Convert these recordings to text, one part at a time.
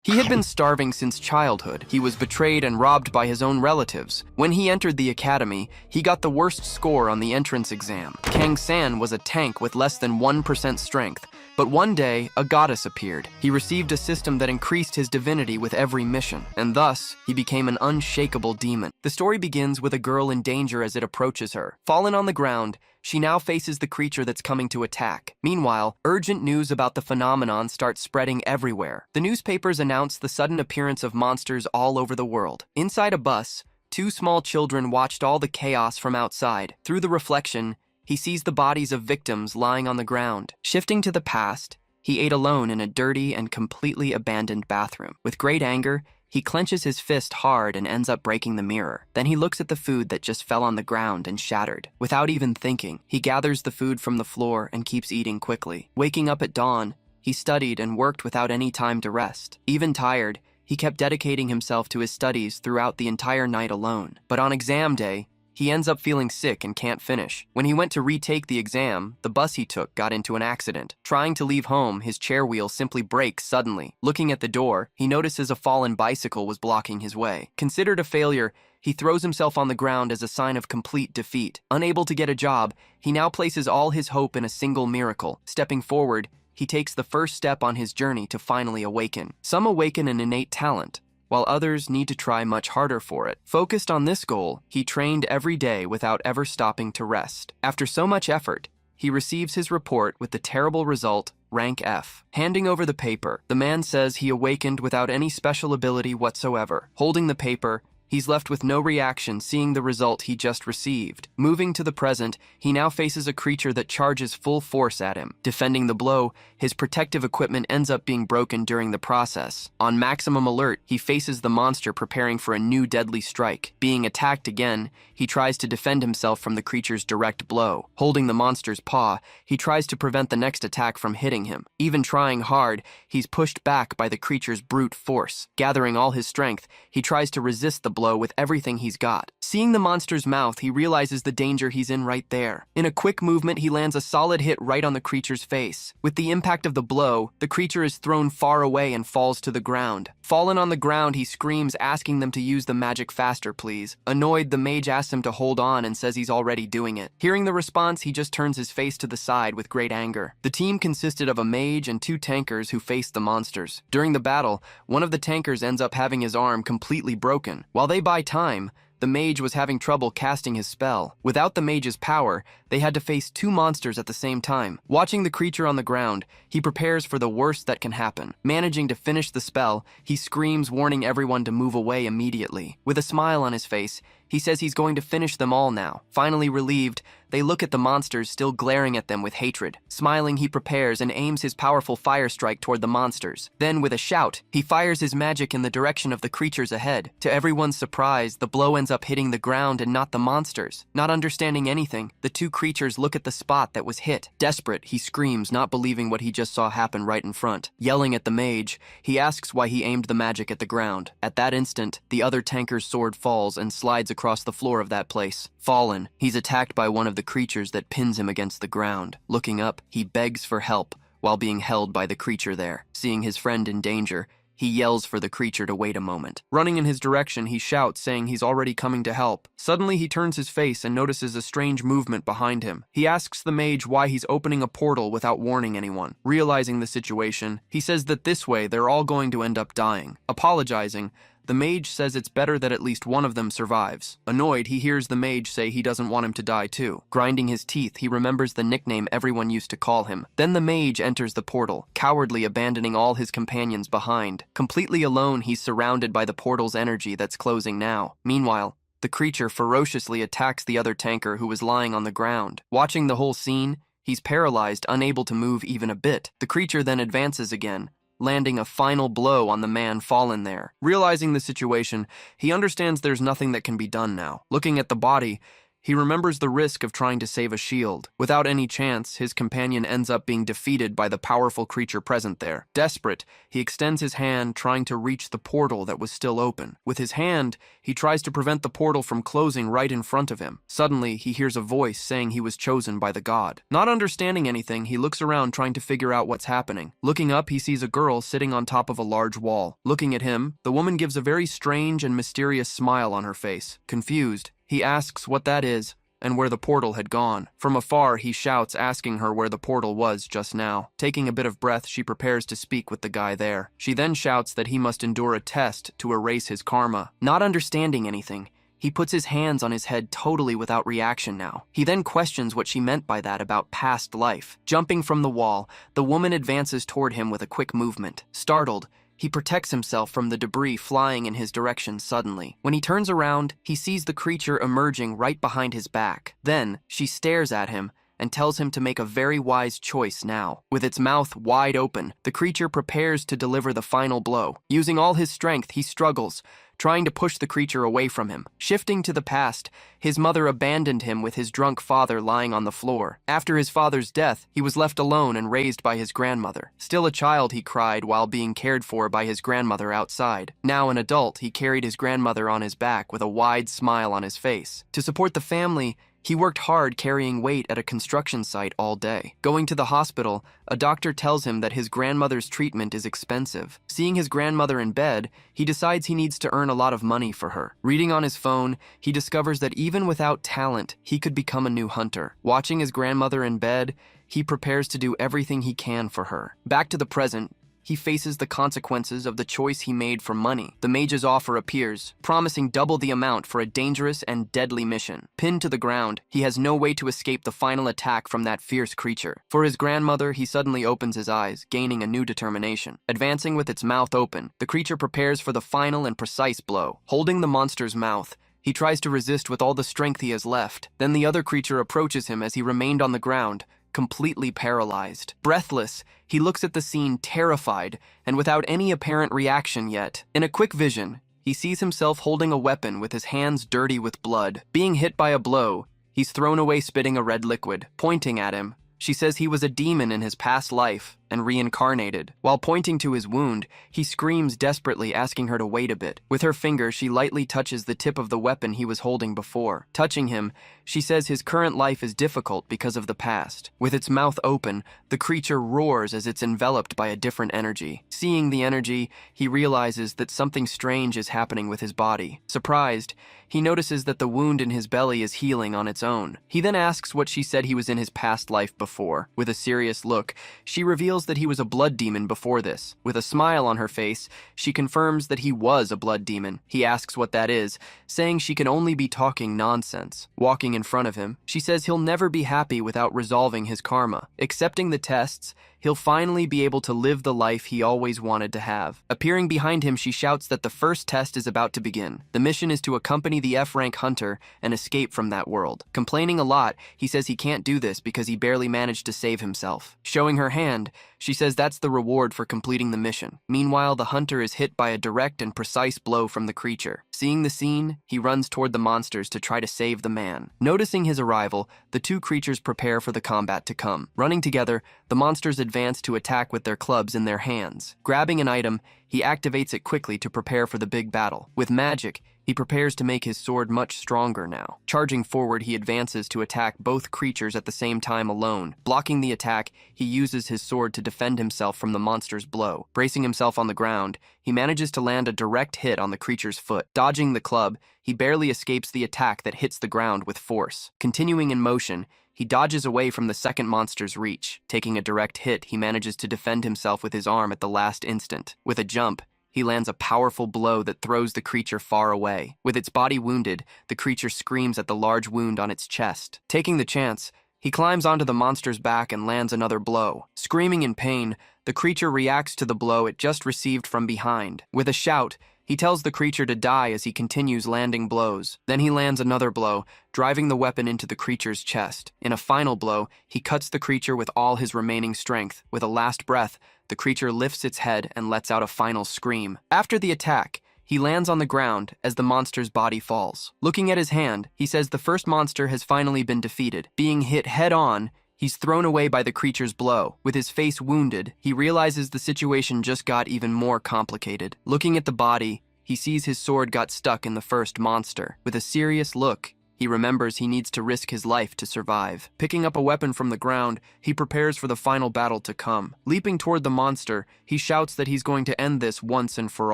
He had been starving since childhood. He was betrayed and robbed by his own relatives. When he entered the academy, he got the worst score on the entrance exam. Kang-san was a tank with less than 1% strength. But one day, a goddess appeared. He received a system that increased his divinity with every mission, and thus, he became an unshakable demon. The story begins with a girl in danger as it approaches her. Fallen on the ground, she now faces the creature that's coming to attack. Meanwhile, urgent news about the phenomenon starts spreading everywhere. The newspapers announce the sudden appearance of monsters all over the world. Inside a bus, two small children watched all the chaos from outside. Through the reflection, he sees the bodies of victims lying on the ground. Shifting to the past, he ate alone in a dirty and completely abandoned bathroom. With great anger, he clenches his fist hard and ends up breaking the mirror. Then he looks at the food that just fell on the ground and shattered. Without even thinking, he gathers the food from the floor and keeps eating quickly. Waking up at dawn, he studied and worked without any time to rest. Even tired, he kept dedicating himself to his studies throughout the entire night alone. But on exam day, he ends up feeling sick and can't finish. When he went to retake the exam, the bus he took got into an accident. Trying to leave home, his chair wheel simply breaks suddenly. Looking at the door, he notices a fallen bicycle was blocking his way. Considered a failure, he throws himself on the ground as a sign of complete defeat. Unable to get a job, he now places all his hope in a single miracle. Stepping forward, he takes the first step on his journey to finally awaken. Some awaken an innate talent, while others need to try much harder for it. Focused on this goal, he trained every day without ever stopping to rest. After so much effort, he receives his report with the terrible result, rank F. Handing over the paper, the man says he awakened without any special ability whatsoever. Holding the paper, he's left with no reaction seeing the result he just received. Moving to the present, he now faces a creature that charges full force at him. Defending the blow, his protective equipment ends up being broken during the process. On maximum alert, he faces the monster preparing for a new deadly strike. Being attacked again, he tries to defend himself from the creature's direct blow. Holding the monster's paw, he tries to prevent the next attack from hitting him. Even trying hard, he's pushed back by the creature's brute force. Gathering all his strength, he tries to resist the blow with everything he's got. Seeing the monster's mouth, he realizes the danger he's in right there. In a quick movement, he lands a solid hit right on the creature's face. With the impact of the blow, the creature is thrown far away and falls to the ground. Fallen on the ground, he screams, asking them to use the magic faster, please. Annoyed, the mage asks him to hold on and says he's already doing it. Hearing the response, he just turns his face to the side with great anger. The team consisted of a mage and two tankers who faced the monsters. During the battle, one of the tankers ends up having his arm completely broken. While they buy time, the mage was having trouble casting his spell. Without the mage's power, they had to face two monsters at the same time. Watching the creature on the ground, he prepares for the worst that can happen. Managing to finish the spell, he screams, warning everyone to move away immediately. With a smile on his face, he says he's going to finish them all now. Finally relieved, they look at the monsters still glaring at them with hatred. Smiling, he prepares and aims his powerful fire strike toward the monsters. Then, with a shout, he fires his magic in the direction of the creatures ahead. To everyone's surprise, the blow ends up hitting the ground and not the monsters. Not understanding anything, the two creatures look at the spot that was hit. Desperate, he screams, not believing what he just saw happen right in front. Yelling at the mage, he asks why he aimed the magic at the ground. At that instant, the other tanker's sword falls and slides across the floor of that place. Fallen, he's attacked by one of the creatures that pins him against the ground. Looking up, he begs for help while being held by the creature there. Seeing his friend in danger, he yells for the creature to wait a moment. Running in his direction, he shouts, saying he's already coming to help. Suddenly, he turns his face and notices a strange movement behind him. He asks the mage why he's opening a portal without warning anyone. Realizing the situation, he says that this way they're all going to end up dying. Apologizing, the mage says it's better that at least one of them survives. Annoyed, he hears the mage say he doesn't want him to die too. Grinding his teeth, he remembers the nickname everyone used to call him. Then the mage enters the portal, cowardly abandoning all his companions behind. Completely alone, he's surrounded by the portal's energy that's closing now. Meanwhile, the creature ferociously attacks the other tanker who was lying on the ground. Watching the whole scene, he's paralyzed, unable to move even a bit. The creature then advances again, landing a final blow on the man fallen there. Realizing the situation, he understands there's nothing that can be done now. Looking at the body, He remembers the risk of trying to save a shield. Without any chance, his companion ends up being defeated by the powerful creature present there. Desperate, he extends his hand, trying to reach the portal that was still open. With his hand, he tries to prevent the portal from closing right in front of him. Suddenly, he hears a voice saying he was chosen by the god. Not understanding anything, he looks around trying to figure out what's happening. Looking up, he sees a girl sitting on top of a large wall. Looking at him, the woman gives a very strange and mysterious smile on her face. Confused, he asks what that is and where the portal had gone. From afar, he shouts, asking her where the portal was just now. Taking a bit of breath, she prepares to speak with the guy there. She then shouts that he must endure a test to erase his karma. Not understanding anything, he puts his hands on his head totally without reaction now. He then questions what she meant by that about past life. Jumping from the wall, the woman advances toward him with a quick movement. Startled, he protects himself from the debris flying in his direction suddenly. When he turns around, he sees the creature emerging right behind his back. Then, she stares at him and tells him to make a very wise choice now. With its mouth wide open, the creature prepares to deliver the final blow. Using all his strength, he struggles, trying to push the creature away from him. Shifting to the past, his mother abandoned him with his drunk father lying on the floor. After his father's death, he was left alone and raised by his grandmother. Still a child, he cried while being cared for by his grandmother outside. Now an adult, he carried his grandmother on his back with a wide smile on his face. To support the family, he worked hard carrying weight at a construction site all day. Going to the hospital, a doctor tells him that his grandmother's treatment is expensive. Seeing his grandmother in bed, he decides he needs to earn a lot of money for her. Reading on his phone, he discovers that even without talent, he could become a new hunter. Watching his grandmother in bed, he prepares to do everything he can for her. Back to the present, he faces the consequences of the choice he made for money. The mage's offer appears, promising double the amount for a dangerous and deadly mission. Pinned to the ground, he has no way to escape the final attack from that fierce creature. For his grandmother, he suddenly opens his eyes, gaining a new determination. Advancing with its mouth open, the creature prepares for the final and precise blow. Holding the monster's mouth, he tries to resist with all the strength he has left. Then the other creature approaches him as he remained on the ground, completely paralyzed. Breathless, he looks at the scene terrified and without any apparent reaction yet. In a quick vision, he sees himself holding a weapon with his hands dirty with blood. Being hit by a blow, he's thrown away spitting a red liquid. Pointing at him, she says he was a demon in his past life and reincarnated. While pointing to his wound, he screams desperately, asking her to wait a bit. With her finger, she lightly touches the tip of the weapon he was holding before. Touching him, she says his current life is difficult because of the past. With its mouth open, the creature roars as it's enveloped by a different energy. Seeing the energy, he realizes that something strange is happening with his body. Surprised, he notices that the wound in his belly is healing on its own. He then asks what she said he was in his past life before. With a serious look, she reveals that he was a blood demon before this. With a smile on her face, she confirms that he was a blood demon. He asks what that is, saying she can only be talking nonsense. Walking in front of him, she says he'll never be happy without resolving his karma. Accepting the tests, he'll finally be able to live the life he always wanted to have. Appearing behind him, she shouts that the first test is about to begin. The mission is to accompany the F-rank hunter and escape from that world. Complaining a lot, he says he can't do this because he barely managed to save himself. Showing her hand, she says that's the reward for completing the mission. Meanwhile, the hunter is hit by a direct and precise blow from the creature. Seeing the scene, he runs toward the monsters to try to save the man. Noticing his arrival, the two creatures prepare for the combat to come. Running together, the monsters advance to attack with their clubs in their hands. Grabbing an item, he activates it quickly to prepare for the big battle. With magic, he prepares to make his sword much stronger now. Charging forward, he advances to attack both creatures at the same time alone. Blocking the attack, he uses his sword to defend himself from the monster's blow. Bracing himself on the ground, he manages to land a direct hit on the creature's foot. Dodging the club, he barely escapes the attack that hits the ground with force. Continuing in motion, he dodges away from the second monster's reach. Taking a direct hit, he manages to defend himself with his arm at the last instant. With a jump, he lands a powerful blow that throws the creature far away. With its body wounded, the creature screams at the large wound on its chest. Taking the chance, he climbs onto the monster's back and lands another blow. Screaming in pain, the creature reacts to the blow it just received from behind. With a shout, he tells the creature to die as he continues landing blows. Then he lands another blow, driving the weapon into the creature's chest. In a final blow, he cuts the creature with all his remaining strength. With a last breath, the creature lifts its head and lets out a final scream. After the attack, He lands on the ground as the monster's body falls. Looking at his hand, he says the first monster has finally been defeated. Being hit head-on, he's thrown away by the creature's blow. With his face wounded, he realizes the situation just got even more complicated. Looking at the body, he sees his sword got stuck in the first monster. With a serious look, he remembers he needs to risk his life to survive. Picking up a weapon from the ground, he prepares for the final battle to come. Leaping toward the monster, he shouts that he's going to end this once and for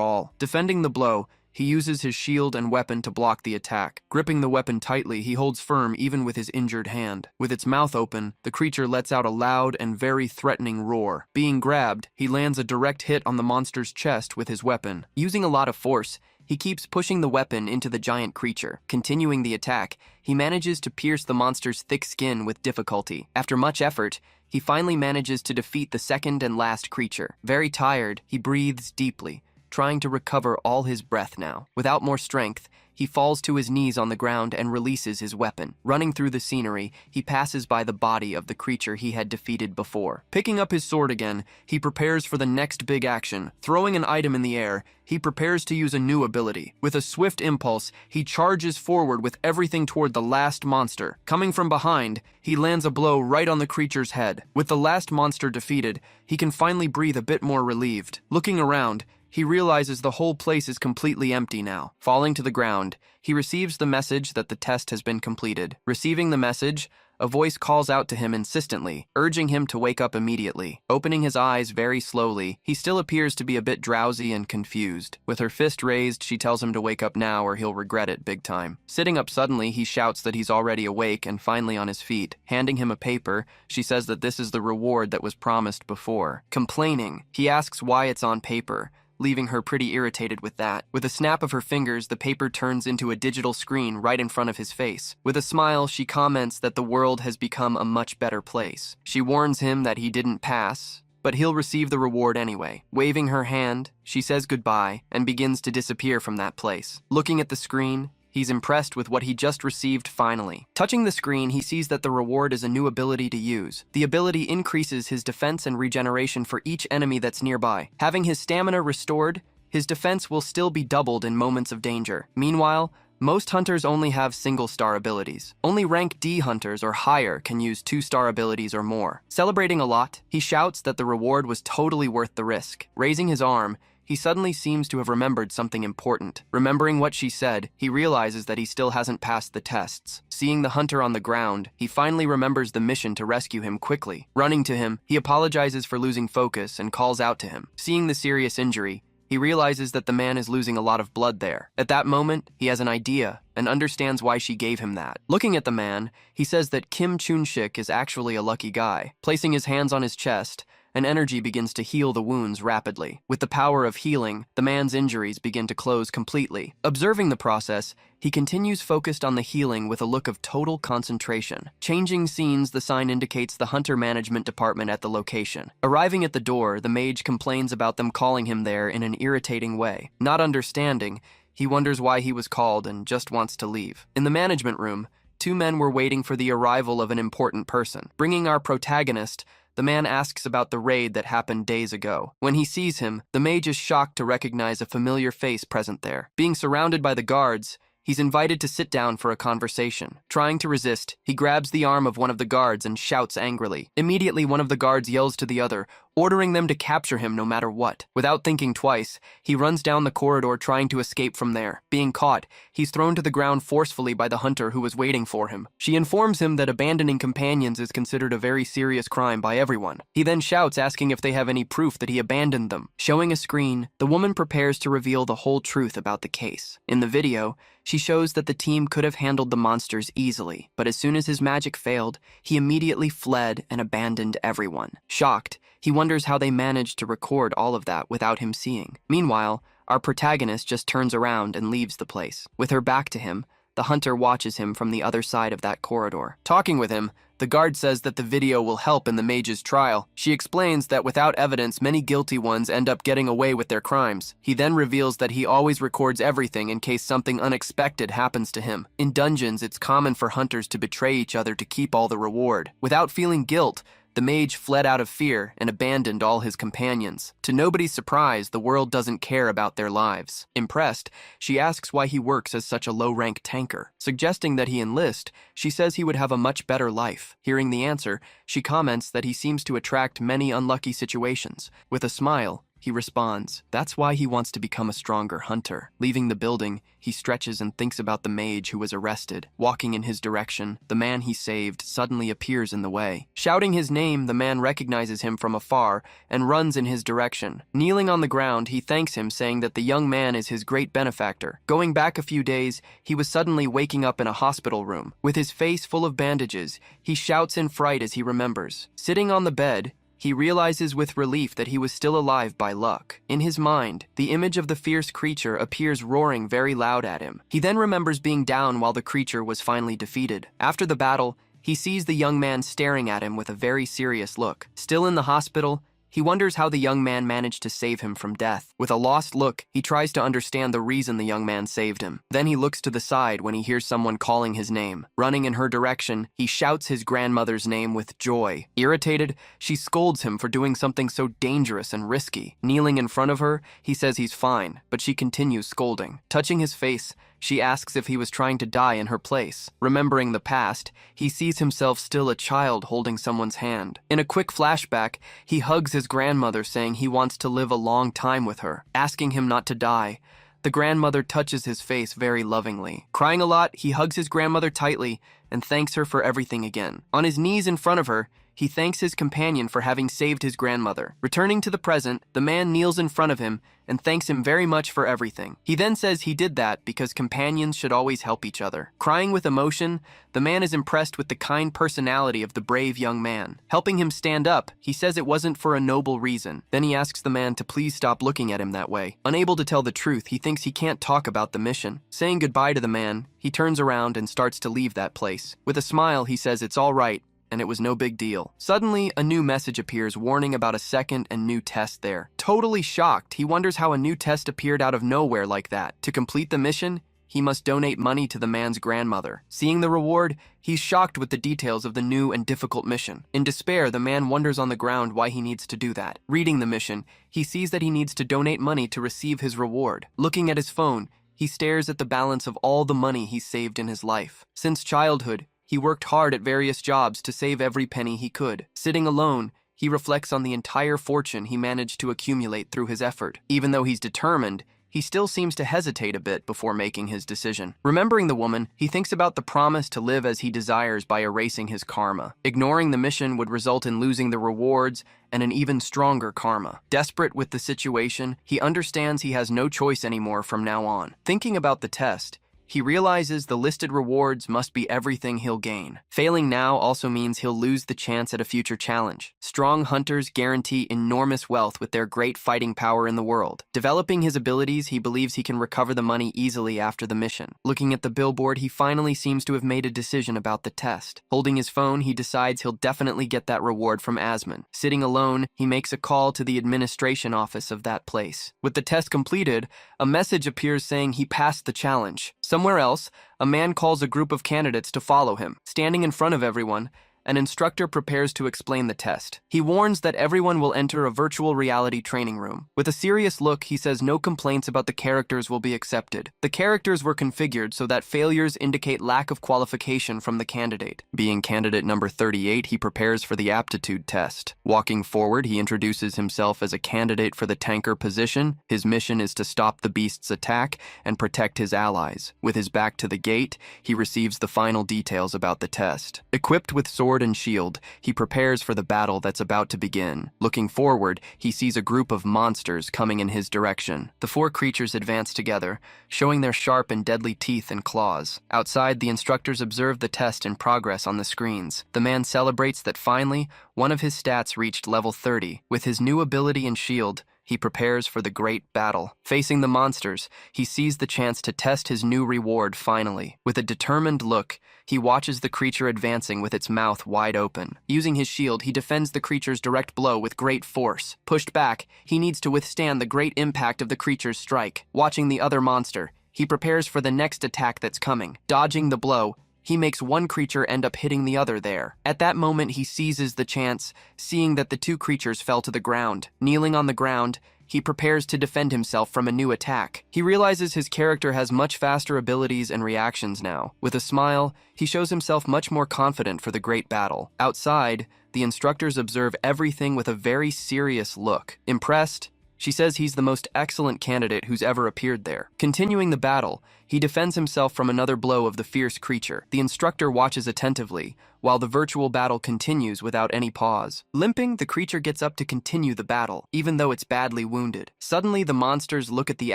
all. Defending the blow, he uses his shield and weapon to block the attack. Gripping the weapon tightly, he holds firm even with his injured hand. With its mouth open, the creature lets out a loud and very threatening roar. Being grabbed, he lands a direct hit on the monster's chest with his weapon. Using a lot of force, he keeps pushing the weapon into the giant creature. Continuing the attack, he manages to pierce the monster's thick skin with difficulty. After much effort, he finally manages to defeat the second and last creature. Very tired, he breathes deeply, trying to recover all his breath now. Without more strength, he falls to his knees on the ground and releases his weapon. Running through the scenery, he passes by the body of the creature he had defeated before. Picking up his sword again, he prepares for the next big action. Throwing an item in the air, he prepares to use a new ability. With a swift impulse, he charges forward with everything toward the last monster. Coming from behind, he lands a blow right on the creature's head. With the last monster defeated, he can finally breathe a bit more relieved. Looking around, he realizes the whole place is completely empty now. Falling to the ground, he receives the message that the test has been completed. Receiving the message, a voice calls out to him insistently, urging him to wake up immediately. Opening his eyes very slowly, he still appears to be a bit drowsy and confused. With her fist raised, she tells him to wake up now or he'll regret it big time. Sitting up suddenly, he shouts that he's already awake and finally on his feet. Handing him a paper, she says that this is the reward that was promised before. Complaining, he asks why it's on paper, leaving her pretty irritated with that. With a snap of her fingers, the paper turns into a digital screen right in front of his face. With a smile, she comments that the world has become a much better place. She warns him that he didn't pass, but he'll receive the reward anyway. Waving her hand, she says goodbye and begins to disappear from that place. Looking at the screen, he's impressed with what he just received finally. Touching the screen, he sees that the reward is a new ability to use. The ability increases his defense and regeneration for each enemy that's nearby. Having his stamina restored, his defense will still be doubled in moments of danger. Meanwhile, most hunters only have single-star abilities. Only rank D hunters or higher can use 2-star abilities or more. Celebrating a lot, he shouts that the reward was totally worth the risk. Raising his arm, he suddenly seems to have remembered something important. Remembering what she said, he realizes that he still hasn't passed the tests. Seeing the hunter on the ground, he finally remembers the mission to rescue him quickly. Running to him, he apologizes for losing focus and calls out to him. Seeing the serious injury, he realizes that the man is losing a lot of blood there. At that moment, he has an idea and understands why she gave him that. Looking at the man, he says that Kim Chun-shik is actually a lucky guy. Placing his hands on his chest, an energy begins to heal the wounds rapidly. With the power of healing, the man's injuries begin to close completely. Observing the process, he continues focused on the healing with a look of total concentration. Changing scenes, the sign indicates the hunter management department at the location. Arriving at the door, the mage complains about them calling him there in an irritating way. Not understanding, he wonders why he was called and just wants to leave. In the management room, 2 men were waiting for the arrival of an important person. Bringing our protagonist, the man asks about the raid that happened days ago. When he sees him, the mage is shocked to recognize a familiar face present there. Being surrounded by the guards, he's invited to sit down for a conversation. Trying to resist, he grabs the arm of one of the guards and shouts angrily. Immediately, one of the guards yells to the other, ordering them to capture him no matter what. Without thinking twice, he runs down the corridor trying to escape from there. Being caught, he's thrown to the ground forcefully by the hunter who was waiting for him. She informs him that abandoning companions is considered a very serious crime by everyone. He then shouts, asking if they have any proof that he abandoned them. Showing a screen, the woman prepares to reveal the whole truth about the case. In the video, she shows that the team could have handled the monsters easily, but as soon as his magic failed, he immediately fled and abandoned everyone. Shocked, he wonders how they managed to record all of that without him seeing. Meanwhile, our protagonist just turns around and leaves the place. With her back to him, the hunter watches him from the other side of that corridor. Talking with him, the guard says that the video will help in the mage's trial. She explains that without evidence, many guilty ones end up getting away with their crimes. He then reveals that he always records everything in case something unexpected happens to him. In dungeons, it's common for hunters to betray each other to keep all the reward. Without feeling guilt, The mage fled out of fear and abandoned all his companions. To nobody's surprise, the world doesn't care about their lives. Impressed, she asks why he works as such a low-rank tanker. Suggesting that he enlist, she says he would have a much better life. Hearing the answer, she comments that he seems to attract many unlucky situations. With a smile, he responds, that's why he wants to become a stronger hunter. Leaving the building, he stretches and thinks about the mage who was arrested. Walking in his direction, the man he saved suddenly appears in the way. Shouting his name, the man recognizes him from afar and runs in his direction. Kneeling on the ground, he thanks him, saying that the young man is his great benefactor. Going back a few days, he was suddenly waking up in a hospital room. With his face full of bandages, he shouts in fright as he remembers. Sitting on the bed, he realizes with relief that he was still alive by luck. In his mind, the image of the fierce creature appears roaring very loud at him. He then remembers being down while the creature was finally defeated. After the battle, he sees the young man staring at him with a very serious look. Still in the hospital, he wonders how the young man managed to save him from death. With a lost look, he tries to understand the reason the young man saved him. Then he looks to the side when he hears someone calling his name. Running in her direction, he shouts his grandmother's name with joy. Irritated, she scolds him for doing something so dangerous and risky. Kneeling in front of her, he says he's fine, but she continues scolding. Touching his face, she asks if he was trying to die in her place. Remembering the past, he sees himself still a child holding someone's hand. In a quick flashback, he hugs his grandmother, saying he wants to live a long time with her, asking him not to die. The grandmother touches his face very lovingly. Crying a lot, he hugs his grandmother tightly and thanks her for everything again. On his knees in front of her, he thanks his companion for having saved his grandmother. Returning to the present, the man kneels in front of him and thanks him very much for everything. He then says he did that because companions should always help each other. Crying with emotion, the man is impressed with the kind personality of the brave young man. Helping him stand up, he says it wasn't for a noble reason. Then he asks the man to please stop looking at him that way. Unable to tell the truth, he thinks he can't talk about the mission. Saying goodbye to the man, he turns around and starts to leave that place. With a smile, he says it's all right, and it was no big deal. Suddenly, a new message appears warning about a second and new test there. Totally shocked, he wonders how a new test appeared out of nowhere like that. To complete the mission, he must donate money to the man's grandmother. Seeing the reward, he's shocked with the details of the new and difficult mission. In despair, the man wonders on the ground why he needs to do that. Reading the mission, he sees that he needs to donate money to receive his reward. Looking at his phone, he stares at the balance of all the money he's saved in his life. Since childhood, he worked hard at various jobs to save every penny he could. Sitting alone, he reflects on the entire fortune he managed to accumulate through his effort. Even though he's determined, he still seems to hesitate a bit before making his decision. Remembering the woman, he thinks about the promise to live as he desires by erasing his karma. Ignoring the mission would result in losing the rewards and an even stronger karma. Desperate with the situation, he understands he has no choice anymore from now on. Thinking about the test, he realizes the listed rewards must be everything he'll gain. Failing now also means he'll lose the chance at a future challenge. Strong hunters guarantee enormous wealth with their great fighting power in the world. Developing his abilities, he believes he can recover the money easily after the mission. Looking at the billboard, he finally seems to have made a decision about the test. Holding his phone, he decides he'll definitely get that reward from Asman. Sitting alone, he makes a call to the administration office of that place. With the test completed, a message appears saying he passed the challenge. Somewhere else, a man calls a group of candidates to follow him. Standing in front of everyone, an instructor prepares to explain the test. He warns that everyone will enter a virtual reality training room. With a serious look, he says no complaints about the characters will be accepted. The characters were configured so that failures indicate lack of qualification from the candidate. Being candidate number 38, he prepares for the aptitude test. Walking forward, he introduces himself as a candidate for the tanker position. His mission is to stop the beast's attack and protect his allies. With his back to the gate, he receives the final details about the test. Equipped with sword and shield, he prepares for the battle that's about to begin. Looking forward, he sees a group of monsters coming in his direction. The four creatures advance together, showing their sharp and deadly teeth and claws. Outside, the instructors observe the test in progress on the screens. The man celebrates that finally, one of his stats reached level 30. With his new ability and shield, he prepares for the great battle. Facing the monsters, he sees the chance to test his new reward finally. With a determined look, he watches the creature advancing with its mouth wide open. Using his shield, he defends the creature's direct blow with great force. Pushed back, he needs to withstand the great impact of the creature's strike. Watching the other monster, he prepares for the next attack that's coming. Dodging the blow, he makes one creature end up hitting the other there. At that moment, he seizes the chance, seeing that the two creatures fell to the ground. Kneeling on the ground, he prepares to defend himself from a new attack. He realizes his character has much faster abilities and reactions now. With a smile, he shows himself much more confident for the great battle. Outside, the instructors observe everything with a very serious look. Impressed, she says he's the most excellent candidate who's ever appeared there. Continuing the battle, he defends himself from another blow of the fierce creature. The instructor watches attentively, while the virtual battle continues without any pause. Limping, the creature gets up to continue the battle, even though it's badly wounded. Suddenly, the monsters look at the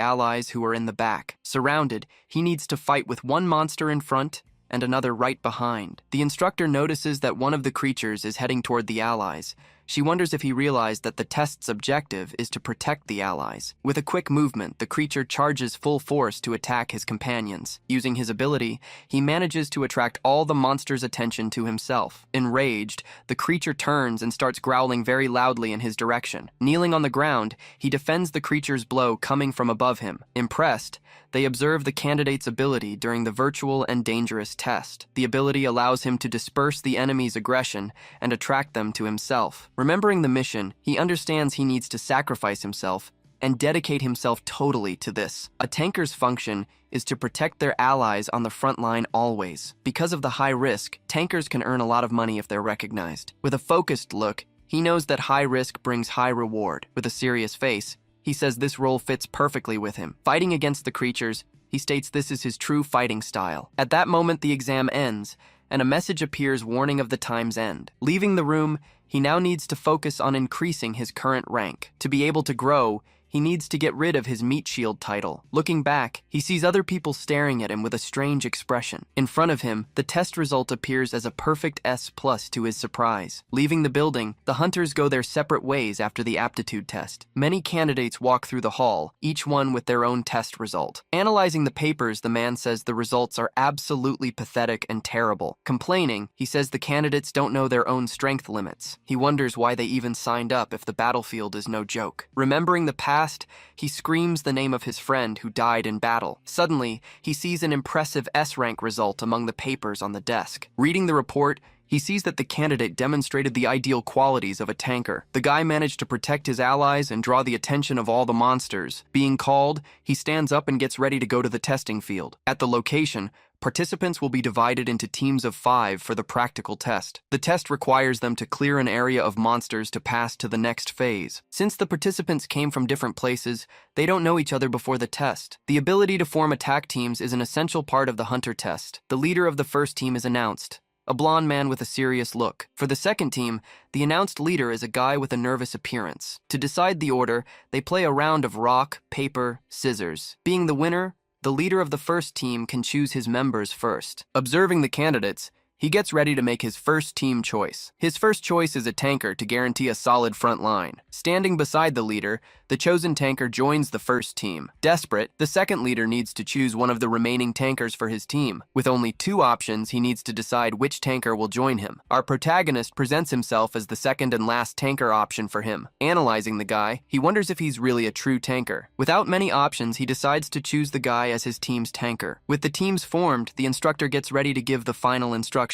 allies who are in the back. Surrounded, he needs to fight with one monster in front and another right behind. The instructor notices that one of the creatures is heading toward the allies. She wonders if he realized that the test's objective is to protect the allies. With a quick movement, the creature charges full force to attack his companions. Using his ability, he manages to attract all the monster's attention to himself. Enraged, the creature turns and starts growling very loudly in his direction. Kneeling on the ground, he defends the creature's blow coming from above him. Impressed, they observe the candidate's ability during the virtual and dangerous test. The ability allows him to disperse the enemy's aggression and attract them to himself. Remembering the mission, he understands he needs to sacrifice himself and dedicate himself totally to this. A tanker's function is to protect their allies on the front line always. Because of the high risk, tankers can earn a lot of money if they're recognized. With a focused look, he knows that high risk brings high reward. With a serious face, he says this role fits perfectly with him. Fighting against the creatures, he states this is his true fighting style. At that moment, the exam ends, and a message appears warning of the time's end. Leaving the room, he now needs to focus on increasing his current rank. To be able to grow, he needs to get rid of his meat shield title. Looking back, he sees other people staring at him with a strange expression. In front of him, the test result appears as a perfect S+ to his surprise. Leaving the building, the hunters go their separate ways after the aptitude test. Many candidates walk through the hall, each one with their own test result. Analyzing the papers, the man says the results are absolutely pathetic and terrible. Complaining, he says the candidates don't know their own strength limits. He wonders why they even signed up if the battlefield is no joke. Remembering the past, he screams the name of his friend who died in battle. Suddenly, he sees an impressive S-rank result among the papers on the desk. Reading the report, he sees that the candidate demonstrated the ideal qualities of a tanker. The guy managed to protect his allies and draw the attention of all the monsters. Being called, he stands up and gets ready to go to the testing field. At the location, participants will be divided into teams of 5 for the practical test. The test requires them to clear an area of monsters to pass to the next phase. Since the participants came from different places, they don't know each other before the test. The ability to form attack teams is an essential part of the hunter test. The leader of the first team is announced, a blonde man with a serious look. For the second team, the announced leader is a guy with a nervous appearance. To decide the order, they play a round of rock, paper, scissors. Being the winner, the leader of the first team can choose his members first. Observing the candidates, he gets ready to make his first team choice. His first choice is a tanker to guarantee a solid front line. Standing beside the leader, the chosen tanker joins the first team. Desperate, the second leader needs to choose one of the remaining tankers for his team. With only 2 options, he needs to decide which tanker will join him. Our protagonist presents himself as the second and last tanker option for him. Analyzing the guy, he wonders if he's really a true tanker. Without many options, he decides to choose the guy as his team's tanker. With the teams formed, the instructor gets ready to give the final instructions.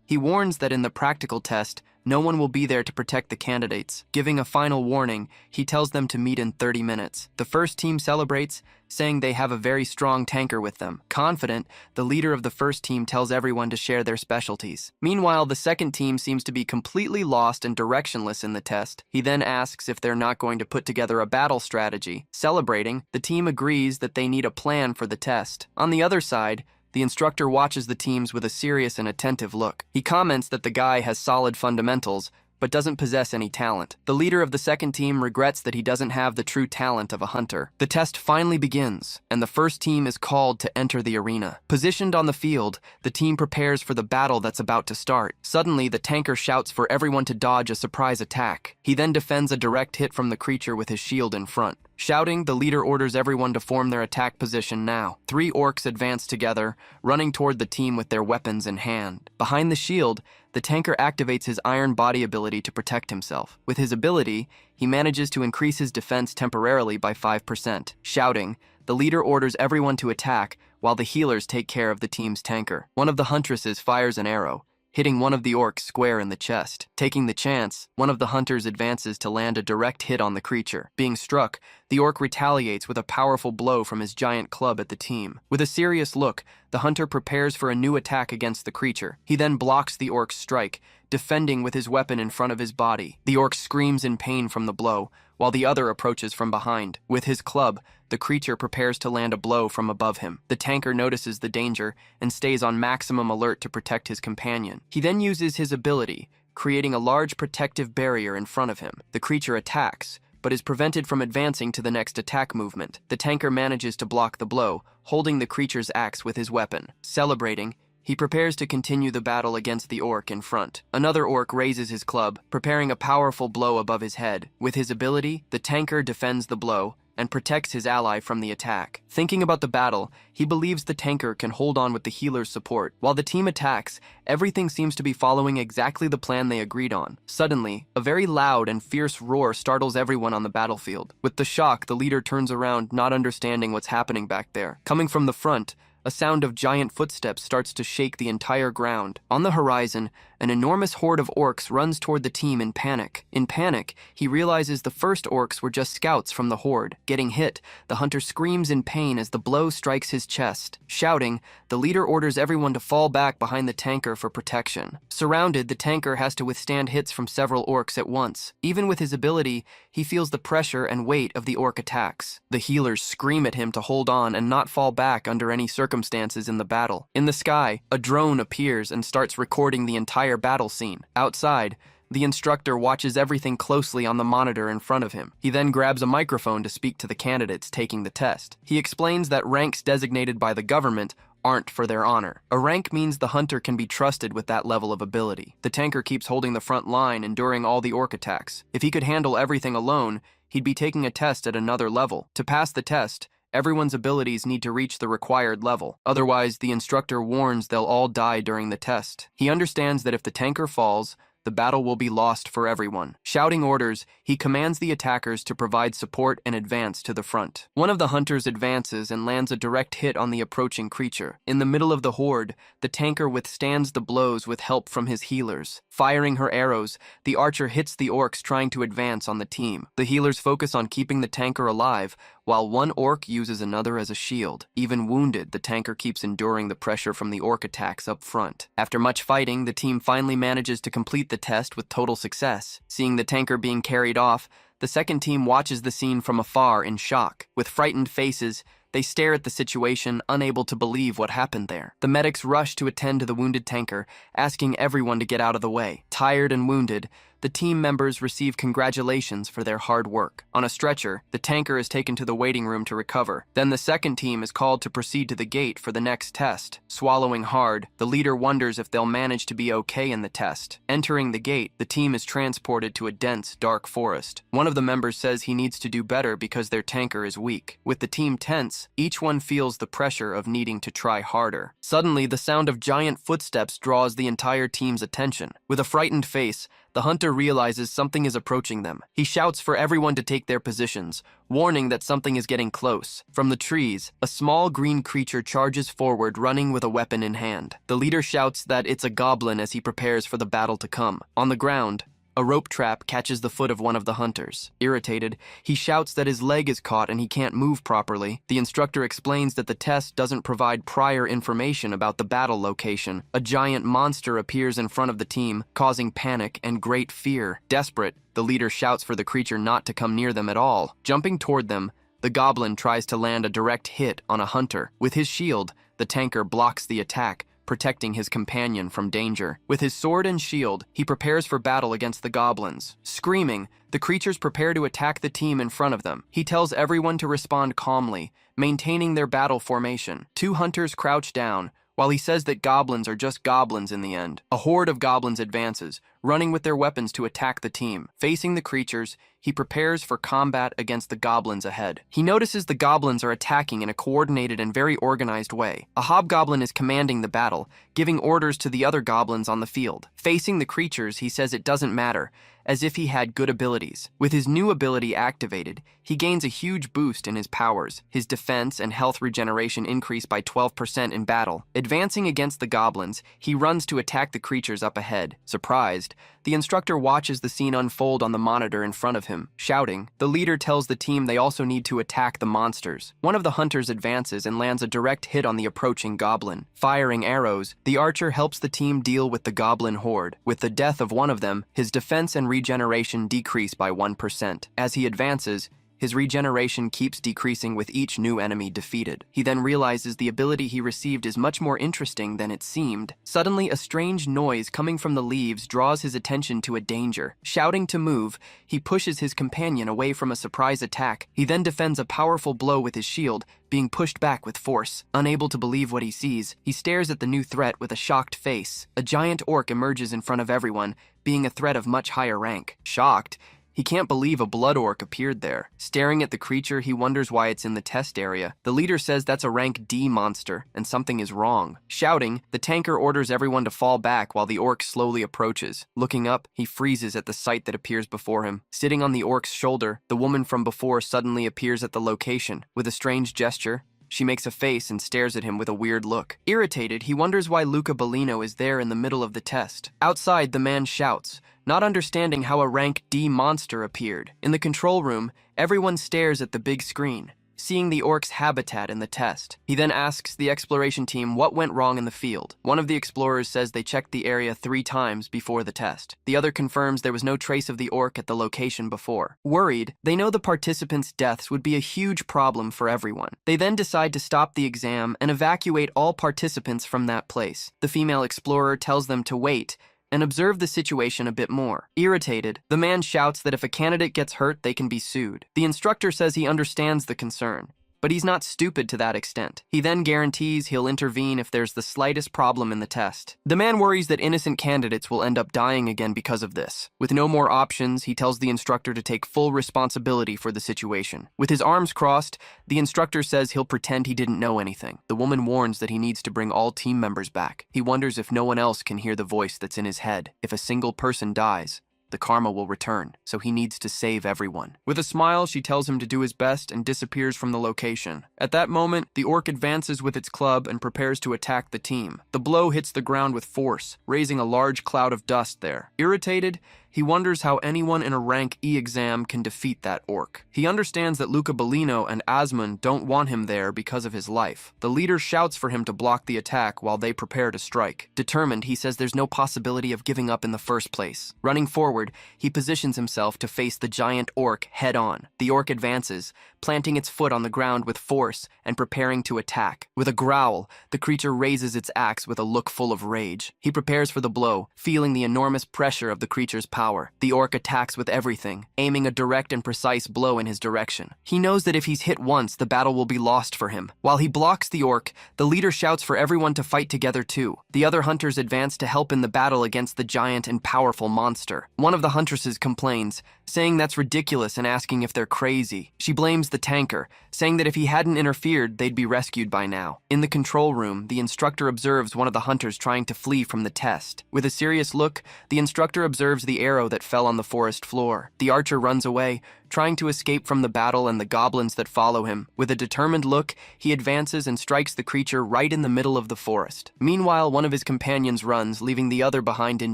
He warns that in the practical test, no one will be there to protect the candidates. Giving a final warning, he tells them to meet in 30 minutes. The first team celebrates, saying they have a very strong tanker with them. Confident, the leader of the first team tells everyone to share their specialties. Meanwhile, the second team seems to be completely lost and directionless in the test. He then asks if they're not going to put together a battle strategy. Celebrating, the team agrees that they need a plan for the test. On the other side, the instructor watches the teams with a serious and attentive look. He comments that the guy has solid fundamentals, but doesn't possess any talent. The leader of the second team regrets that he doesn't have the true talent of a hunter. The test finally begins, and the first team is called to enter the arena. Positioned on the field, the team prepares for the battle that's about to start. Suddenly, the tanker shouts for everyone to dodge a surprise attack. He then defends a direct hit from the creature with his shield in front. Shouting, the leader orders everyone to form their attack position now. 3 orcs advance together, running toward the team with their weapons in hand. Behind the shield, the tanker activates his iron body ability to protect himself. With his ability, he manages to increase his defense temporarily by 5%. Shouting, the leader orders everyone to attack, while the healers take care of the team's tanker. One of the huntresses fires an arrow, hitting one of the orcs square in the chest. Taking the chance, one of the hunters advances to land a direct hit on the creature. Being struck, the orc retaliates with a powerful blow from his giant club at the team. With a serious look, the hunter prepares for a new attack against the creature. He then blocks the orc's strike, defending with his weapon in front of his body. The orc screams in pain from the blow, while the other approaches from behind. With his club, the creature prepares to land a blow from above him. The tanker notices the danger and stays on maximum alert to protect his companion. He then uses his ability, creating a large protective barrier in front of him. The creature attacks, but is prevented from advancing to the next attack movement. The tanker manages to block the blow, holding the creature's axe with his weapon. Celebrating, he prepares to continue the battle against the orc in front. Another orc raises his club, preparing a powerful blow above his head. With his ability, the tanker defends the blow and protects his ally from the attack. Thinking about the battle, he believes the tanker can hold on with the healer's support. While the team attacks, everything seems to be following exactly the plan they agreed on. Suddenly, a very loud and fierce roar startles everyone on the battlefield. With the shock, the leader turns around, not understanding what's happening back there. Coming from the front, a sound of giant footsteps starts to shake the entire ground. On the horizon, an enormous horde of orcs runs toward the team in panic. In panic, he realizes the first orcs were just scouts from the horde. Getting hit, the hunter screams in pain as the blow strikes his chest. Shouting, the leader orders everyone to fall back behind the tanker for protection. Surrounded, the tanker has to withstand hits from several orcs at once. Even with his ability, he feels the pressure and weight of the orc attacks. The healers scream at him to hold on and not fall back under any circumstances in the battle. In the sky, a drone appears and starts recording the entire battle scene. Outside, the instructor watches everything closely on the monitor in front of him. He then grabs a microphone to speak to the candidates taking the test. He explains that ranks designated by the government aren't for their honor. A rank means the hunter can be trusted with that level of ability. The tanker keeps holding the front line, enduring all the orc attacks. If he could handle everything alone, he'd be taking a test at another level. To pass the test, everyone's abilities need to reach the required level. Otherwise, the instructor warns they'll all die during the test. He understands that if the tanker falls, the battle will be lost for everyone. Shouting orders, he commands the attackers to provide support and advance to the front. One of the hunters advances and lands a direct hit on the approaching creature. In the middle of the horde, the tanker withstands the blows with help from his healers. Firing her arrows, the archer hits the orcs trying to advance on the team. The healers focus on keeping the tanker alive, while one orc uses another as a shield. Even wounded, the tanker keeps enduring the pressure from the orc attacks up front. After much fighting, the team finally manages to complete the test with total success. Seeing the tanker being carried off, the second team watches the scene from afar in shock. With frightened faces, they stare at the situation, unable to believe what happened there. The medics rush to attend to the wounded tanker, asking everyone to get out of the way. Tired and wounded, the team members receive congratulations for their hard work. On a stretcher, the tanker is taken to the waiting room to recover. Then the second team is called to proceed to the gate for the next test. Swallowing hard, the leader wonders if they'll manage to be okay in the test. Entering the gate, the team is transported to a dense, dark forest. One of the members says he needs to do better because their tanker is weak. With the team tense, each one feels the pressure of needing to try harder. Suddenly, the sound of giant footsteps draws the entire team's attention. With a frightened face, the hunter realizes something is approaching them. He shouts for everyone to take their positions, warning that something is getting close. From the trees, a small green creature charges forward, running with a weapon in hand. The leader shouts that it's a goblin as he prepares for the battle to come. On the ground, a rope trap catches the foot of one of the hunters. Irritated, he shouts that his leg is caught and he can't move properly. The instructor explains that the test doesn't provide prior information about the battle location. A giant monster appears in front of the team, causing panic and great fear. Desperate, the leader shouts for the creature not to come near them at all. Jumping toward them, the goblin tries to land a direct hit on a hunter. With his shield, the tanker blocks the attack, protecting his companion from danger. With his sword and shield, he prepares for battle against the goblins. Screaming, the creatures prepare to attack the team in front of them. He tells everyone to respond calmly, maintaining their battle formation. Two hunters crouch down, while he says that goblins are just goblins in the end. A horde of goblins advances, running with their weapons to attack the team. Facing the creatures, he prepares for combat against the goblins ahead. He notices the goblins are attacking in a coordinated and very organized way. A hobgoblin is commanding the battle, giving orders to the other goblins on the field. Facing the creatures, he says it doesn't matter, as if he had good abilities. With his new ability activated, he gains a huge boost in his powers. His defense and health regeneration increase by 12% in battle. Advancing against the goblins, he runs to attack the creatures up ahead. Surprised, the instructor watches the scene unfold on the monitor in front of him. Shouting, the leader tells the team they also need to attack the monsters. One of the hunters advances and lands a direct hit on the approaching goblin. Firing arrows, the archer helps the team deal with the goblin horde. With the death of one of them, his defense and regeneration decrease by 1%. As he advances, his regeneration keeps decreasing with each new enemy defeated. He then realizes the ability he received is much more interesting than it seemed. Suddenly, a strange noise coming from the leaves draws his attention to a danger. Shouting to move, he pushes his companion away from a surprise attack. He then defends a powerful blow with his shield, being pushed back with force. Unable to believe what he sees, he stares at the new threat with a shocked face. A giant orc emerges in front of everyone, being a threat of much higher rank. Shocked, he can't believe a blood orc appeared there. Staring at the creature, he wonders why it's in the test area. The leader says that's a rank D monster, and something is wrong. Shouting, the tanker orders everyone to fall back while the orc slowly approaches. Looking up, he freezes at the sight that appears before him. Sitting on the orc's shoulder, the woman from before suddenly appears at the location. With a strange gesture, she makes a face and stares at him with a weird look. Irritated, he wonders why Luca Bellino is there in the middle of the test. Outside, the man shouts, not understanding how a rank D monster appeared. In the control room, everyone stares at the big screen, seeing the orc's habitat in the test. He then asks the exploration team what went wrong in the field. One of the explorers says they checked the area 3 times before the test. The other confirms there was no trace of the orc at the location before. Worried, they know the participants' deaths would be a huge problem for everyone. They then decide to stop the exam and evacuate all participants from that place. The female explorer tells them to wait and observe the situation a bit more. Irritated, the man shouts that if a candidate gets hurt, they can be sued. The instructor says he understands the concern, but he's not stupid to that extent. He then guarantees he'll intervene if there's the slightest problem in the test. The man worries that innocent candidates will end up dying again because of this. With no more options, he tells the instructor to take full responsibility for the situation. With his arms crossed, the instructor says he'll pretend he didn't know anything. The woman warns that he needs to bring all team members back. He wonders if no one else can hear the voice that's in his head. If a single person dies, the karma will return, so he needs to save everyone. With a smile, she tells him to do his best and disappears from the location. At that moment, the orc advances with its club and prepares to attack the team. The blow hits the ground with force, raising a large cloud of dust there. Irritated, he wonders how anyone in a rank E exam can defeat that orc. He understands that Luca Bellino and Asmund don't want him there because of his life. The leader shouts for him to block the attack while they prepare to strike. Determined, he says there's no possibility of giving up in the first place. Running forward, he positions himself to face the giant orc head-on. The orc advances, planting its foot on the ground with force and preparing to attack. With a growl, the creature raises its axe with a look full of rage. He prepares for the blow, feeling the enormous pressure of the creature's power. The orc attacks with everything, aiming a direct and precise blow in his direction. He knows that if he's hit once, the battle will be lost for him. While he blocks the orc, the leader shouts for everyone to fight together too. The other hunters advance to help in the battle against the giant and powerful monster. One of the huntresses complains, saying that's ridiculous and asking if they're crazy. She blames the tanker, saying that if he hadn't interfered, they'd be rescued by now. In the control room, the instructor observes one of the hunters trying to flee from the test. With a serious look, the instructor observes the arrow that fell on the forest floor. The archer runs away, trying to escape from the battle and the goblins that follow him. With a determined look, he advances and strikes the creature right in the middle of the forest. Meanwhile, one of his companions runs, leaving the other behind in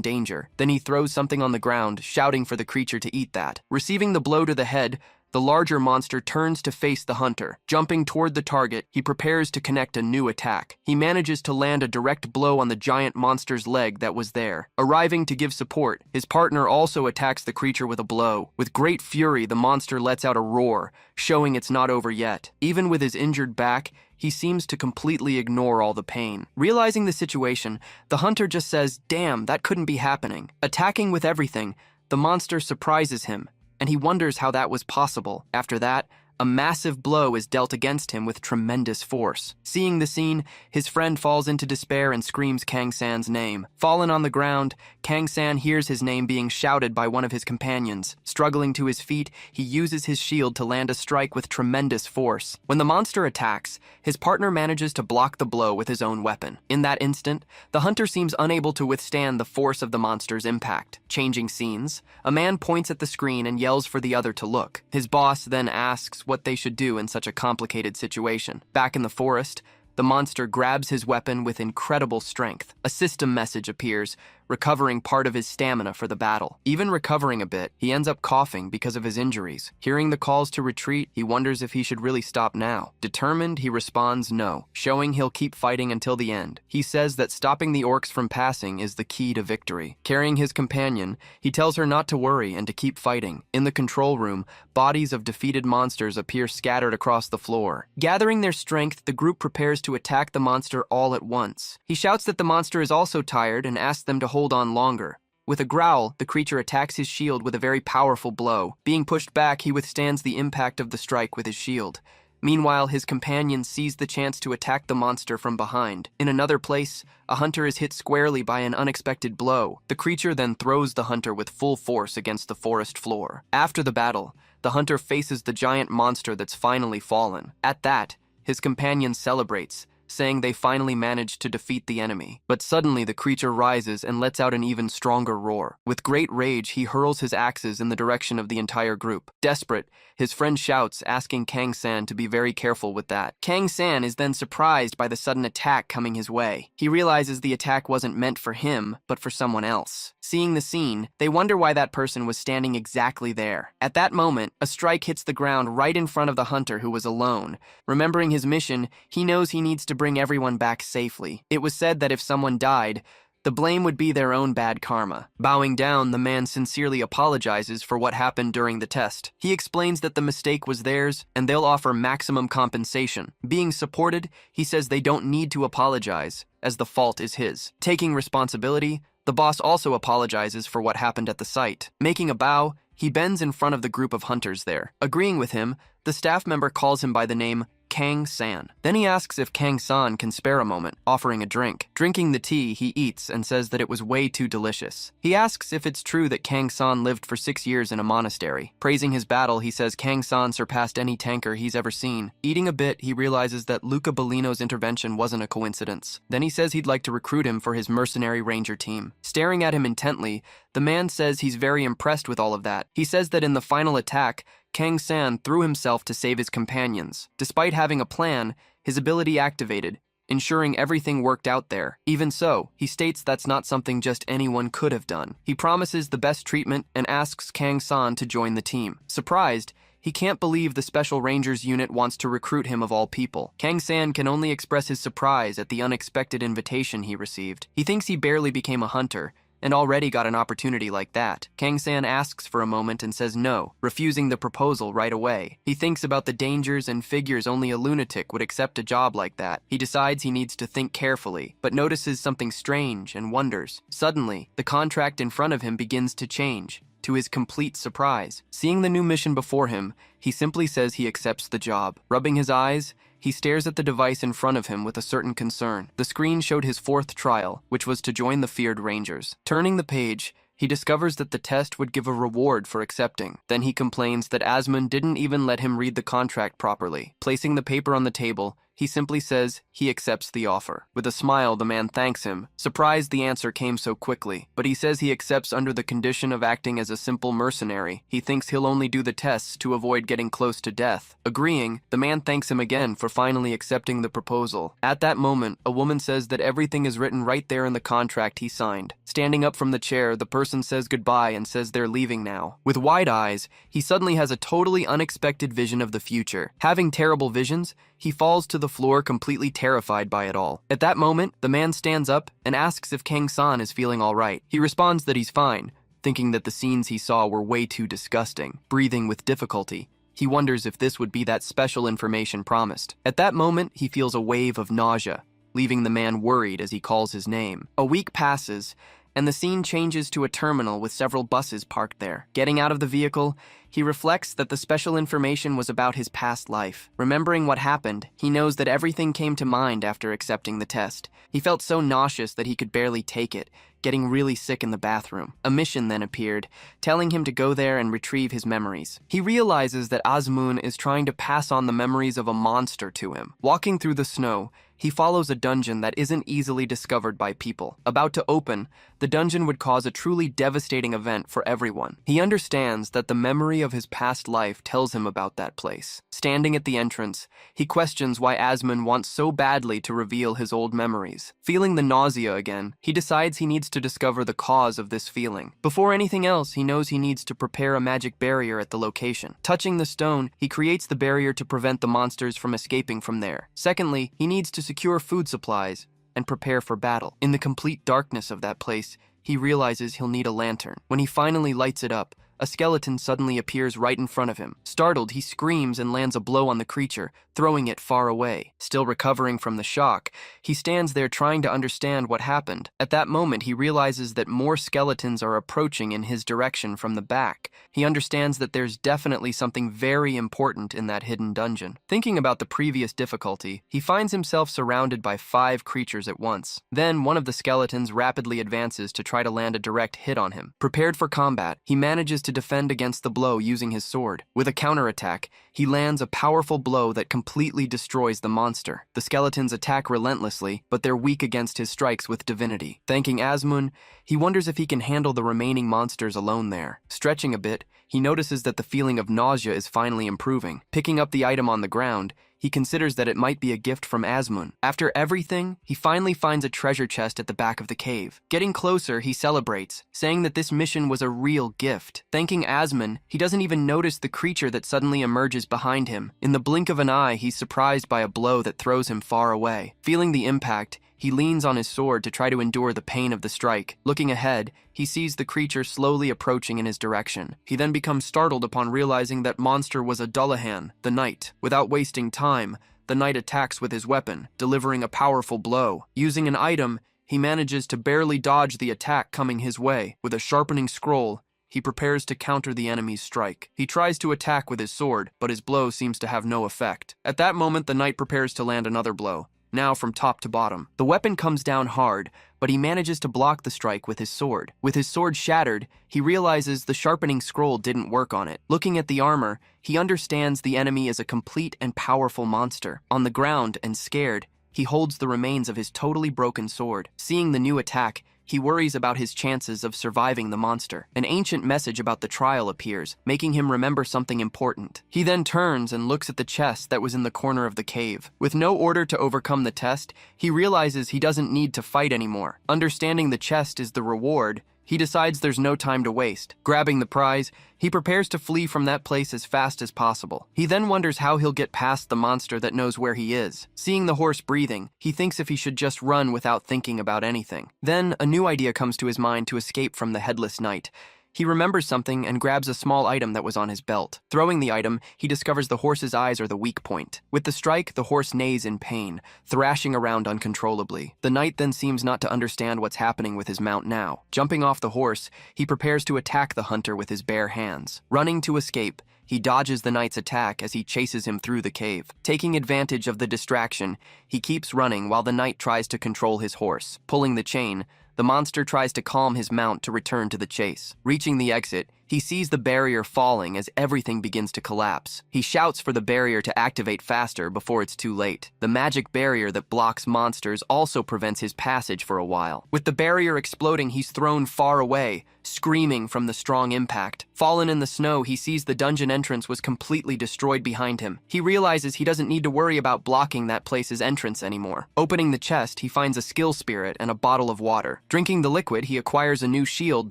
danger. Then he throws something on the ground, shouting for the creature to eat that. Receiving the blow to the head, the larger monster turns to face the hunter. Jumping toward the target, he prepares to connect a new attack. He manages to land a direct blow on the giant monster's leg that was there. Arriving to give support, his partner also attacks the creature with a blow. With great fury, the monster lets out a roar, showing it's not over yet. Even with his injured back, he seems to completely ignore all the pain. Realizing the situation, the hunter just says, "Damn, that couldn't be happening." Attacking with everything, the monster surprises him, and he wonders how that was possible. After that, a massive blow is dealt against him with tremendous force. Seeing the scene, his friend falls into despair and screams Kang-san's name. Fallen on the ground, Kang-san hears his name being shouted by one of his companions. Struggling to his feet, he uses his shield to land a strike with tremendous force. When the monster attacks, his partner manages to block the blow with his own weapon. In that instant, the hunter seems unable to withstand the force of the monster's impact. Changing scenes, a man points at the screen and yells for the other to look. His boss then asks what they should do in such a complicated situation. Back in the forest, the monster grabs his weapon with incredible strength. A system message appears, recovering part of his stamina for the battle. Even recovering a bit, he ends up coughing because of his injuries. Hearing the calls to retreat, he wonders if he should really stop now. Determined, he responds no, showing he'll keep fighting until the end. He says that stopping the orcs from passing is the key to victory. Carrying his companion, he tells her not to worry and to keep fighting. In the control room, bodies of defeated monsters appear scattered across the floor. Gathering their strength, the group prepares to attack the monster all at once. He shouts that the monster is also tired and asks them to hold on longer. With a growl, the creature attacks his shield with a very powerful blow. Being pushed back, he withstands the impact of the strike with his shield. Meanwhile, his companion sees the chance to attack the monster from behind. In another place, a hunter is hit squarely by an unexpected blow. The creature then throws the hunter with full force against the forest floor. After the battle, the hunter faces the giant monster that's finally fallen. At that, his companion celebrates, saying they finally managed to defeat the enemy. But suddenly the creature rises and lets out an even stronger roar. With great rage, he hurls his axes in the direction of the entire group. Desperate, his friend shouts, asking Kang-san to be very careful with that. Kang-san is then surprised by the sudden attack coming his way. He realizes the attack wasn't meant for him, but for someone else. Seeing the scene, they wonder why that person was standing exactly there. At that moment, a strike hits the ground right in front of the hunter who was alone. Remembering his mission, he knows he needs to bring everyone back safely. It was said that if someone died, the blame would be their own bad karma. Bowing down, the man sincerely apologizes for what happened during the test. He explains that the mistake was theirs and they'll offer maximum compensation. Being supported, he says they don't need to apologize, as the fault is his. Taking responsibility, the boss also apologizes for what happened at the site. Making a bow, he bends in front of the group of hunters there. Agreeing with him, the staff member calls him by the name Kang-san. Then he asks if Kang-san can spare a moment, offering a drink. Drinking the tea, he eats and says that it was way too delicious. He asks if it's true that Kang-san lived for 6 years in a monastery. Praising his battle, he says Kang-san surpassed any tanker he's ever seen. Eating a bit, he realizes that Luca Bellino's intervention wasn't a coincidence. Then he says he'd like to recruit him for his mercenary ranger team. Staring at him intently, the man says he's very impressed with all of that. He says that in the final attack, Kang-san threw himself to save his companions. Despite having a plan, his ability activated, ensuring everything worked out there. Even so, he states that's not something just anyone could have done. He promises the best treatment and asks Kang-san to join the team. Surprised, he can't believe the Special Rangers unit wants to recruit him of all people. Kang-san can only express his surprise at the unexpected invitation he received. He thinks he barely became a hunter, and already got an opportunity like that. Kang-san asks for a moment and says no, refusing the proposal right away. He thinks about the dangers and figures only a lunatic would accept a job like that. He decides he needs to think carefully, but notices something strange and wonders. Suddenly, the contract in front of him begins to change, to his complete surprise. Seeing the new mission before him, he simply says he accepts the job. Rubbing his eyes, he stares at the device in front of him with a certain concern. The screen showed his 4th trial, which was to join the feared Rangers. Turning the page, he discovers that the test would give a reward for accepting. Then he complains that Asmund didn't even let him read the contract properly. Placing the paper on the table, he simply says he accepts the offer. With a smile, the man thanks him, surprised the answer came so quickly. But he says he accepts under the condition of acting as a simple mercenary. He thinks he'll only do the tests to avoid getting close to death. Agreeing, the man thanks him again for finally accepting the proposal. At that moment, a woman says that everything is written right there in the contract he signed. Standing up from the chair, the person says goodbye and says they're leaving now. With wide eyes, he suddenly has a totally unexpected vision of the future. Having terrible visions, he falls to the floor completely terrified by it all. At that moment, the man stands up and asks if Kang-san is feeling all right. He responds that he's fine, thinking that the scenes he saw were way too disgusting. Breathing with difficulty, he wonders if this would be that special information promised. At that moment, he feels a wave of nausea, leaving the man worried as he calls his name. A week passes, and the scene changes to a terminal with several buses parked there. Getting out of the vehicle, He reflects that the special information was about his past life. Remembering what happened, he knows that everything came to mind after accepting the test. He felt so nauseous that he could barely take it, getting really sick in the bathroom. A mission then appeared, telling him to go there and retrieve his memories. He realizes that Asmun is trying to pass on the memories of a monster to him. Walking through the snow, he follows a dungeon that isn't easily discovered by people. About to open, the dungeon would cause a truly devastating event for everyone. He understands that the memory of his past life tells him about that place. Standing at the entrance, he questions why Asmun wants so badly to reveal his old memories. Feeling the nausea again, he decides he needs to discover the cause of this feeling. Before anything else, he knows he needs to prepare a magic barrier at the location. Touching the stone, he creates the barrier to prevent the monsters from escaping from there. Secondly, he needs to secure food supplies and prepare for battle. In the complete darkness of that place, he realizes he'll need a lantern. When he finally lights it up, a skeleton suddenly appears right in front of him. Startled, he screams and lands a blow on the creature, throwing it far away. Still recovering from the shock, he stands there trying to understand what happened. At that moment, he realizes that more skeletons are approaching in his direction from the back. He understands that there's definitely something very important in that hidden dungeon. Thinking about the previous difficulty, he finds himself surrounded by 5 creatures at once. Then, one of the skeletons rapidly advances to try to land a direct hit on him. Prepared for combat, he manages to defend against the blow using his sword. With a counterattack, he lands a powerful blow that completely destroys the monster. The skeletons attack relentlessly, but they're weak against his strikes with Divinity. Thanking Asmun, he wonders if he can handle the remaining monsters alone there. Stretching a bit, he notices that the feeling of nausea is finally improving. Picking up the item on the ground, he considers that it might be a gift from Asmun. After everything, he finally finds a treasure chest at the back of the cave. Getting closer, he celebrates, saying that this mission was a real gift. Thanking Asmun, he doesn't even notice the creature that suddenly emerges behind him. In the blink of an eye, he's surprised by a blow that throws him far away. Feeling the impact, he leans on his sword to try to endure the pain of the strike. Looking ahead, he sees the creature slowly approaching in his direction. He then becomes startled upon realizing that monster was a Dullahan, the knight. Without wasting time, the knight attacks with his weapon, delivering a powerful blow. Using an item, he manages to barely dodge the attack coming his way. With a sharpening scroll, he prepares to counter the enemy's strike. He tries to attack with his sword, but his blow seems to have no effect. At that moment, the knight prepares to land another blow, now from top to bottom. The weapon comes down hard, but he manages to block the strike with his sword. With his sword shattered, he realizes the sharpening scroll didn't work on it. Looking at the armor, he understands the enemy is a complete and powerful monster. On the ground and scared, he holds the remains of his totally broken sword. Seeing the new attack, he worries about his chances of surviving the monster. An ancient message about the trial appears, making him remember something important. He then turns and looks at the chest that was in the corner of the cave. With no order to overcome the test, he realizes he doesn't need to fight anymore. Understanding the chest is the reward, he decides there's no time to waste. Grabbing the prize, he prepares to flee from that place as fast as possible. He then wonders how he'll get past the monster that knows where he is. Seeing the horse breathing, he thinks if he should just run without thinking about anything. Then, a new idea comes to his mind to escape from the headless knight. He remembers something and grabs a small item that was on his belt. Throwing the item, he discovers the horse's eyes are the weak point. With the strike, the horse neighs in pain, thrashing around uncontrollably. The knight then seems not to understand what's happening with his mount now. Jumping off the horse, he prepares to attack the hunter with his bare hands. Running to escape, he dodges the knight's attack as he chases him through the cave. Taking advantage of the distraction, he keeps running while the knight tries to control his horse. Pulling the chain, the monster tries to calm his mount to return to the chase. Reaching the exit, he sees the barrier falling as everything begins to collapse. He shouts for the barrier to activate faster before it's too late. The magic barrier that blocks monsters also prevents his passage for a while. With the barrier exploding, he's thrown far away, screaming from the strong impact. Fallen in the snow, he sees the dungeon entrance was completely destroyed behind him. He realizes he doesn't need to worry about blocking that place's entrance anymore. Opening the chest, he finds a skill spirit and a bottle of water. Drinking the liquid, he acquires a new shield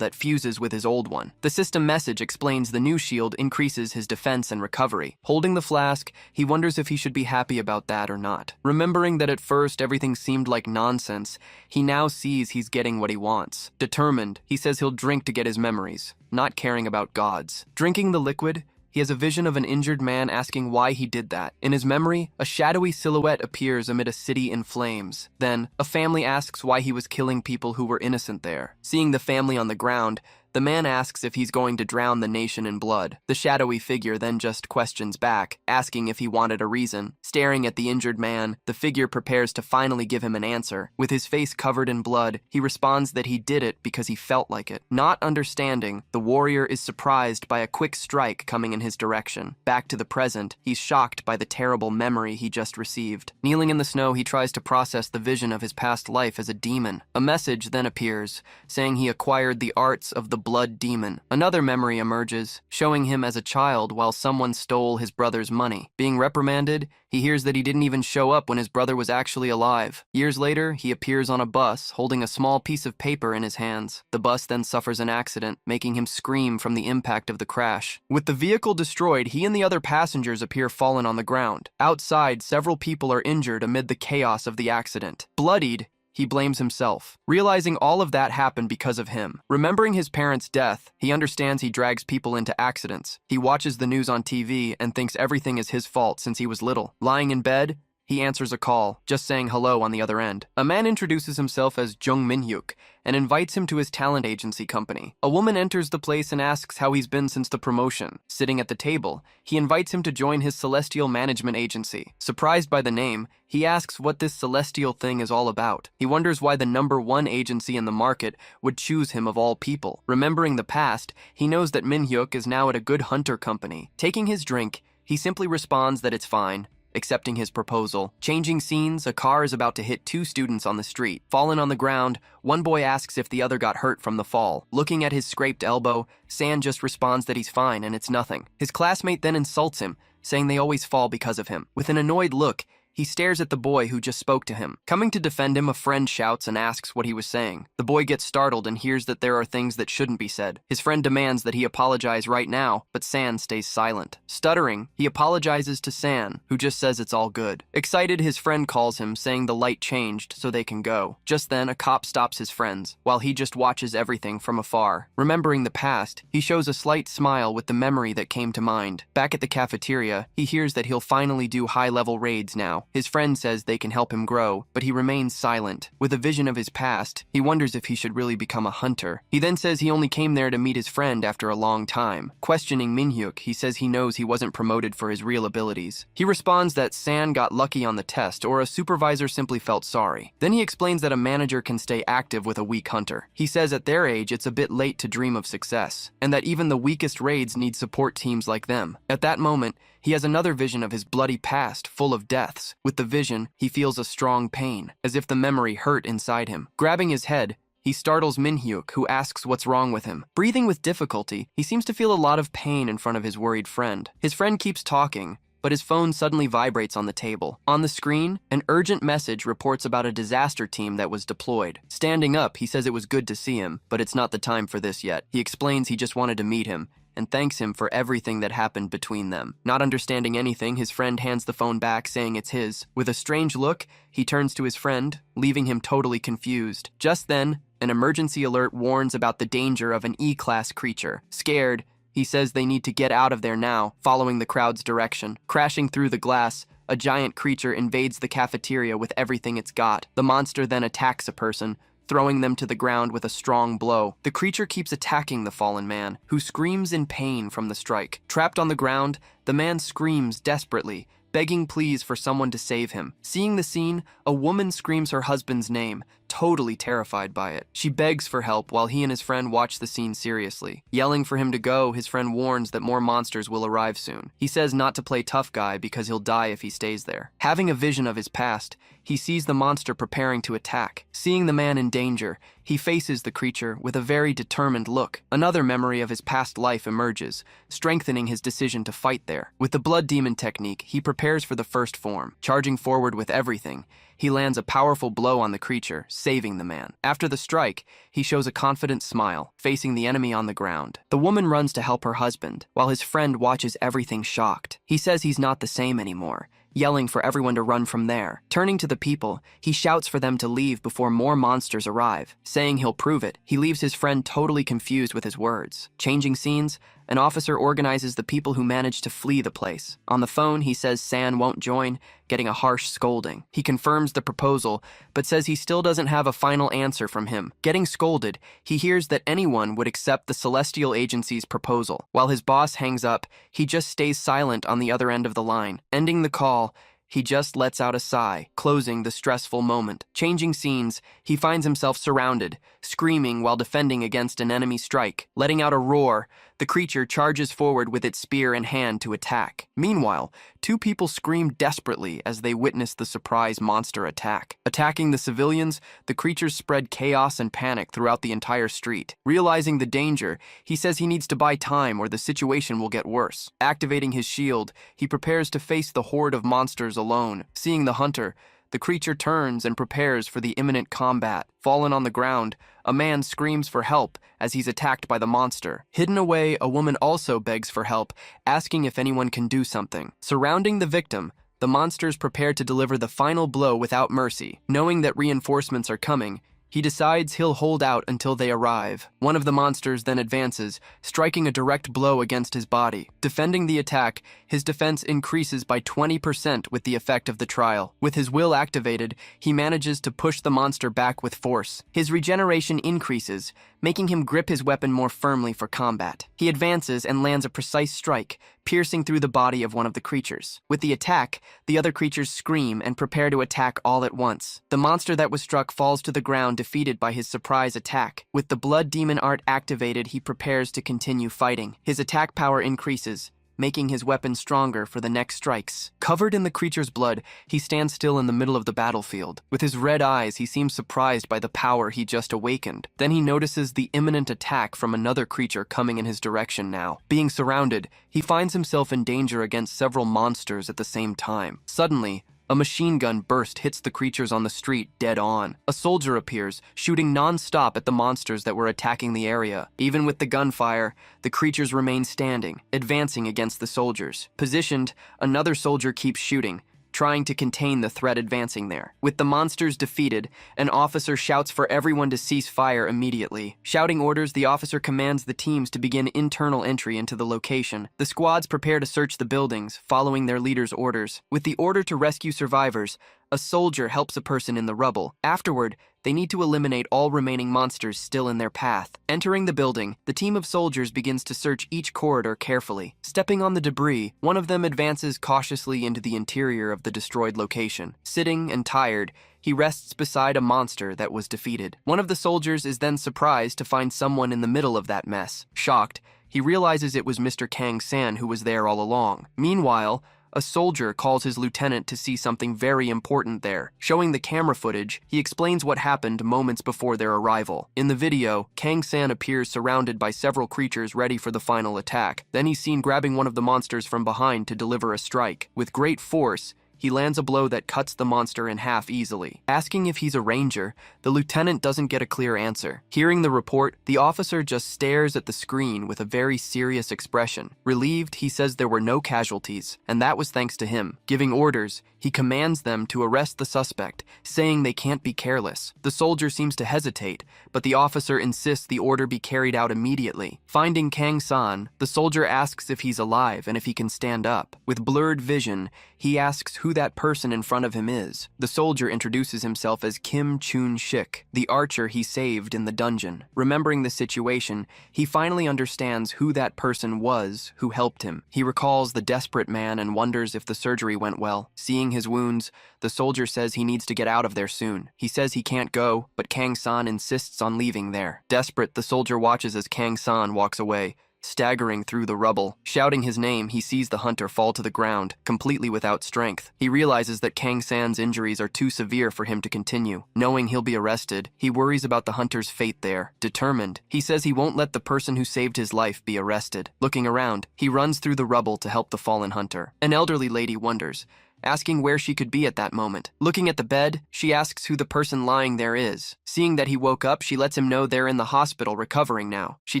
that fuses with his old one. The system message explains the new shield increases his defense and recovery. Holding the flask, he wonders if he should be happy about that or not. Remembering that at first everything seemed like nonsense, he now sees he's getting what he wants. Determined, he says he'll drink to get his memories, not caring about gods. Drinking the liquid, he has a vision of an injured man asking why he did that. In his memory, a shadowy silhouette appears amid a city in flames. Then, a family asks why he was killing people who were innocent there. Seeing the family on the ground, The man asks if he's going to drown the nation in blood. The shadowy figure then just questions back, asking if he wanted a reason. Staring at the injured man, the figure prepares to finally give him an answer. With his face covered in blood, he responds that he did it because he felt like it. Not understanding, the warrior is surprised by a quick strike coming in his direction. Back to the present, he's shocked by the terrible memory he just received. Kneeling in the snow, he tries to process the vision of his past life as a demon. A message then appears, saying he acquired the arts of the blood demon. Another memory emerges, showing him as a child while someone stole his brother's money. Being reprimanded, he hears that he didn't even show up when his brother was actually alive. Years later, he appears on a bus, holding a small piece of paper in his hands. The bus then suffers an accident, making him scream from the impact of the crash. With the vehicle destroyed, he and the other passengers appear fallen on the ground. Outside, several people are injured amid the chaos of the accident. Bloodied, he blames himself, realizing all of that happened because of him. Remembering his parents' death, he understands he drags people into accidents. He watches the news on TV and thinks everything is his fault since he was little. Lying in bed, he answers a call, just saying hello on the other end. A man introduces himself as Jung Min-hyuk and invites him to his talent agency company. A woman enters the place and asks how he's been since the promotion. Sitting at the table, he invites him to join his celestial management agency. Surprised by the name, he asks what this celestial thing is all about. He wonders why the #1 agency in the market would choose him of all people. Remembering the past, he knows that Min-hyuk is now at a good hunter company. Taking his drink, he simply responds that it's fine, accepting his proposal. Changing scenes, a car is about to hit 2 students on the street. Fallen on the ground, one boy asks if the other got hurt from the fall. Looking at his scraped elbow, San just responds that he's fine and it's nothing. His classmate then insults him, saying they always fall because of him. With an annoyed look, he stares at the boy who just spoke to him. Coming to defend him, a friend shouts and asks what he was saying. The boy gets startled and hears that there are things that shouldn't be said. His friend demands that he apologize right now, but San stays silent. Stuttering, he apologizes to San, who just says it's all good. Excited, his friend calls him, saying the light changed so they can go. Just then, a cop stops his friends, while he just watches everything from afar. Remembering the past, he shows a slight smile with the memory that came to mind. Back at the cafeteria, he hears that he'll finally do high-level raids now. His friend says they can help him grow, but he remains silent. With a vision of his past, he wonders if he should really become a hunter. He then says he only came there to meet his friend after a long time. Questioning Min-hyuk, he says he knows he wasn't promoted for his real abilities. He responds that San got lucky on the test, or a supervisor simply felt sorry. Then he explains that a manager can stay active with a weak hunter. He says at their age it's a bit late to dream of success, and that even the weakest raids need support teams like them. At that moment, he has another vision of his bloody past, full of deaths. With the vision, he feels a strong pain, as if the memory hurt inside him. Grabbing his head, he startles Min-hyuk, who asks what's wrong with him. Breathing with difficulty, he seems to feel a lot of pain in front of his worried friend. His friend keeps talking, but his phone suddenly vibrates on the table. On the screen, an urgent message reports about a disaster team that was deployed. Standing up, he says it was good to see him, but it's not the time for this yet. He explains he just wanted to meet him, and thanks him for everything that happened between them. Not understanding anything, his friend hands the phone back, saying it's his. With a strange look, he turns to his friend, leaving him totally confused. Just then, an emergency alert warns about the danger of an E-class creature. Scared, he says they need to get out of there now, following the crowd's direction. Crashing through the glass, a giant creature invades the cafeteria with everything it's got. The monster then attacks a person, throwing them to the ground with a strong blow. The creature keeps attacking the fallen man, who screams in pain from the strike. Trapped on the ground, the man screams desperately, begging pleas for someone to save him. Seeing the scene, a woman screams her husband's name, totally terrified by it. She begs for help while he and his friend watch the scene seriously. Yelling for him to go, his friend warns that more monsters will arrive soon. He says not to play tough guy because he'll die if he stays there. Having a vision of his past, he sees the monster preparing to attack. Seeing the man in danger, he faces the creature with a very determined look. Another memory of his past life emerges, strengthening his decision to fight there. With the blood demon technique, he prepares for the first form. Charging forward with everything, he lands a powerful blow on the creature, saving the man. After the strike, he shows a confident smile, facing the enemy on the ground. The woman runs to help her husband, while his friend watches everything shocked. He says he's not the same anymore, yelling for everyone to run from there. Turning to the people, he shouts for them to leave before more monsters arrive. Saying he'll prove it, he leaves his friend totally confused with his words. Changing scenes, An officer organizes the people who manage to flee the place. On the phone, he says San won't join, getting a harsh scolding. He confirms the proposal, but says he still doesn't have a final answer from him. Getting scolded, he hears that anyone would accept the Celestial Agency's proposal. While his boss hangs up, he just stays silent on the other end of the line. Ending the call, he just lets out a sigh, closing the stressful moment. Changing scenes, he finds himself surrounded, screaming while defending against an enemy strike. Letting out a roar, the creature charges forward with its spear in hand to attack. Meanwhile, two people scream desperately as they witness the surprise monster attack. Attacking the civilians, the creatures spread chaos and panic throughout the entire street. Realizing the danger, he says he needs to buy time or the situation will get worse. Activating his shield, he prepares to face the horde of monsters alone. Seeing the hunter, the creature turns and prepares for the imminent combat. Fallen on the ground, a man screams for help as he's attacked by the monster. Hidden away, a woman also begs for help, asking if anyone can do something. Surrounding the victim, the monsters prepare to deliver the final blow without mercy. Knowing that reinforcements are coming, he decides he'll hold out until they arrive. One of the monsters then advances, striking a direct blow against his body. Defending the attack, his defense increases by 20% with the effect of the trial. With his will activated, he manages to push the monster back with force. His regeneration increases, making him grip his weapon more firmly for combat. He advances and lands a precise strike, piercing through the body of one of the creatures. With the attack, the other creatures scream and prepare to attack all at once. The monster that was struck falls to the ground, defeated by his surprise attack. With the blood demon art activated, he prepares to continue fighting. His attack power increases, making his weapon stronger for the next strikes. Covered in the creature's blood, he stands still in the middle of the battlefield. With his red eyes, he seems surprised by the power he just awakened. Then he notices the imminent attack from another creature coming in his direction now. Being surrounded, he finds himself in danger against several monsters at the same time. Suddenly, a machine gun burst hits the creatures on the street dead on. A soldier appears, shooting non-stop at the monsters that were attacking the area. Even with the gunfire, the creatures remain standing, advancing against the soldiers. Positioned, another soldier keeps shooting, trying to contain the threat advancing there. With the monsters defeated, an officer shouts for everyone to cease fire immediately. Shouting orders, the officer commands the teams to begin internal entry into the location. The squads prepare to search the buildings, following their leader's orders. With the order to rescue survivors, a soldier helps a person in the rubble. Afterward, they need to eliminate all remaining monsters still in their path. Entering the building, the team of soldiers begins to search each corridor carefully. Stepping on the debris, one of them advances cautiously into the interior of the destroyed location. Sitting and tired, he rests beside a monster that was defeated. One of the soldiers is then surprised to find someone in the middle of that mess. Shocked, he realizes it was Mr. Kang San who was there all along. Meanwhile, a soldier calls his lieutenant to see something very important there. Showing the camera footage, he explains what happened moments before their arrival. In the video, Kang San appears surrounded by several creatures ready for the final attack. Then he's seen grabbing one of the monsters from behind to deliver a strike. With great force, he lands a blow that cuts the monster in half easily. Asking if he's a ranger, the lieutenant doesn't get a clear answer. Hearing the report, the officer just stares at the screen with a very serious expression. Relieved, he says there were no casualties, and that was thanks to him. Giving orders, he commands them to arrest the suspect, saying they can't be careless. The soldier seems to hesitate, but the officer insists the order be carried out immediately. Finding Kang San, the soldier asks if he's alive and if he can stand up. With blurred vision, he asks who that person in front of him is. The soldier introduces himself as Kim Chun-shik, the archer he saved in the dungeon. Remembering the situation, he finally understands who that person was who helped him. He recalls the desperate man and wonders if the surgery went well. Seeing his wounds, the soldier says he needs to get out of there soon. He says he can't go, but Kang San insists on leaving there. Desperate, the soldier watches as Kang San walks away, staggering through the rubble. Shouting his name, he sees the hunter fall to the ground, completely without strength. He realizes that Kang San's injuries are too severe for him to continue. Knowing he'll be arrested, he worries about the hunter's fate there. Determined, he says he won't let the person who saved his life be arrested. Looking around, he runs through the rubble to help the fallen hunter. An elderly lady wonders, asking where she could be at that moment. Looking at the bed, she asks who the person lying there is. Seeing that he woke up, she lets him know they're in the hospital recovering now. She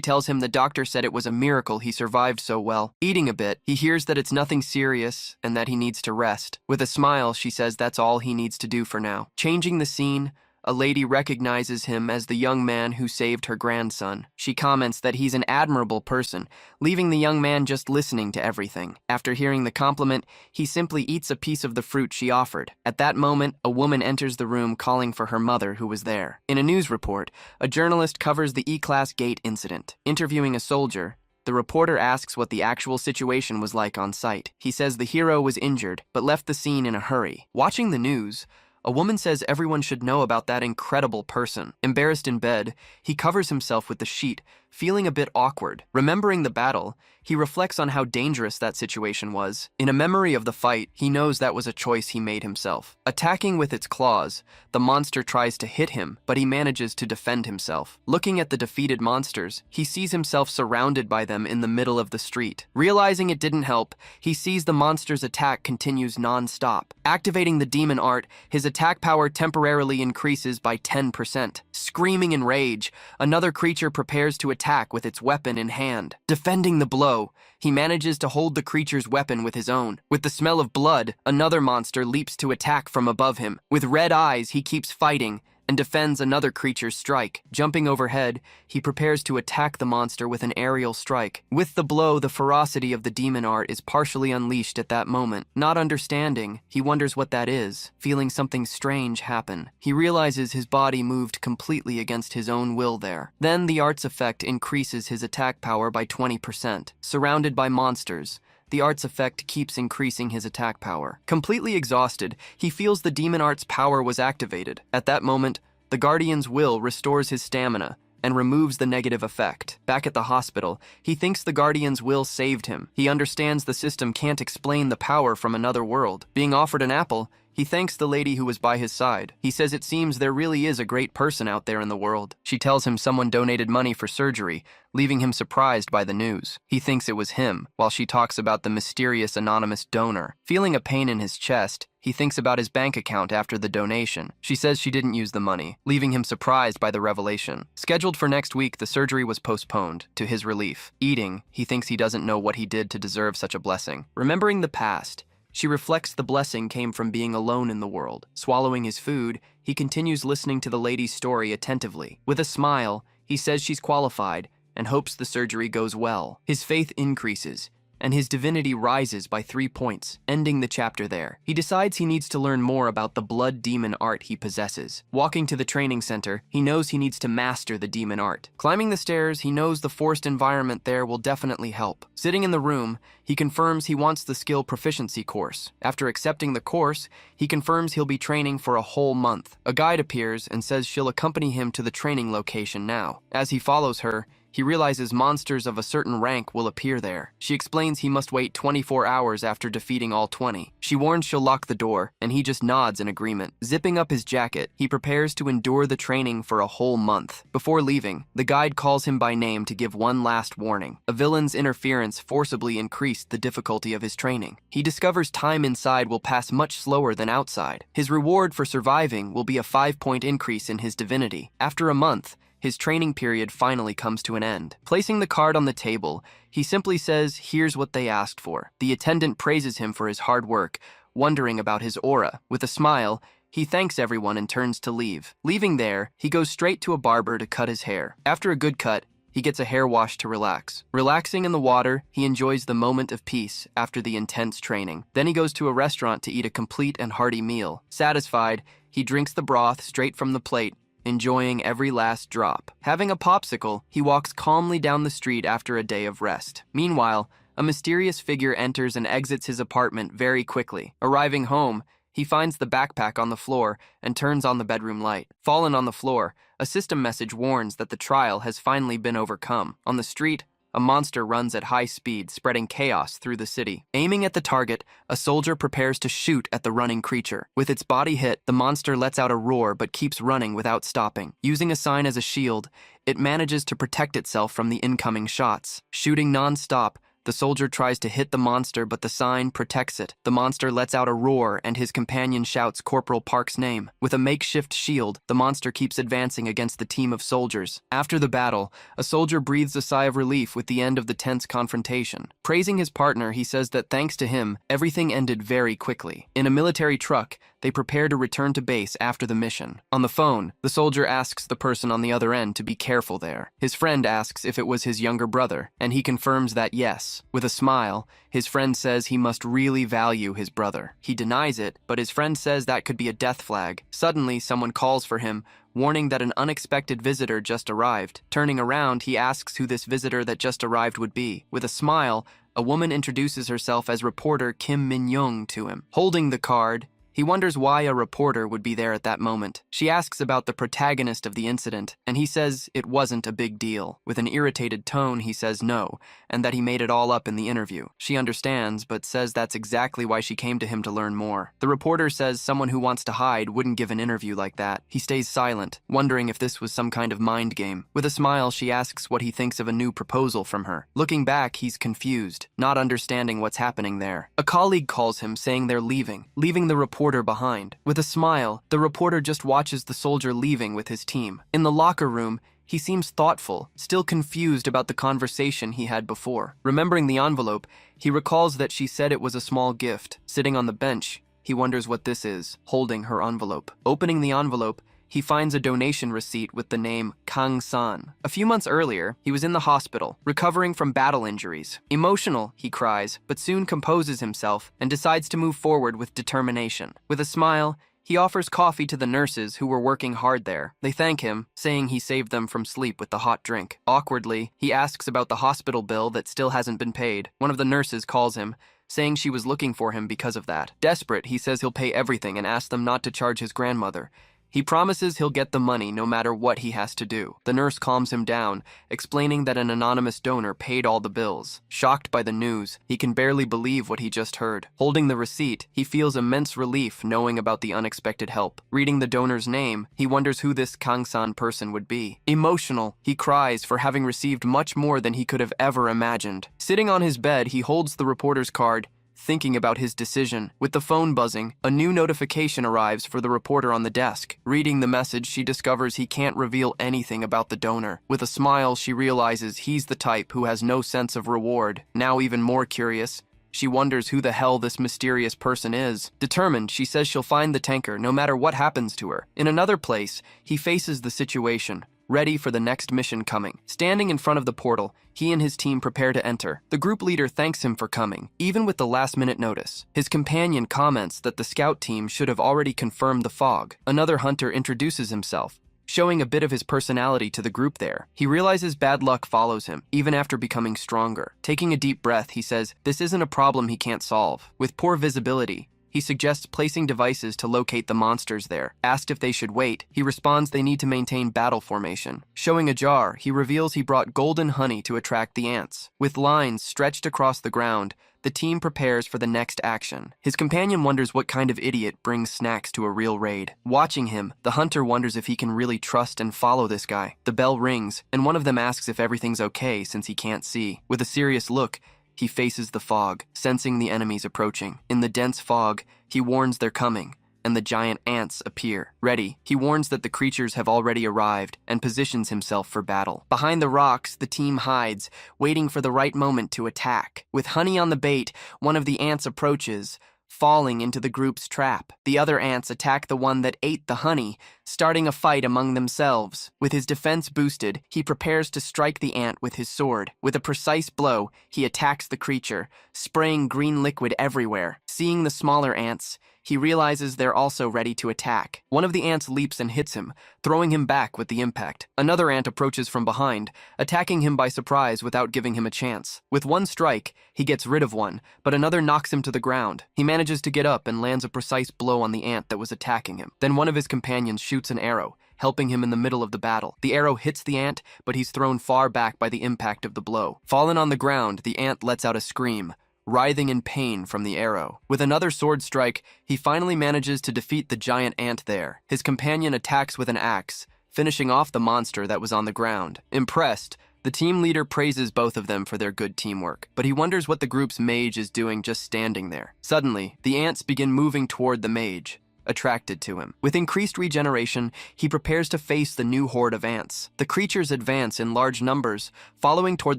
tells him the doctor said it was a miracle he survived so well. Eating a bit, he hears that it's nothing serious and that he needs to rest. With a smile, she says that's all he needs to do for now. Changing the scene, a lady recognizes him as the young man who saved her grandson. She comments that he's an admirable person, leaving the young man just listening to everything. After hearing the compliment, he simply eats a piece of the fruit she offered. At that moment, a woman enters the room calling for her mother, who was there. In a news report, a journalist covers the E-Class Gate incident. Interviewing a soldier, the reporter asks what the actual situation was like on site. He says the hero was injured, but left the scene in a hurry. Watching the news, a woman says everyone should know about that incredible person. Embarrassed in bed, he covers himself with the sheet, feeling a bit awkward. Remembering the battle, he reflects on how dangerous that situation was. In a memory of the fight, he knows that was a choice he made himself. Attacking with its claws, the monster tries to hit him, but he manages to defend himself. Looking at the defeated monsters, he sees himself surrounded by them in the middle of the street. Realizing it didn't help, he sees the monster's attack continues non-stop. Activating the demon art, his attack power temporarily increases by 10%. Screaming in rage, another creature prepares to attack with its weapon in hand. Defending the blow, he manages to hold the creature's weapon with his own. With the smell of blood, another monster leaps to attack from above him. With red eyes, he keeps fighting and defends another creature's strike. Jumping overhead, he prepares to attack the monster with an aerial strike. With the blow, the ferocity of the demon art is partially unleashed at that moment. Not understanding, he wonders what that is, feeling something strange happen. He realizes his body moved completely against his own will there. Then the art's effect increases his attack power by 20%. Surrounded by monsters, the art's effect keeps increasing his attack power. Completely exhausted, he feels the demon art's power was activated. At that moment, the guardian's will restores his stamina and removes the negative effect. Back at the hospital, he thinks the guardian's will saved him. He understands the system can't explain the power from another world. Being offered an apple, he thanks the lady who was by his side. He says it seems there really is a great person out there in the world. She tells him someone donated money for surgery, leaving him surprised by the news. He thinks it was him, while she talks about the mysterious anonymous donor. Feeling a pain in his chest, he thinks about his bank account after the donation. She says she didn't use the money, leaving him surprised by the revelation. Scheduled for next week, the surgery was postponed, to his relief. Eating, he thinks he doesn't know what he did to deserve such a blessing. Remembering the past, she reflects the blessing came from being alone in the world. Swallowing his food, he continues listening to the lady's story attentively. With a smile, he says she's qualified and hopes the surgery goes well. His faith increases, and his divinity rises by 3 points, ending the chapter there. He decides he needs to learn more about the blood demon art he possesses. Walking to the training center, he knows he needs to master the demon art. Climbing the stairs, he knows the forced environment there will definitely help. Sitting in the room, he confirms he wants the skill proficiency course. After accepting the course, he confirms he'll be training for a whole month. A guide appears and says she'll accompany him to the training location now. As he follows her, he realizes monsters of a certain rank will appear there. She explains he must wait 24 hours after defeating all 20. She warns she'll lock the door, and he just nods in agreement. Zipping up his jacket, he prepares to endure the training for a whole month. Before leaving, the guide calls him by name to give one last warning. A villain's interference forcibly increased the difficulty of his training. He discovers time inside will pass much slower than outside. His reward for surviving will be a 5-point increase in his divinity. After a month, his training period finally comes to an end. Placing the card on the table, he simply says, "Here's what they asked for." The attendant praises him for his hard work, wondering about his aura. With a smile, he thanks everyone and turns to leave. Leaving there, he goes straight to a barber to cut his hair. After a good cut, he gets a hair wash to relax. Relaxing in the water, he enjoys the moment of peace after the intense training. Then he goes to a restaurant to eat a complete and hearty meal. Satisfied, he drinks the broth straight from the plate, enjoying every last drop. Having a popsicle, he walks calmly down the street after a day of rest. Meanwhile, a mysterious figure enters and exits his apartment very quickly. Arriving home, he finds the backpack on the floor and turns on the bedroom light. Fallen on the floor, a system message warns that the trial has finally been overcome. On the street, a monster runs at high speed, spreading chaos through the city. Aiming at the target, a soldier prepares to shoot at the running creature. With its body hit, the monster lets out a roar but keeps running without stopping. Using a sign as a shield, it manages to protect itself from the incoming shots. Shooting non-stop, The soldier tries to hit the monster, but the sign protects it. The monster lets out a roar, and his companion shouts Corporal Park's name. With a makeshift shield, the monster keeps advancing against the team of soldiers. After the battle, a soldier breathes a sigh of relief with the end of the tense confrontation. Praising his partner, he says that thanks to him, everything ended very quickly. In a military truck, they prepare to return to base after the mission. On the phone, the soldier asks the person on the other end to be careful there. His friend asks if it was his younger brother, and he confirms that yes. With a smile, his friend says he must really value his brother. He denies it, but his friend says that could be a death flag. Suddenly, someone calls for him, warning that an unexpected visitor just arrived. Turning around, he asks who this visitor that just arrived would be. With a smile, a woman introduces herself as reporter Kim Min-young to him. Holding the card, he wonders why a reporter would be there at that moment. She asks about the protagonist of the incident, and he says it wasn't a big deal. With an irritated tone, he says no, and that he made it all up in the interview. She understands, but says that's exactly why she came to him to learn more. The reporter says someone who wants to hide wouldn't give an interview like that. He stays silent, wondering if this was some kind of mind game. With a smile, she asks what he thinks of a new proposal from her. Looking back, he's confused, not understanding what's happening there. A colleague calls him, saying they're leaving the reporter behind. With a smile, the reporter just watches the soldier leaving with his team. In the locker room, he seems thoughtful, still confused about the conversation he had before. Remembering the envelope, he recalls that she said it was a small gift. Sitting on the bench, he wonders what this is, holding her envelope. Opening the envelope, he finds a donation receipt with the name Kang-san. A few months earlier, he was in the hospital, recovering from battle injuries. Emotional, he cries, but soon composes himself and decides to move forward with determination. With a smile, he offers coffee to the nurses who were working hard there. They thank him, saying he saved them from sleep with the hot drink. Awkwardly, he asks about the hospital bill that still hasn't been paid. One of the nurses calls him, saying she was looking for him because of that. Desperate, he says he'll pay everything and asks them not to charge his grandmother. He promises he'll get the money no matter what he has to do. The nurse calms him down, explaining that an anonymous donor paid all the bills. Shocked by the news, he can barely believe what he just heard. Holding the receipt, he feels immense relief knowing about the unexpected help. Reading the donor's name, he wonders who this Kang-san person would be. Emotional, he cries for having received much more than he could have ever imagined. Sitting on his bed, he holds the reporter's card, thinking about his decision. With the phone buzzing, a new notification arrives for the reporter on the desk. Reading the message, she discovers he can't reveal anything about the donor. With a smile, she realizes he's the type who has no sense of reward. Now even more curious, she wonders who the hell this mysterious person is. Determined, she says she'll find the tanker no matter what happens to her. In another place, he faces the situation, ready for the next mission coming. Standing in front of the portal, he and his team prepare to enter. The group leader thanks him for coming, even with the last-minute notice. His companion comments that the scout team should have already confirmed the fog. Another hunter introduces himself, showing a bit of his personality to the group there. He realizes bad luck follows him, even after becoming stronger. Taking a deep breath, he says this isn't a problem he can't solve. With poor visibility, he suggests placing devices to locate the monsters there. Asked if they should wait, he responds they need to maintain battle formation. Showing a jar, he reveals he brought golden honey to attract the ants. With lines stretched across the ground, the team prepares for the next action. His companion wonders what kind of idiot brings snacks to a real raid. Watching him, the hunter wonders if he can really trust and follow this guy. The bell rings, and one of them asks if everything's okay since he can't see. With a serious look, he faces the fog, sensing the enemies approaching. In the dense fog, he warns they're coming, and the giant ants appear. Ready, he warns that the creatures have already arrived and positions himself for battle. Behind the rocks, the team hides, waiting for the right moment to attack. With honey on the bait, one of the ants approaches, falling into the group's trap. The other ants attack the one that ate the honey, starting a fight among themselves. With his defense boosted, he prepares to strike the ant with his sword. With a precise blow, he attacks the creature, spraying green liquid everywhere. Seeing the smaller ants, he realizes they're also ready to attack. One of the ants leaps and hits him, throwing him back with the impact. Another ant approaches from behind, attacking him by surprise without giving him a chance. With one strike, he gets rid of one, but another knocks him to the ground. He manages to get up and lands a precise blow on the ant that was attacking him. Then one of his companions shoots an arrow, helping him in the middle of the battle. The arrow hits the ant, but he's thrown far back by the impact of the blow. Fallen on the ground, the ant lets out a scream, writhing in pain from the arrow. With another sword strike, he finally manages to defeat the giant ant there. His companion attacks with an axe, finishing off the monster that was on the ground. Impressed, The team leader praises both of them for their good teamwork, but he wonders what the group's mage is doing just standing there. Suddenly, the ants begin moving toward the mage, attracted to him. With increased regeneration, he prepares to face the new horde of ants. The creatures advance in large numbers, following toward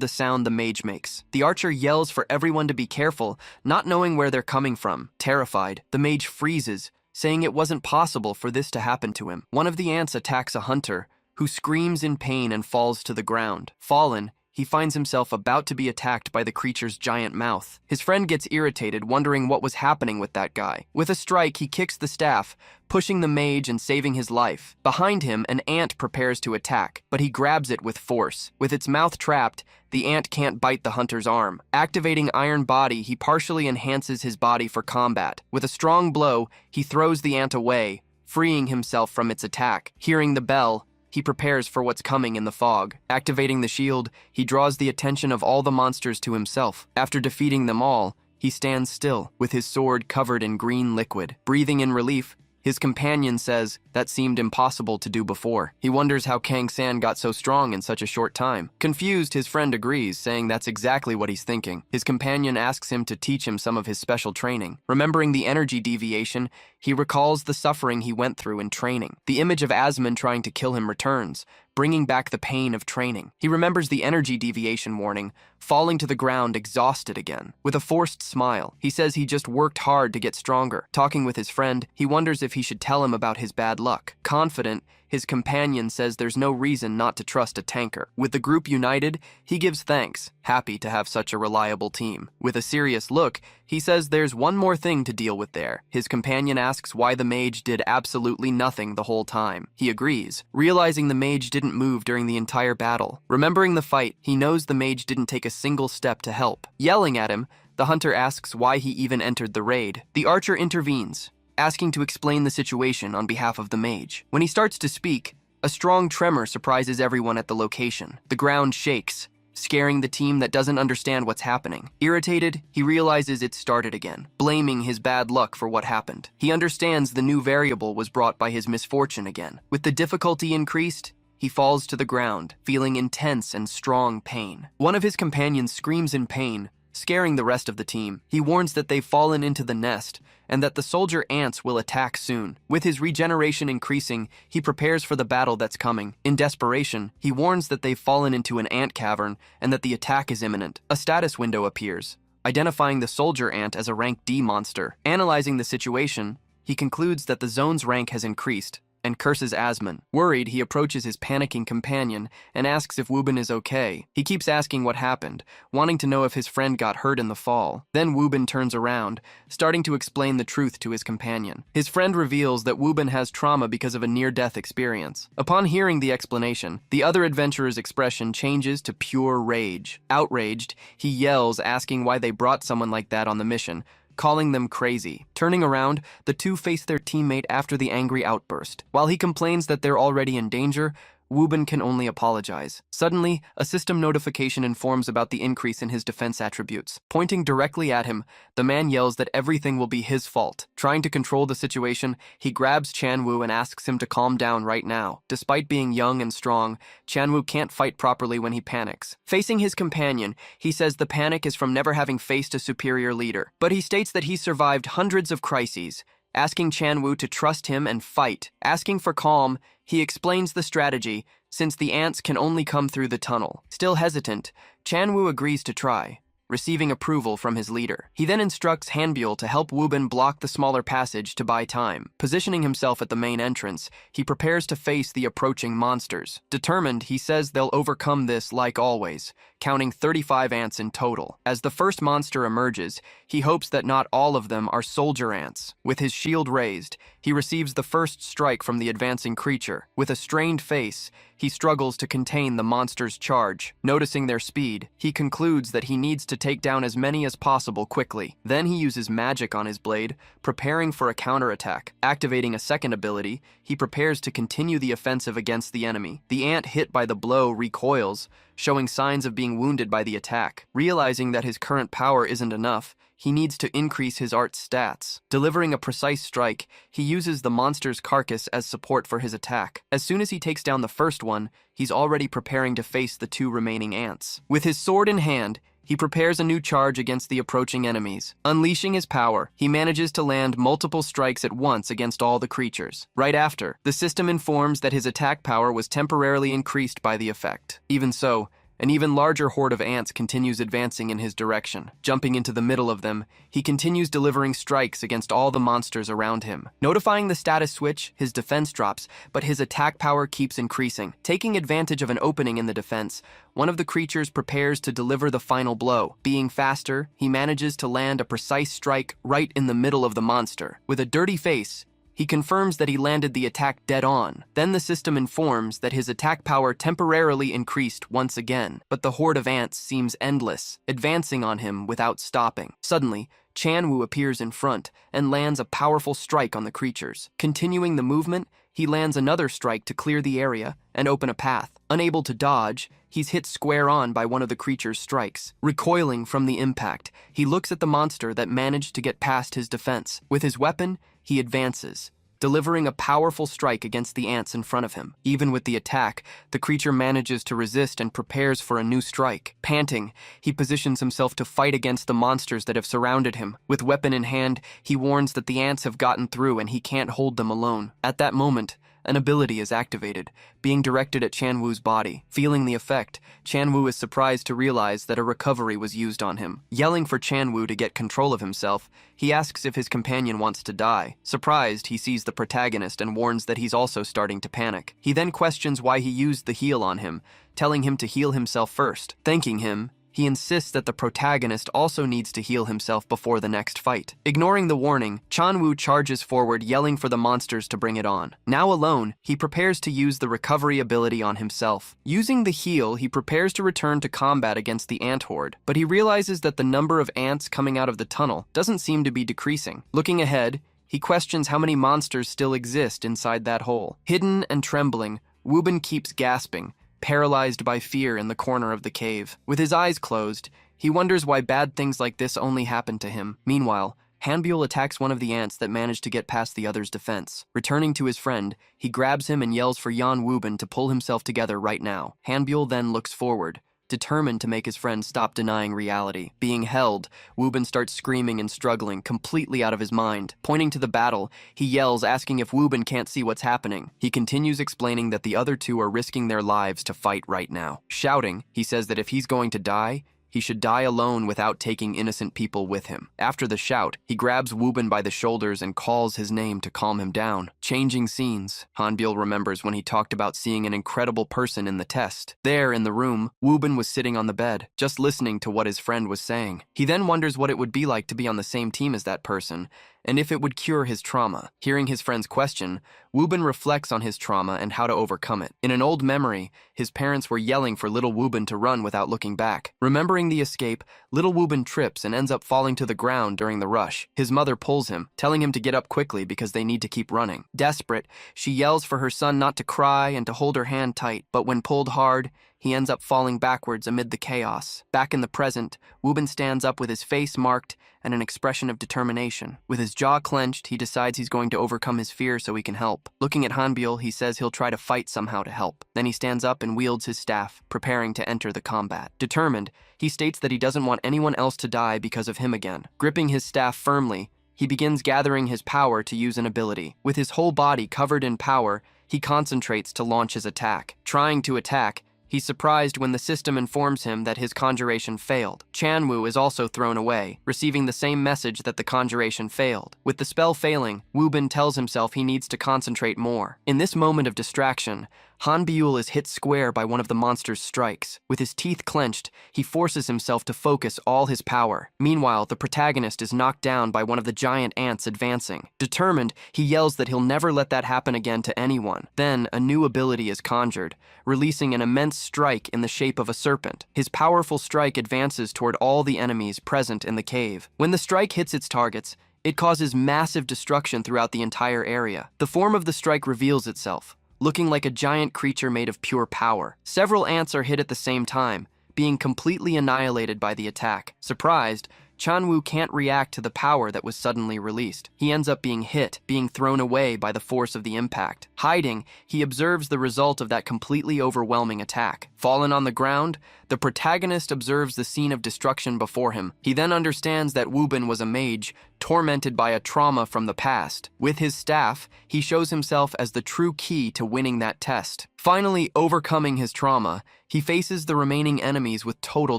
the sound the mage makes. The archer yells for everyone to be careful, not knowing where they're coming from. Terrified, the mage freezes, saying it wasn't possible for this to happen to him. One of the ants attacks a hunter, who screams in pain and falls to the ground. Fallen, he finds himself about to be attacked by the creature's giant mouth. His friend gets irritated, wondering what was happening with that guy. With a strike, he kicks the staff, pushing the mage and saving his life. Behind him, an ant prepares to attack, but he grabs it with force. With its mouth trapped, the ant can't bite the hunter's arm. Activating Iron Body, he partially enhances his body for combat. With a strong blow, he throws the ant away, freeing himself from its attack. Hearing the bell, he prepares for what's coming in the fog. Activating the shield, he draws the attention of all the monsters to himself. After defeating them all, he stands still, with his sword covered in green liquid. Breathing in relief, his companion says that seemed impossible to do before. He wonders how Kang San got so strong in such a short time. Confused, his friend agrees, saying that's exactly what he's thinking. His companion asks him to teach him some of his special training. Remembering the energy deviation, he recalls the suffering he went through in training. The image of Asmon trying to kill him returns, bringing back the pain of training. He remembers the energy deviation warning, falling to the ground exhausted again. With a forced smile, he says he just worked hard to get stronger. Talking with his friend, he wonders if he should tell him about his bad luck. Confident, his companion says there's no reason not to trust a tanker. With the group united, he gives thanks, happy to have such a reliable team. With a serious look, he says there's one more thing to deal with there. His companion asks why the mage did absolutely nothing the whole time. He agrees, realizing the mage didn't move during the entire battle. Remembering the fight, he knows the mage didn't take a single step to help. Yelling at him, the hunter asks why he even entered the raid. The archer intervenes, asking to explain the situation on behalf of the mage. When he starts to speak, a strong tremor surprises everyone at the location. The ground shakes, scaring the team that doesn't understand what's happening. Irritated, he realizes it started again, blaming his bad luck for what happened. He understands the new variable was brought by his misfortune again. With the difficulty increased, he falls to the ground, feeling intense and strong pain. One of his companions screams in pain, scaring the rest of the team. He warns that they've fallen into the nest and that the soldier ants will attack soon. With his regeneration increasing, he prepares for the battle that's coming. In desperation, he warns that they've fallen into an ant cavern and that the attack is imminent. A status window appears, identifying the soldier ant as a rank D monster. Analyzing the situation, he concludes that the zone's rank has increased and curses Asmon. Worried, he approaches his panicking companion and asks if Wubin is okay. He keeps asking what happened, wanting to know if his friend got hurt in the fall. Then Wubin turns around, starting to explain the truth to his companion. His friend reveals that Wubin has trauma because of a near-death experience. Upon hearing the explanation, the other adventurer's expression changes to pure rage. Outraged, he yells, asking why they brought someone like that on the mission, calling them crazy. Turning around, the two face their teammate after the angry outburst. While he complains that they're already in danger, Wubin can only apologize. Suddenly, a system notification informs about the increase in his defense attributes. Pointing directly at him, the man yells that everything will be his fault. Trying to control the situation, he grabs Chanwoo and asks him to calm down right now. Despite being young and strong, Chanwoo can't fight properly when he panics. Facing his companion, he says the panic is from never having faced a superior leader. But he states that he survived hundreds of crises, asking Chanwoo to trust him and fight. Asking for calm, he explains the strategy, since the ants can only come through the tunnel. Still hesitant, Chanwoo agrees to try, receiving approval from his leader. He then instructs Hanbyul to help Wubin block the smaller passage to buy time. Positioning himself at the main entrance, he prepares to face the approaching monsters. Determined, he says they'll overcome this like always, counting 35 ants in total. As the first monster emerges, he hopes that not all of them are soldier ants. With his shield raised, he receives the first strike from the advancing creature. With a strained face, he struggles to contain the monster's charge. Noticing their speed, he concludes that he needs to take down as many as possible quickly. Then he uses magic on his blade, preparing for a counterattack. Activating a second ability, he prepares to continue the offensive against the enemy. The ant hit by the blow recoils, showing signs of being wounded by the attack. Realizing that his current power isn't enough, he needs to increase his art's stats. Delivering a precise strike, he uses the monster's carcass as support for his attack. As soon as he takes down the first one, he's already preparing to face the 2 remaining ants. With his sword in hand, he prepares a new charge against the approaching enemies. Unleashing his power, he manages to land multiple strikes at once against all the creatures. Right after, the system informs that his attack power was temporarily increased by the effect. Even so, an even larger horde of ants continues advancing in his direction. Jumping into the middle of them, he continues delivering strikes against all the monsters around him. Notifying the status switch, his defense drops, but his attack power keeps increasing. Taking advantage of an opening in the defense, one of the creatures prepares to deliver the final blow. Being faster, he manages to land a precise strike right in the middle of the monster. With a dirty face, he confirms that he landed the attack dead on. Then the system informs that his attack power temporarily increased once again, but the horde of ants seems endless, advancing on him without stopping. Suddenly, Chanwoo appears in front and lands a powerful strike on the creatures. Continuing the movement, he lands another strike to clear the area and open a path. Unable to dodge, he's hit square on by one of the creature's strikes. Recoiling from the impact, he looks at the monster that managed to get past his defense. With his weapon, he advances, delivering a powerful strike against the ants in front of him. Even with the attack, the creature manages to resist and prepares for a new strike. Panting, he positions himself to fight against the monsters that have surrounded him. With weapon in hand, he warns that the ants have gotten through and he can't hold them alone. At that moment, an ability is activated, being directed at Chanwoo's body. Feeling the effect, Chanwoo is surprised to realize that a recovery was used on him. Yelling for Chanwoo to get control of himself, he asks if his companion wants to die. Surprised, he sees the protagonist and warns that he's also starting to panic. He then questions why he used the heal on him, telling him to heal himself first. Thanking him, he insists that the protagonist also needs to heal himself before the next fight. Ignoring the warning, Chanwoo charges forward, yelling for the monsters to bring it on. Now alone, he prepares to use the recovery ability on himself. Using the heal, he prepares to return to combat against the ant horde, but he realizes that the number of ants coming out of the tunnel doesn't seem to be decreasing. Looking ahead, he questions how many monsters still exist inside that hole. Hidden and trembling, Woobin keeps gasping, paralyzed by fear in the corner of the cave. With his eyes closed, he wonders why bad things like this only happen to him. Meanwhile, Hanbyul attacks one of the ants that managed to get past the other's defense. Returning to his friend, he grabs him and yells for Yan Woobin to pull himself together right now. Hanbyul then looks forward, determined to make his friend stop denying reality. Being held, Woobin starts screaming and struggling, completely out of his mind. Pointing to the battle, he yells, asking if Woobin can't see what's happening. He continues explaining that the other two are risking their lives to fight right now. Shouting, he says that if he's going to die, he should die alone without taking innocent people with him. After the shout, he grabs Woobin by the shoulders and calls his name to calm him down. Changing scenes, Hanbyul remembers when he talked about seeing an incredible person in the test. There, in the room, Woobin was sitting on the bed, just listening to what his friend was saying. He then wonders what it would be like to be on the same team as that person, and if it would cure his trauma. Hearing his friend's question, Woobin reflects on his trauma and how to overcome it. In an old memory, his parents were yelling for little Woobin to run without looking back. Remembering the escape, little Woobin trips and ends up falling to the ground during the rush. His mother pulls him, telling him to get up quickly because they need to keep running. Desperate, she yells for her son not to cry and to hold her hand tight, but when pulled hard, he ends up falling backwards amid the chaos. Back in the present, Woobin stands up with his face marked and an expression of determination. With his jaw clenched, he decides he's going to overcome his fear so he can help. Looking at Hanbyul, he says he'll try to fight somehow to help. Then he stands up and wields his staff, preparing to enter the combat. Determined, he states that he doesn't want anyone else to die because of him again. Gripping his staff firmly, he begins gathering his power to use an ability. With his whole body covered in power, he concentrates to launch his attack. Trying to attack, he's surprised when the system informs him that his conjuration failed. Chanwoo is also thrown away, receiving the same message that the conjuration failed. With the spell failing, Woobin tells himself he needs to concentrate more. In this moment of distraction, Hanbyul is hit square by one of the monster's strikes. With his teeth clenched, he forces himself to focus all his power. Meanwhile, the protagonist is knocked down by one of the giant ants advancing. Determined, he yells that he'll never let that happen again to anyone. Then, a new ability is conjured, releasing an immense strike in the shape of a serpent. His powerful strike advances toward all the enemies present in the cave. When the strike hits its targets, it causes massive destruction throughout the entire area. The form of the strike reveals itself, looking like a giant creature made of pure power. Several ants are hit at the same time, being completely annihilated by the attack. Surprised, Chanwoo can't react to the power that was suddenly released. He ends up being hit, being thrown away by the force of the impact. Hiding, he observes the result of that completely overwhelming attack. Fallen on the ground, the protagonist observes the scene of destruction before him. He then understands that Woobin was a mage, tormented by a trauma from the past. With his staff, he shows himself as the true key to winning that test. Finally, overcoming his trauma, he faces the remaining enemies with total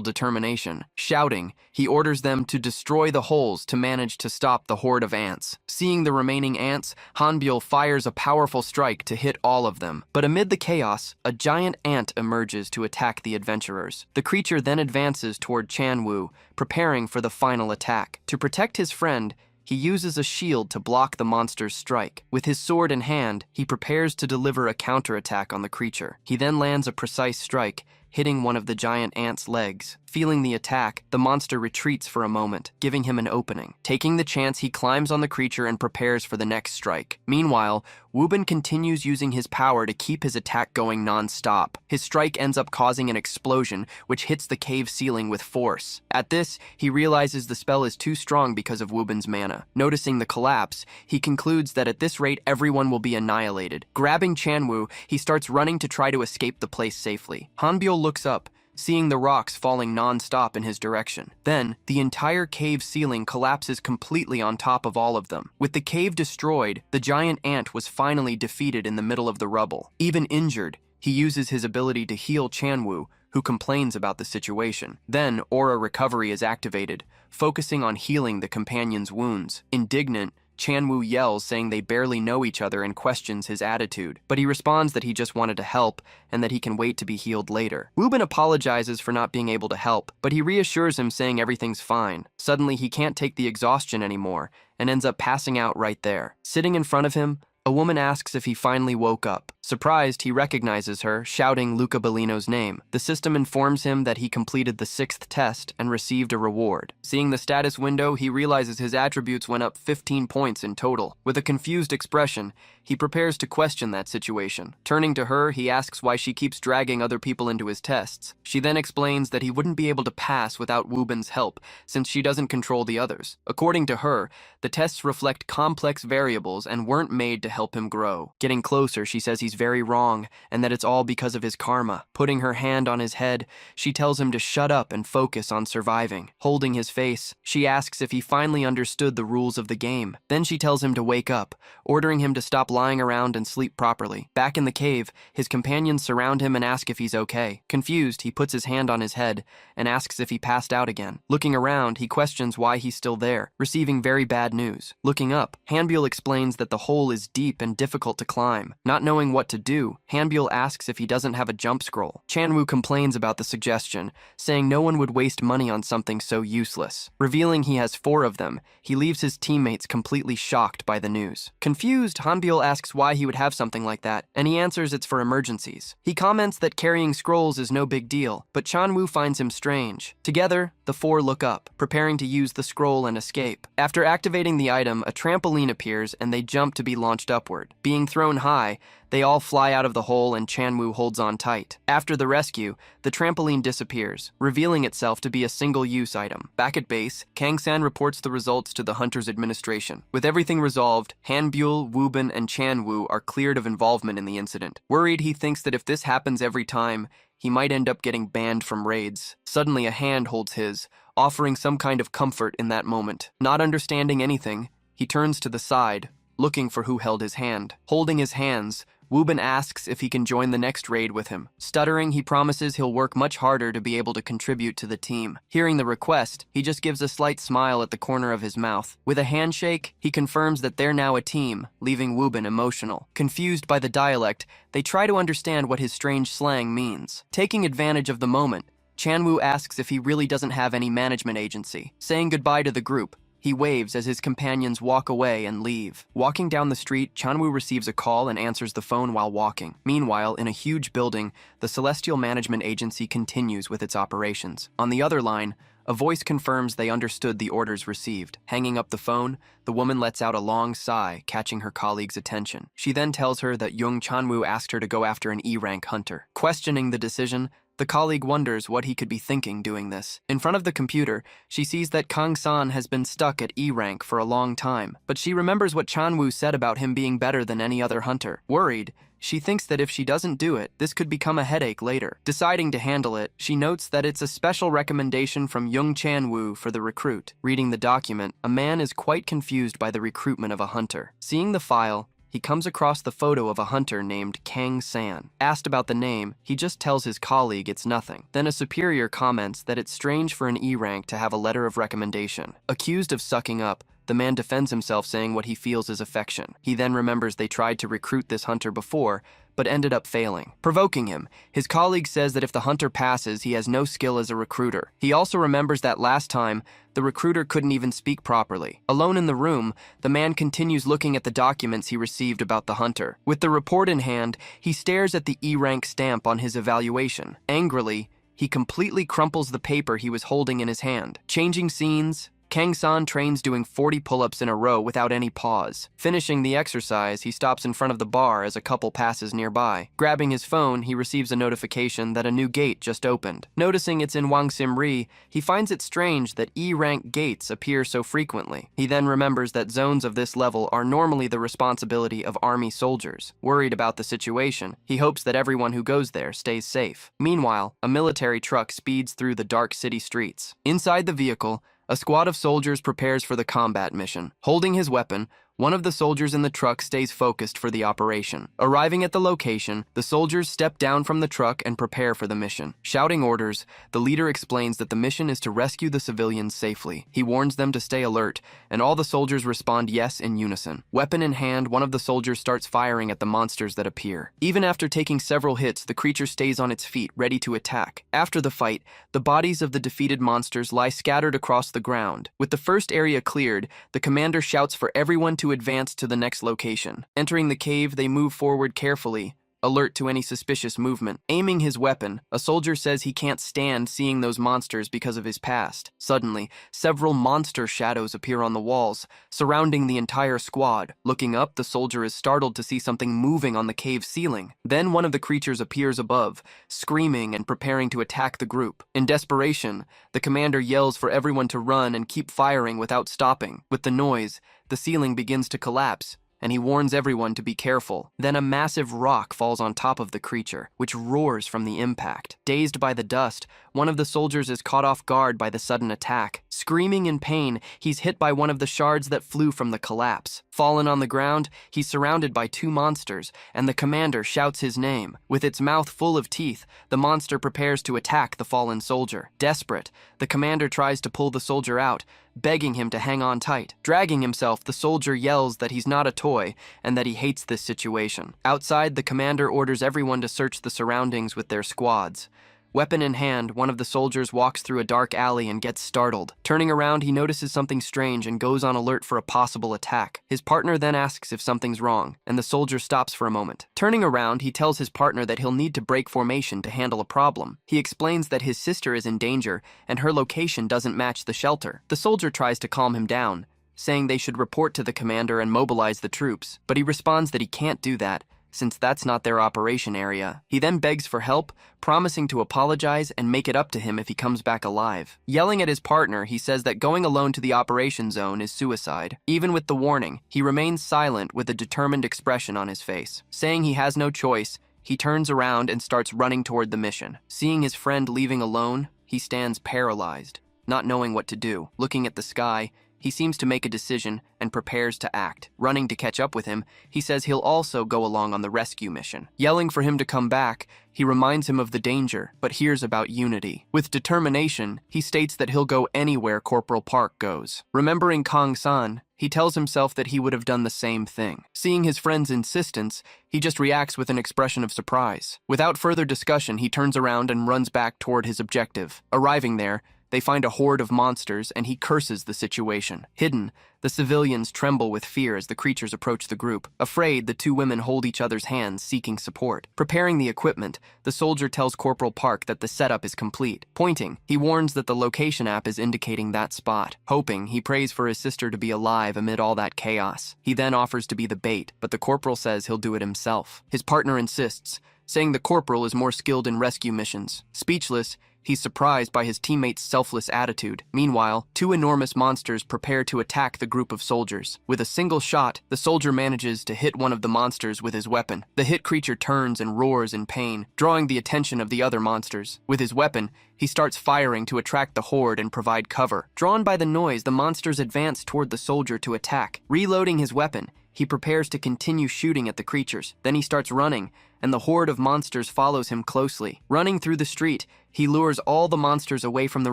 determination. Shouting, he orders them to destroy the holes to manage to stop the horde of ants. Seeing the remaining ants, Hanbyul fires a powerful strike to hit all of them. But amid the chaos, a giant ant emerges to attack the adventurers. The creature then advances toward Chanwoo, preparing for the final attack. To protect his friend, he uses a shield to block the monster's strike. With his sword in hand, he prepares to deliver a counterattack on the creature. He then lands a precise strike, hitting one of the giant ant's legs. Feeling the attack, the monster retreats for a moment, giving him an opening. Taking the chance, he climbs on the creature and prepares for the next strike. Meanwhile, Woobin continues using his power to keep his attack going non-stop. His strike ends up causing an explosion, which hits the cave ceiling with force. At this, he realizes the spell is too strong because of Woobin's mana. Noticing the collapse, he concludes that at this rate, everyone will be annihilated. Grabbing Chanwoo, he starts running to try to escape the place safely. Hanbyul looks up, seeing the rocks falling non-stop in his direction. Then, the entire cave ceiling collapses completely on top of all of them. With the cave destroyed, the giant ant was finally defeated in the middle of the rubble. Even injured, he uses his ability to heal Chanwoo, who complains about the situation. Then, aura recovery is activated, focusing on healing the companion's wounds. Indignant, Chanwoo yells, saying they barely know each other, and questions his attitude. But he responds that he just wanted to help and that he can wait to be healed later. Woobin apologizes for not being able to help, but he reassures him, saying everything's fine. Suddenly, he can't take the exhaustion anymore and ends up passing out right there. Sitting in front of him, a woman asks if he finally woke up. Surprised, he recognizes her, shouting Luca Bellino's name. The system informs him that he completed the 6th test and received a reward. Seeing the status window, he realizes his attributes went up 15 points in total. With a confused expression, he prepares to question that situation. Turning to her, he asks why she keeps dragging other people into his tests. She then explains that he wouldn't be able to pass without Woobin's help, since she doesn't control the others. According to her, the tests reflect complex variables and weren't made to help him grow. Getting closer, she says he's very wrong and that it's all because of his karma. Putting her hand on his head, she tells him to shut up and focus on surviving. Holding his face, she asks if he finally understood the rules of the game. Then she tells him to wake up, ordering him to stop lying around and sleep properly. Back in the cave, his companions surround him and ask if he's okay. Confused, he puts his hand on his head and asks if he passed out again. Looking around, he questions why he's still there, receiving very bad news. Looking up, Hanbyul explains that the hole is deep and difficult to climb. Not knowing what to do, Hanbyul asks if he doesn't have a jump scroll. Chanwoo complains about the suggestion, saying no one would waste money on something so useless. Revealing he has 4 of them, he leaves his teammates completely shocked by the news. Confused, Hanbyul asks why he would have something like that, and he answers it's for emergencies. He comments that carrying scrolls is no big deal, but Chanwoo finds him strange. Together, the 4 look up, preparing to use the scroll and escape. After activating the item, a trampoline appears and they jump to be launched upward. Being thrown high, they all fly out of the hole and Chanwoo holds on tight. After the rescue, the trampoline disappears, revealing itself to be a single-use item. Back at base, Kang-san reports the results to the Hunter's administration. With everything resolved, Hanbyul, Woobin, and Chanwoo are cleared of involvement in the incident. Worried, he thinks that if this happens every time, he might end up getting banned from raids. Suddenly, a hand holds his, offering some kind of comfort in that moment. Not understanding anything, he turns to the side, looking for who held his hand. Holding his hands, Woobin asks if he can join the next raid with him. Stuttering, he promises he'll work much harder to be able to contribute to the team. Hearing the request, he just gives a slight smile at the corner of his mouth. With a handshake, he confirms that they're now a team, leaving Woobin emotional. Confused by the dialect, they try to understand what his strange slang means. Taking advantage of the moment, Chanwoo asks if he really doesn't have any management agency. Saying goodbye to the group, he waves as his companions walk away and leave. Walking down the street, Chanwoo receives a call and answers the phone while walking. Meanwhile, in a huge building, the Celestial Management Agency continues with its operations. On the other line, A voice confirms they understood the orders received. Hanging up the phone, the woman lets out a long sigh, catching her colleague's attention. She then tells her that Jung Chanwoo asked her to go after an E-rank hunter. Questioning the decision, the colleague wonders what he could be thinking doing this. In front of the computer, she sees that Kang-san has been stuck at E-rank for a long time, but she remembers what Chanwoo said about him being better than any other hunter. Worried, she thinks that if she doesn't do it, this could become a headache later. Deciding to handle it, she notes that it's a special recommendation from Jung Chanwoo for the recruit. Reading the document, a man is quite confused by the recruitment of a hunter. Seeing the file, he comes across the photo of a hunter named Kang-san. Asked about the name, he just tells his colleague it's nothing. Then a superior comments that it's strange for an E-rank to have a letter of recommendation. Accused of sucking up, the man defends himself saying what he feels is affection. He then remembers they tried to recruit this hunter before, but ended up failing. Provoking him, his colleague says that if the hunter passes, he has no skill as a recruiter. He also remembers that last time, the recruiter couldn't even speak properly. Alone in the room, the man continues looking at the documents he received about the hunter. With the report in hand, he stares at the E-rank stamp on his evaluation. Angrily, he completely crumples the paper he was holding in his hand. Changing scenes, Kang-san trains doing 40 pull-ups in a row without any pause. Finishing the exercise, he stops in front of the bar as a couple passes nearby. Grabbing his phone, he receives a notification that a new gate just opened. Noticing it's in Wangsim-ri, he finds it strange that E-rank gates appear so frequently. He then remembers that zones of this level are normally the responsibility of army soldiers. Worried about the situation, he hopes that everyone who goes there stays safe. Meanwhile, a military truck speeds through the dark city streets. Inside the vehicle, a squad of soldiers prepares for the combat mission. Holding his weapon, one of the soldiers in the truck stays focused for the operation. Arriving at the location, the soldiers step down from the truck and prepare for the mission. Shouting orders, the leader explains that the mission is to rescue the civilians safely. He warns them to stay alert, and all the soldiers respond yes in unison. Weapon in hand, one of the soldiers starts firing at the monsters that appear. Even after taking several hits, the creature stays on its feet, ready to attack. After the fight, the bodies of the defeated monsters lie scattered across the ground. With the first area cleared, the commander shouts for everyone to advance to the next location. Entering the cave, they move forward carefully, alert to any suspicious movement. Aiming his weapon, a soldier says he can't stand seeing those monsters because of his past. Suddenly, several monster shadows appear on the walls, surrounding the entire squad. Looking up, the soldier is startled to see something moving on the cave ceiling. Then one of the creatures appears above, screaming and preparing to attack the group. In desperation, the commander yells for everyone to run and keep firing without stopping. With the noise, the ceiling begins to collapse, and he warns everyone to be careful. Then a massive rock falls on top of the creature, which roars from the impact. Dazed by the dust, one of the soldiers is caught off guard by the sudden attack. Screaming in pain, he's hit by one of the shards that flew from the collapse. Fallen on the ground, he's surrounded by two monsters, and the commander shouts his name. With its mouth full of teeth, the monster prepares to attack the fallen soldier. Desperate, the commander tries to pull the soldier out, begging him to hang on tight. Dragging himself, the soldier yells that he's not a toy and that he hates this situation. Outside, the commander orders everyone to search the surroundings with their squads. Weapon in hand, one of the soldiers walks through a dark alley and gets startled. Turning around, he notices something strange and goes on alert for a possible attack. His partner then asks if something's wrong, and the soldier stops for a moment. Turning around, he tells his partner that he'll need to break formation to handle a problem. He explains that his sister is in danger, and her location doesn't match the shelter. The soldier tries to calm him down, saying they should report to the commander and mobilize the troops, but he responds that he can't do that, since that's not their operation area. He then begs for help, promising to apologize and make it up to him if he comes back alive. Yelling at his partner, he says that going alone to the operation zone is suicide. Even with the warning, he remains silent with a determined expression on his face. Saying he has no choice, he turns around and starts running toward the mission. Seeing his friend leaving alone, he stands paralyzed, not knowing what to do. Looking at the sky, he seems to make a decision and prepares to act. Running to catch up with him, he says he'll also go along on the rescue mission. Yelling for him to come back, he reminds him of the danger, but hears about unity. With determination, he states that he'll go anywhere Corporal Park goes. Remembering Kang-san, he tells himself that he would have done the same thing. Seeing his friend's insistence, he just reacts with an expression of surprise. Without further discussion, he turns around and runs back toward his objective. Arriving there, They find a horde of monsters, and he curses the situation. Hidden, the civilians tremble with fear as the creatures approach the group. Afraid, the two women hold each other's hands, seeking support. Preparing the equipment, the soldier tells Corporal Park that the setup is complete. Pointing, he warns that the location app is indicating that spot. Hoping, he prays for his sister to be alive amid all that chaos. He then offers to be the bait, but the corporal says he'll do it himself. His partner insists, saying the corporal is more skilled in rescue missions. Speechless, he's surprised by his teammates' selfless attitude. Meanwhile, two enormous monsters prepare to attack the group of soldiers. With a single shot, the soldier manages to hit one of the monsters with his weapon. The hit creature turns and roars in pain, drawing the attention of the other monsters. With his weapon, he starts firing to attract the horde and provide cover. Drawn by the noise, the monsters advance toward the soldier to attack. Reloading his weapon, he prepares to continue shooting at the creatures. Then he starts running, and the horde of monsters follows him closely. Running through the street, he lures all the monsters away from the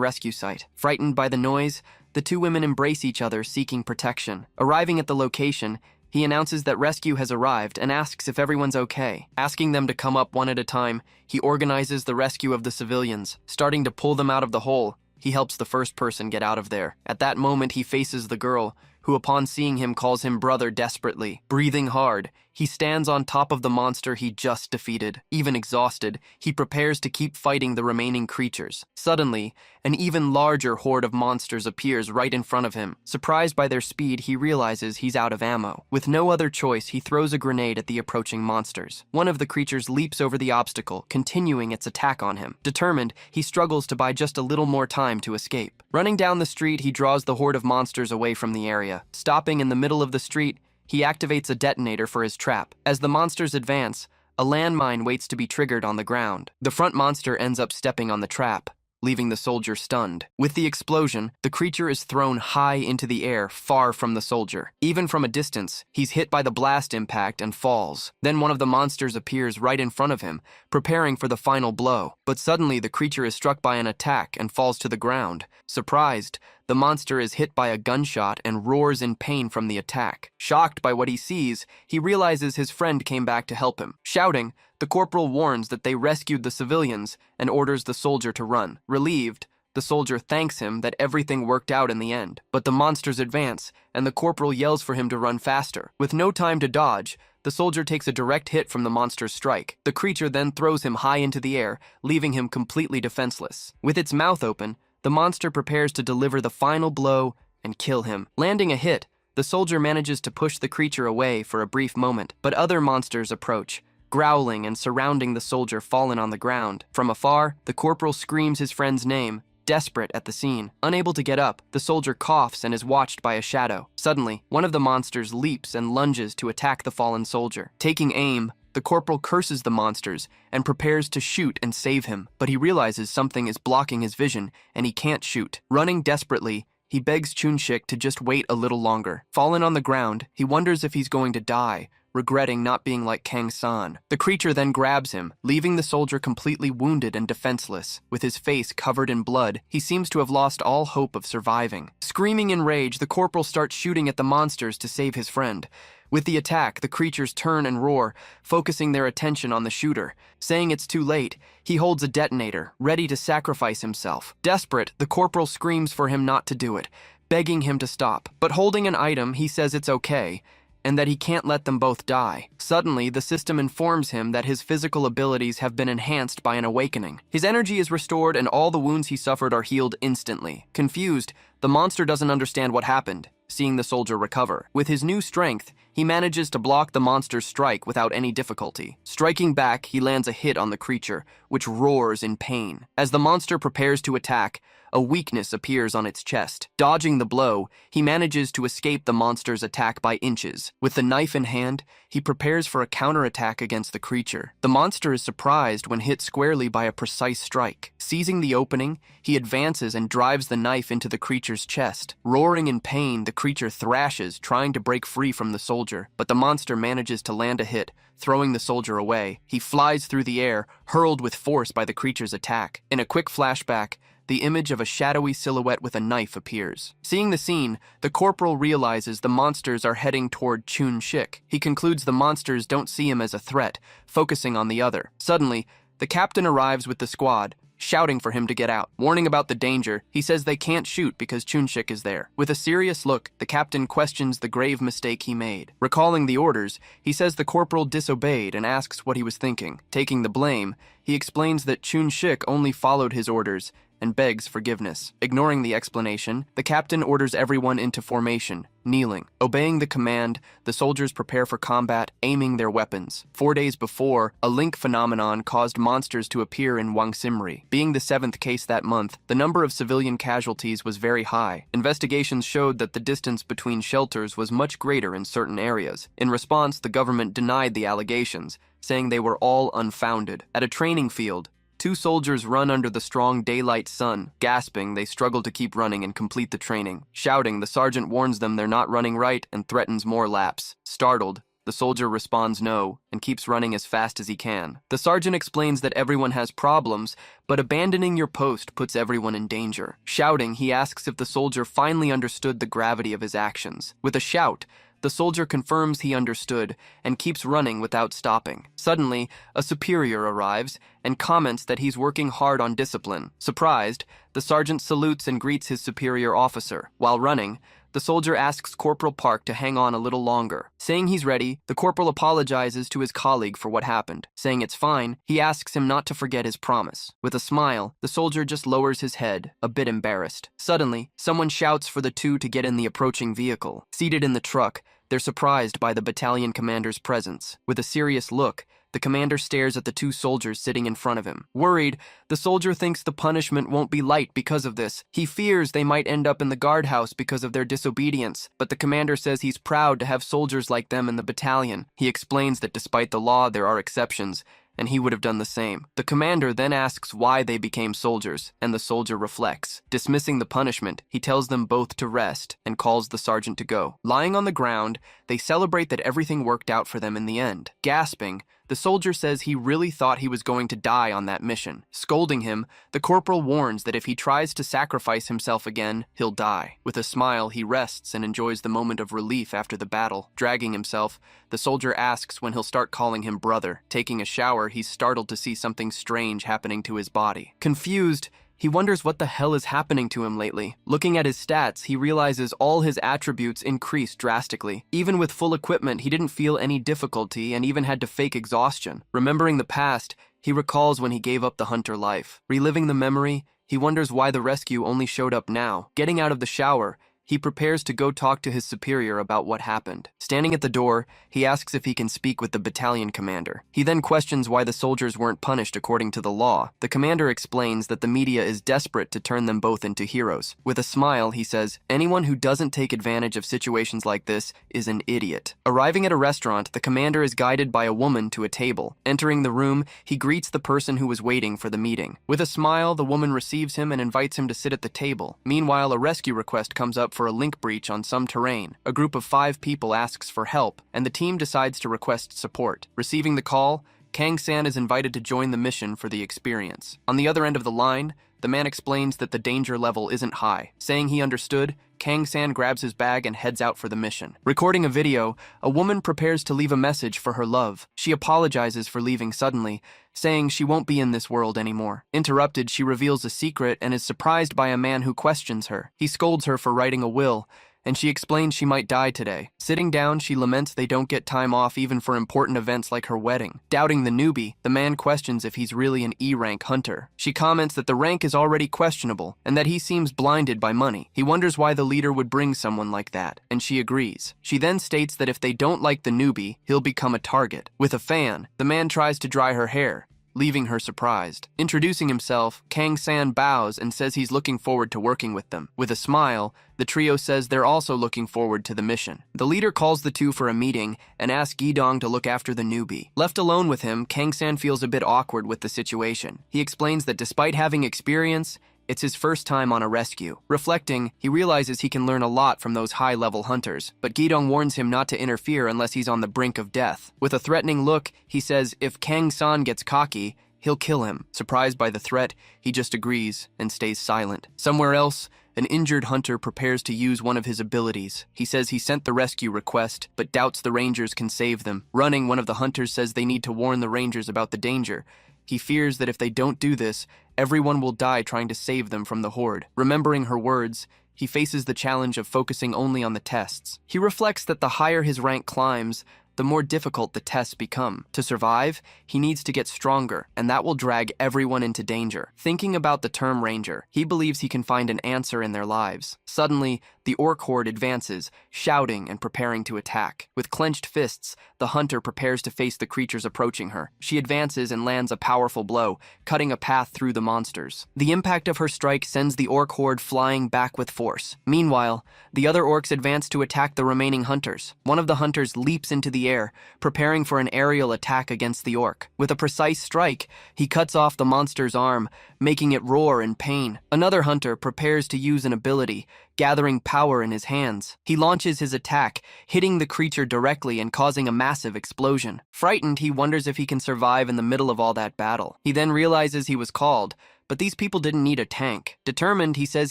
rescue site. Frightened by the noise, the two women embrace each other, seeking protection. Arriving at the location, he announces that rescue has arrived and asks if everyone's okay. Asking them to come up one at a time, he organizes the rescue of the civilians. Starting to pull them out of the hole, he helps the first person get out of there. At that moment, he faces the girl, who upon seeing him calls him brother desperately. Breathing hard, he stands on top of the monster he just defeated. Even exhausted, he prepares to keep fighting the remaining creatures. Suddenly, an even larger horde of monsters appears right in front of him. Surprised by their speed, he realizes he's out of ammo. With no other choice, he throws a grenade at the approaching monsters. One of the creatures leaps over the obstacle, continuing its attack on him. Determined, he struggles to buy just a little more time to escape. Running down the street, he draws the horde of monsters away from the area. Stopping in the middle of the street, he activates a detonator for his trap. As the monsters advance, a landmine waits to be triggered on the ground. The front monster ends up stepping on the trap, leaving the soldier stunned. With the explosion, the creature is thrown high into the air, far from the soldier. Even from a distance, he's hit by the blast impact and falls. Then one of the monsters appears right in front of him, preparing for the final blow. But suddenly, the creature is struck by an attack and falls to the ground. Surprised, the monster is hit by a gunshot and roars in pain from the attack. Shocked by what he sees, he realizes his friend came back to help him. Shouting, the corporal warns that they rescued the civilians and orders the soldier to run. Relieved, the soldier thanks him that everything worked out in the end. But the monsters advance, and the corporal yells for him to run faster. With no time to dodge, the soldier takes a direct hit from the monster's strike. The creature then throws him high into the air, leaving him completely defenseless. With its mouth open, the monster prepares to deliver the final blow and kill him. Landing a hit, the soldier manages to push the creature away for a brief moment, but other monsters approach, growling and surrounding the soldier fallen on the ground. From afar, the corporal screams his friend's name, desperate at the scene. Unable to get up, the soldier coughs and is watched by a shadow. Suddenly, one of the monsters leaps and lunges to attack the fallen soldier. Taking aim, the corporal curses the monsters and prepares to shoot and save him, but he realizes something is blocking his vision and he can't shoot. Running desperately, he begs Chunshik to just wait a little longer. Fallen on the ground, he wonders if he's going to die, regretting not being like Kang-san. The creature then grabs him, leaving the soldier completely wounded and defenseless. With his face covered in blood, he seems to have lost all hope of surviving. Screaming in rage, the corporal starts shooting at the monsters to save his friend. With the attack, the creatures turn and roar, focusing their attention on the shooter. Saying it's too late, he holds a detonator, ready to sacrifice himself. Desperate, the corporal screams for him not to do it, begging him to stop. But holding an item, he says it's okay, and that he can't let them both die. Suddenly, the system informs him that his physical abilities have been enhanced by an awakening. His energy is restored and all the wounds he suffered are healed instantly. Confused, the monster doesn't understand what happened, seeing the soldier recover. With his new strength, he manages to block the monster's strike without any difficulty. Striking back, he lands a hit on the creature, which roars in pain. As the monster prepares to attack, a weakness appears on its chest. Dodging the blow, he manages to escape the monster's attack by inches. With the knife in hand, he prepares for a counterattack against the creature. The monster is surprised when hit squarely by a precise strike. Seizing the opening, he advances and drives the knife into the creature's chest. Roaring in pain, the creature thrashes, trying to break free from the soldier, but the monster manages to land a hit, throwing the soldier away. He flies through the air, hurled with force by the creature's attack. In a quick flashback, the image of a shadowy silhouette with a knife appears. Seeing the scene, the corporal realizes the monsters are heading toward Chun-shik. He concludes the monsters don't see him as a threat, focusing on the other. Suddenly, the captain arrives with the squad, shouting for him to get out. Warning about the danger, he says they can't shoot because Chunshik is there. With a serious look, the captain questions the grave mistake he made. Recalling the orders, he says the corporal disobeyed and asks what he was thinking. Taking the blame, he explains that Chunshik only followed his orders and begs forgiveness. Ignoring the explanation, the captain orders everyone into formation, kneeling. Obeying the command, the soldiers prepare for combat, aiming their weapons. 4 days before, a link phenomenon caused monsters to appear in Wangsimri. Being the 7th case that month, the number of civilian casualties was very high. Investigations showed that the distance between shelters was much greater in certain areas. In response, the government denied the allegations, saying they were all unfounded. At a training field, 2 soldiers run under the strong daylight sun. Gasping, they struggle to keep running and complete the training. Shouting, the sergeant warns them they're not running right and threatens more laps. Startled, the soldier responds no and keeps running as fast as he can. The sergeant explains that everyone has problems, but abandoning your post puts everyone in danger. Shouting, he asks if the soldier finally understood the gravity of his actions. With a shout, the soldier confirms he understood and keeps running without stopping. Suddenly, a superior arrives and comments that he's working hard on discipline. Surprised, the sergeant salutes and greets his superior officer. While running, the soldier asks Corporal Park to hang on a little longer. Saying he's ready, the corporal apologizes to his colleague for what happened. Saying it's fine, he asks him not to forget his promise. With a smile, the soldier just lowers his head, a bit embarrassed. Suddenly, someone shouts for the 2 to get in the approaching vehicle. Seated in the truck, they're surprised by the battalion commander's presence. With a serious look, the commander stares at the 2 soldiers sitting in front of him. Worried, the soldier thinks the punishment won't be light because of this. He fears they might end up in the guardhouse because of their disobedience, but the commander says he's proud to have soldiers like them in the battalion. He explains that despite the law, there are exceptions, and he would have done the same. The commander then asks why they became soldiers, and the soldier reflects. Dismissing the punishment, he tells them both to rest and calls the sergeant to go. Lying on the ground, they celebrate that everything worked out for them in the end. Gasping, the soldier says he really thought he was going to die on that mission. Scolding him, the corporal warns that if he tries to sacrifice himself again, he'll die. With a smile, he rests and enjoys the moment of relief after the battle. Dragging himself, the soldier asks when he'll start calling him brother. Taking a shower, he's startled to see something strange happening to his body. Confused, he wonders what the hell is happening to him lately. Looking at his stats, he realizes all his attributes increased drastically. Even with full equipment, he didn't feel any difficulty and even had to fake exhaustion. Remembering the past, he recalls when he gave up the hunter life. Reliving the memory, he wonders why the rescue only showed up now. Getting out of the shower, he prepares to go talk to his superior about what happened. Standing at the door, he asks if he can speak with the battalion commander. He then questions why the soldiers weren't punished according to the law. The commander explains that the media is desperate to turn them both into heroes. With a smile, he says, anyone who doesn't take advantage of situations like this is an idiot. Arriving at a restaurant, the commander is guided by a woman to a table. Entering the room, he greets the person who was waiting for the meeting. With a smile, the woman receives him and invites him to sit at the table. Meanwhile, a rescue request comes up for a link breach on some terrain. A group of 5 people asks for help, and the team decides to request support. Receiving the call, Kang-san is invited to join the mission for the experience. On the other end of the line, the man explains that the danger level isn't high. Saying he understood, Kang-san grabs his bag and heads out for the mission. Recording a video, a woman prepares to leave a message for her love. She apologizes for leaving suddenly, saying she won't be in this world anymore. Interrupted, she reveals a secret and is surprised by a man who questions her. He scolds her for writing a will, and she explains she might die today. Sitting down, she laments they don't get time off even for important events like her wedding. Doubting the newbie, the man questions if he's really an E-rank hunter. She comments that the rank is already questionable, and that he seems blinded by money. He wonders why the leader would bring someone like that, and she agrees. She then states that if they don't like the newbie, he'll become a target. With a fan, the man tries to dry her hair, leaving her surprised. Introducing himself, Kang-san bows and says he's looking forward to working with them. With a smile, the trio says they're also looking forward to the mission. The leader calls the 2 for a meeting and asks Gi-dong to look after the newbie. Left alone with him, Kang-san feels a bit awkward with the situation. He explains that despite having experience, it's his first time on a rescue. Reflecting, he realizes he can learn a lot from those high-level hunters, but Gi-dong warns him not to interfere unless he's on the brink of death. With a threatening look, he says if Kang-san gets cocky, he'll kill him. Surprised by the threat, he just agrees and stays silent. Somewhere else, an injured hunter prepares to use one of his abilities. He says he sent the rescue request, but doubts the rangers can save them. Running, one of the hunters says they need to warn the rangers about the danger. He fears that if they don't do this, everyone will die trying to save them from the horde. Remembering her words, he faces the challenge of focusing only on the tests. He reflects that the higher his rank climbs, the more difficult the tests become. To survive, he needs to get stronger, and that will drag everyone into danger. Thinking about the term ranger, he believes he can find an answer in their lives. Suddenly, the orc horde advances, shouting and preparing to attack. With clenched fists, the hunter prepares to face the creatures approaching her. She advances and lands a powerful blow, cutting a path through the monsters. The impact of her strike sends the orc horde flying back with force. Meanwhile, the other orcs advance to attack the remaining hunters. One of the hunters leaps into the air, preparing for an aerial attack against the orc. With a precise strike, he cuts off the monster's arm, making it roar in pain. Another hunter prepares to use an ability, gathering power in his hands. He launches his attack, hitting the creature directly and causing a massive explosion. Frightened, he wonders if he can survive in the middle of all that battle. He then realizes he was called, but these people didn't need a tank. Determined, he says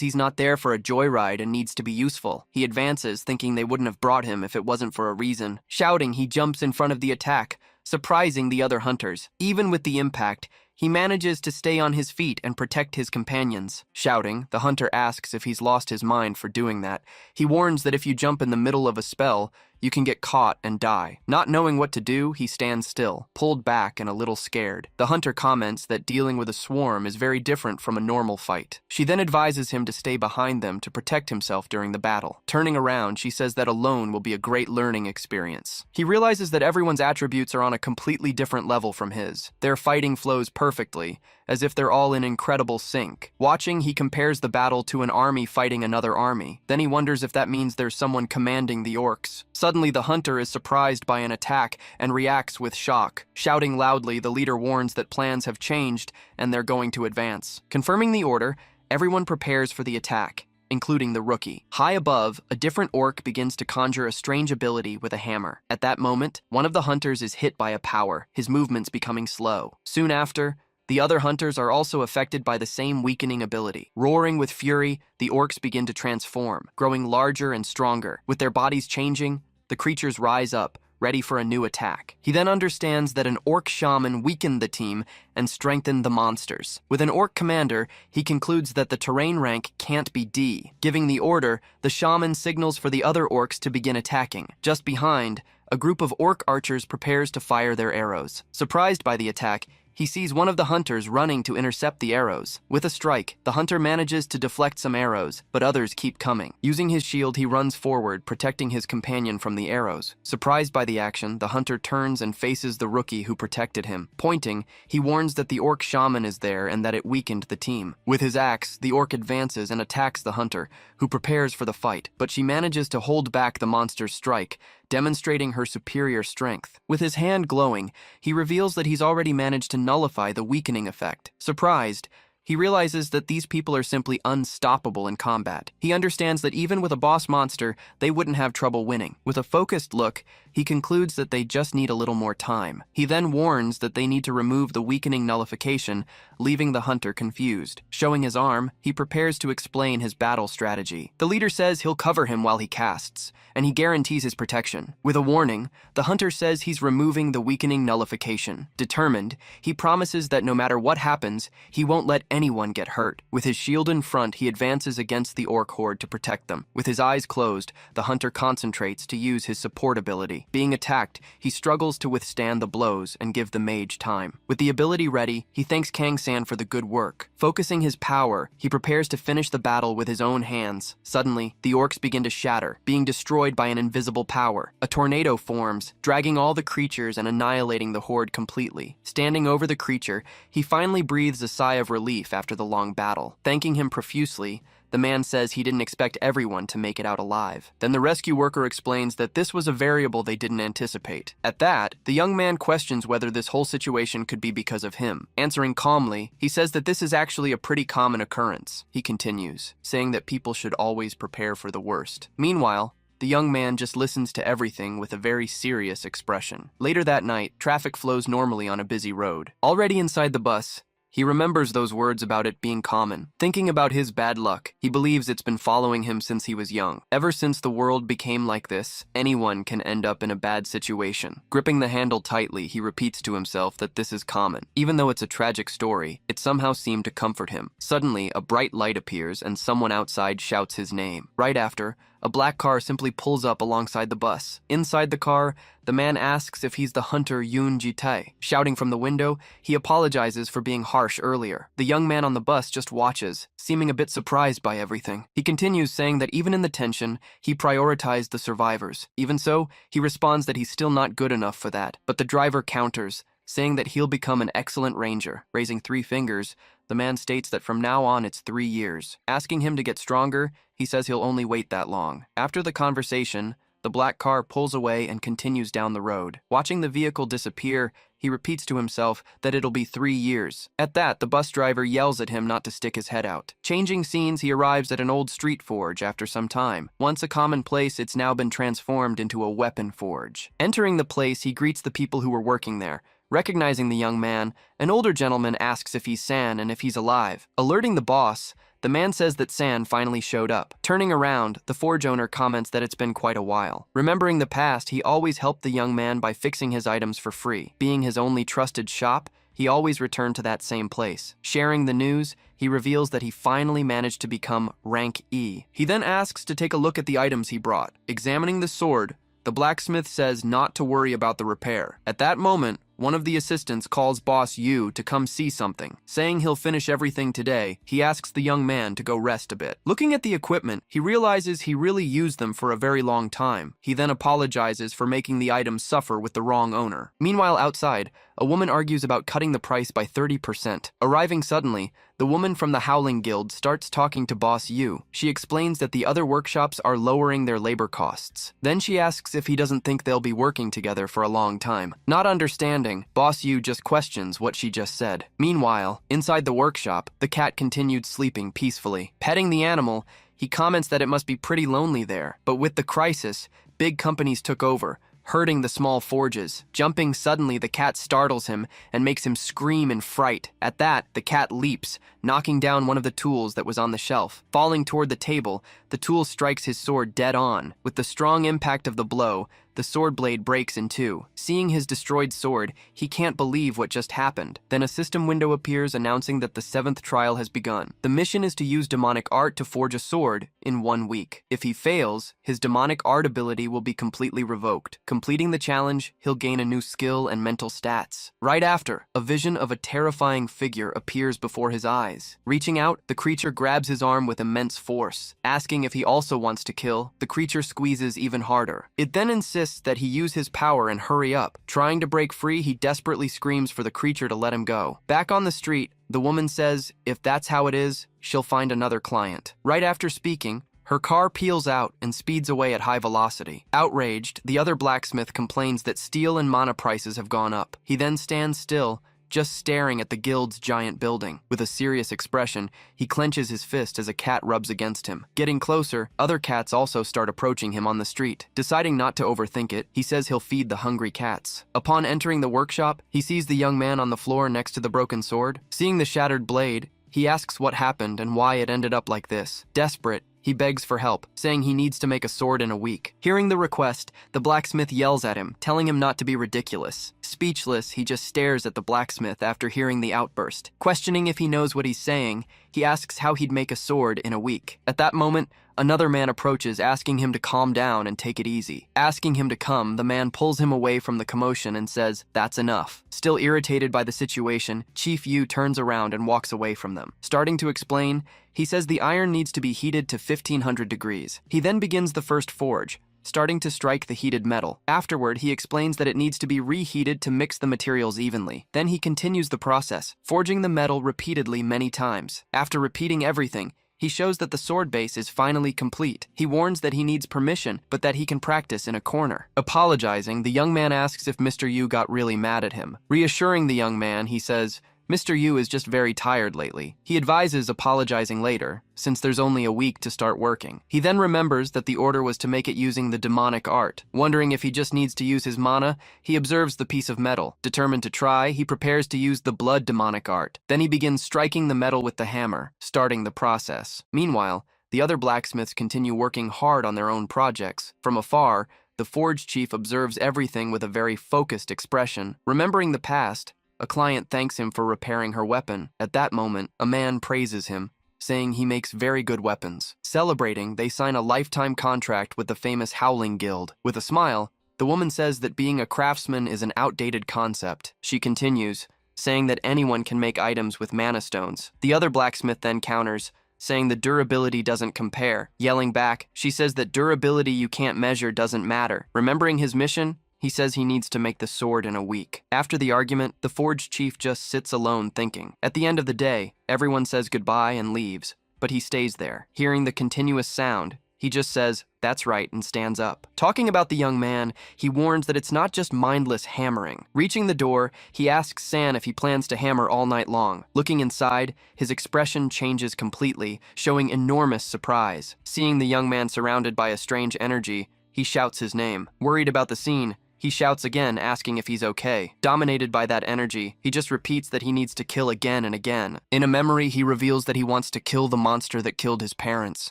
he's not there for a joyride and needs to be useful. He advances, thinking they wouldn't have brought him if it wasn't for a reason. Shouting, he jumps in front of the attack, surprising the other hunters. Even with the impact, he manages to stay on his feet and protect his companions. Shouting, the hunter asks if he's lost his mind for doing that. He warns that if you jump in the middle of a spell, you can get caught and die. Not knowing what to do, he stands still, pulled back and a little scared. The hunter comments that dealing with a swarm is very different from a normal fight. She then advises him to stay behind them to protect himself during the battle. Turning around, she says that alone will be a great learning experience. He realizes that everyone's attributes are on a completely different level from his. Their fighting flows perfectly, as if they're all in incredible sync. Watching, he compares the battle to an army fighting another army. Then he wonders if that means there's someone commanding the orcs. Suddenly, the hunter is surprised by an attack and reacts with shock. Shouting loudly, the leader warns that plans have changed and they're going to advance. Confirming the order, everyone prepares for the attack, including the rookie. High above, a different orc begins to conjure a strange ability with a hammer. At that moment, one of the hunters is hit by a power, his movements becoming slow. Soon after, the other hunters are also affected by the same weakening ability. Roaring with fury, the orcs begin to transform, growing larger and stronger. With their bodies changing, the creatures rise up, ready for a new attack. He then understands that an orc shaman weakened the team and strengthened the monsters. With an orc commander, he concludes that the terrain rank can't be D. Giving the order, the shaman signals for the other orcs to begin attacking. Just behind, a group of orc archers prepares to fire their arrows. Surprised by the attack, he sees one of the hunters running to intercept the arrows. With a strike, the hunter manages to deflect some arrows, but others keep coming. Using his shield, he runs forward, protecting his companion from the arrows. Surprised by the action, the hunter turns and faces the rookie who protected him. Pointing, he warns that the orc shaman is there and that it weakened the team. With his axe, the orc advances and attacks the hunter, who prepares for the fight, but she manages to hold back the monster's strike, demonstrating her superior strength. With his hand glowing, he reveals that he's already managed to nullify the weakening effect. Surprised, he realizes that these people are simply unstoppable in combat. He understands that even with a boss monster, they wouldn't have trouble winning. With a focused look, he concludes that they just need a little more time. He then warns that they need to remove the weakening nullification, leaving the hunter confused. Showing his arm, he prepares to explain his battle strategy. The leader says he'll cover him while he casts, and he guarantees his protection. With a warning, the hunter says he's removing the weakening nullification. Determined, he promises that no matter what happens, he won't let anyone get hurt. With his shield in front, he advances against the orc horde to protect them. With his eyes closed, the hunter concentrates to use his support ability. Being attacked, he struggles to withstand the blows and give the mage time. With the ability ready, he thanks Kang-san for the good work. Focusing his power, he prepares to finish the battle with his own hands. Suddenly, the orcs begin to shatter, being destroyed by an invisible power. A tornado forms, dragging all the creatures and annihilating the horde completely. Standing over the creature, he finally breathes a sigh of relief after the long battle. Thanking him profusely, the man says he didn't expect everyone to make it out alive. Then the rescue worker explains that this was a variable they didn't anticipate. At that, the young man questions whether this whole situation could be because of him. Answering calmly, he says that this is actually a pretty common occurrence. He continues, saying that people should always prepare for the worst. Meanwhile, the young man just listens to everything with a very serious expression. Later that night, traffic flows normally on a busy road. Already inside the bus, He remembers those words about it being common. Thinking about his bad luck, he believes it's been following him since he was young. Ever since the world became like this, anyone can end up in a bad situation. Gripping the handle tightly, he repeats to himself that this is common. Even though it's a tragic story, it somehow seemed to comfort him. Suddenly, a bright light appears and someone outside shouts his name. Right after, a black car simply pulls up alongside the bus. Inside the car, the man asks if he's the hunter Yoon Ji-tae. Shouting from the window, he apologizes for being harsh earlier. The young man on the bus just watches, seeming a bit surprised by everything. He continues saying that even in the tension, he prioritized the survivors. Even so, he responds that he's still not good enough for that. But the driver counters, saying that he'll become an excellent ranger. Raising 3 fingers, the man states that from now on it's 3 years. Asking him to get stronger, he says he'll only wait that long. After the conversation, the black car pulls away and continues down the road. Watching the vehicle disappear, he repeats to himself that it'll be 3 years. At that, the bus driver yells at him not to stick his head out. Changing scenes, he arrives at an old street forge after some time. Once a common place, it's now been transformed into a weapon forge. Entering the place, he greets the people who were working there. Recognizing the young man, an older gentleman asks if he's San and if he's alive. Alerting the boss, the man says that San finally showed up. Turning around, the forge owner comments that it's been quite a while. Remembering the past, he always helped the young man by fixing his items for free. Being his only trusted shop, he always returned to that same place. Sharing the news, he reveals that he finally managed to become rank E. He then asks to take a look at the items he brought. Examining the sword, the blacksmith says not to worry about the repair. At that moment, one of the assistants calls Boss Yu to come see something. Saying he'll finish everything today, he asks the young man to go rest a bit. Looking at the equipment, he realizes he really used them for a very long time. He then apologizes for making the items suffer with the wrong owner. Meanwhile, outside, a woman argues about cutting the price by 30%. Arriving suddenly, the woman from the Howling Guild starts talking to Boss Yu. She explains that the other workshops are lowering their labor costs. Then she asks if he doesn't think they'll be working together for a long time. Not understanding, Boss Yu just questions what she just said. Meanwhile, inside the workshop, the cat continued sleeping peacefully. Petting the animal, he comments that it must be pretty lonely there. But with the crisis, big companies took over, hurting the small forges. Jumping suddenly, the cat startles him and makes him scream in fright. At that, the cat leaps, knocking down one of the tools that was on the shelf. Falling toward the table, the tool strikes his sword dead on. With the strong impact of the blow, the sword blade breaks in two. Seeing his destroyed sword, he can't believe what just happened. Then a system window appears announcing that the 7th trial has begun. The mission is to use demonic art to forge a sword in 1 week. If he fails, his demonic art ability will be completely revoked. Completing the challenge, he'll gain a new skill and mental stats. Right after, a vision of a terrifying figure appears before his eyes. Reaching out, the creature grabs his arm with immense force. Asking if he also wants to kill, the creature squeezes even harder. It then insists that he use his power and hurry up. Trying to break free, he desperately screams for the creature to let him go. Back on the street, the woman says if that's how it is, she'll find another client. Right after speaking, her car peels out and speeds away at high velocity. Outraged, the other blacksmith complains that steel and mana prices have gone up. He then stands still, just staring at the guild's giant building. With a serious expression, he clenches his fist as a cat rubs against him. Getting closer, other cats also start approaching him on the street. Deciding not to overthink it, he says he'll feed the hungry cats. Upon entering the workshop, he sees the young man on the floor next to the broken sword. Seeing the shattered blade, he asks what happened and why it ended up like this. Desperate, he begs for help, saying he needs to make a sword in a week. Hearing the request, the blacksmith yells at him, telling him not to be ridiculous. Speechless, he just stares at the blacksmith after hearing the outburst. Questioning if he knows what he's saying, he asks how he'd make a sword in a week. At that moment, another man approaches, asking him to calm down and take it easy. Asking him to come, the man pulls him away from the commotion and says, "That's enough." Still irritated by the situation, Chief Yu turns around and walks away from them. Starting to explain, he says the iron needs to be heated to 1500 degrees. He then begins the first forge, starting to strike the heated metal. Afterward, he explains that it needs to be reheated to mix the materials evenly. Then he continues the process, forging the metal repeatedly many times. After repeating everything, he shows that the sword base is finally complete. He warns that he needs permission, but that he can practice in a corner. Apologizing, the young man asks if Mr. Yu got really mad at him. Reassuring the young man, he says, Mr. Yu is just very tired lately. He advises apologizing later, since there's only a week to start working. He then remembers that the order was to make it using the demonic art. Wondering if he just needs to use his mana, he observes the piece of metal. Determined to try, he prepares to use the blood demonic art. Then he begins striking the metal with the hammer, starting the process. Meanwhile, the other blacksmiths continue working hard on their own projects. From afar, the forge chief observes everything with a very focused expression. Remembering the past, a client thanks him for repairing her weapon. At that moment, a man praises him, saying he makes very good weapons. Celebrating, they sign a lifetime contract with the famous Howling Guild. With a smile, the woman says that being a craftsman is an outdated concept. She continues, saying that anyone can make items with mana stones. The other blacksmith then counters, saying the durability doesn't compare. Yelling back, she says that durability you can't measure doesn't matter. Remembering his mission, he says he needs to make the sword in a week. After the argument, the forge chief just sits alone thinking. At the end of the day, everyone says goodbye and leaves, but he stays there. Hearing the continuous sound, he just says, "That's right," and stands up. Talking about the young man, he warns that it's not just mindless hammering. Reaching the door, he asks San if he plans to hammer all night long. Looking inside, his expression changes completely, showing enormous surprise. Seeing the young man surrounded by a strange energy, he shouts his name. Worried about the scene, he shouts again, asking if he's okay. Dominated by that energy, he just repeats that he needs to kill again and again. In a memory, he reveals that he wants to kill the monster that killed his parents.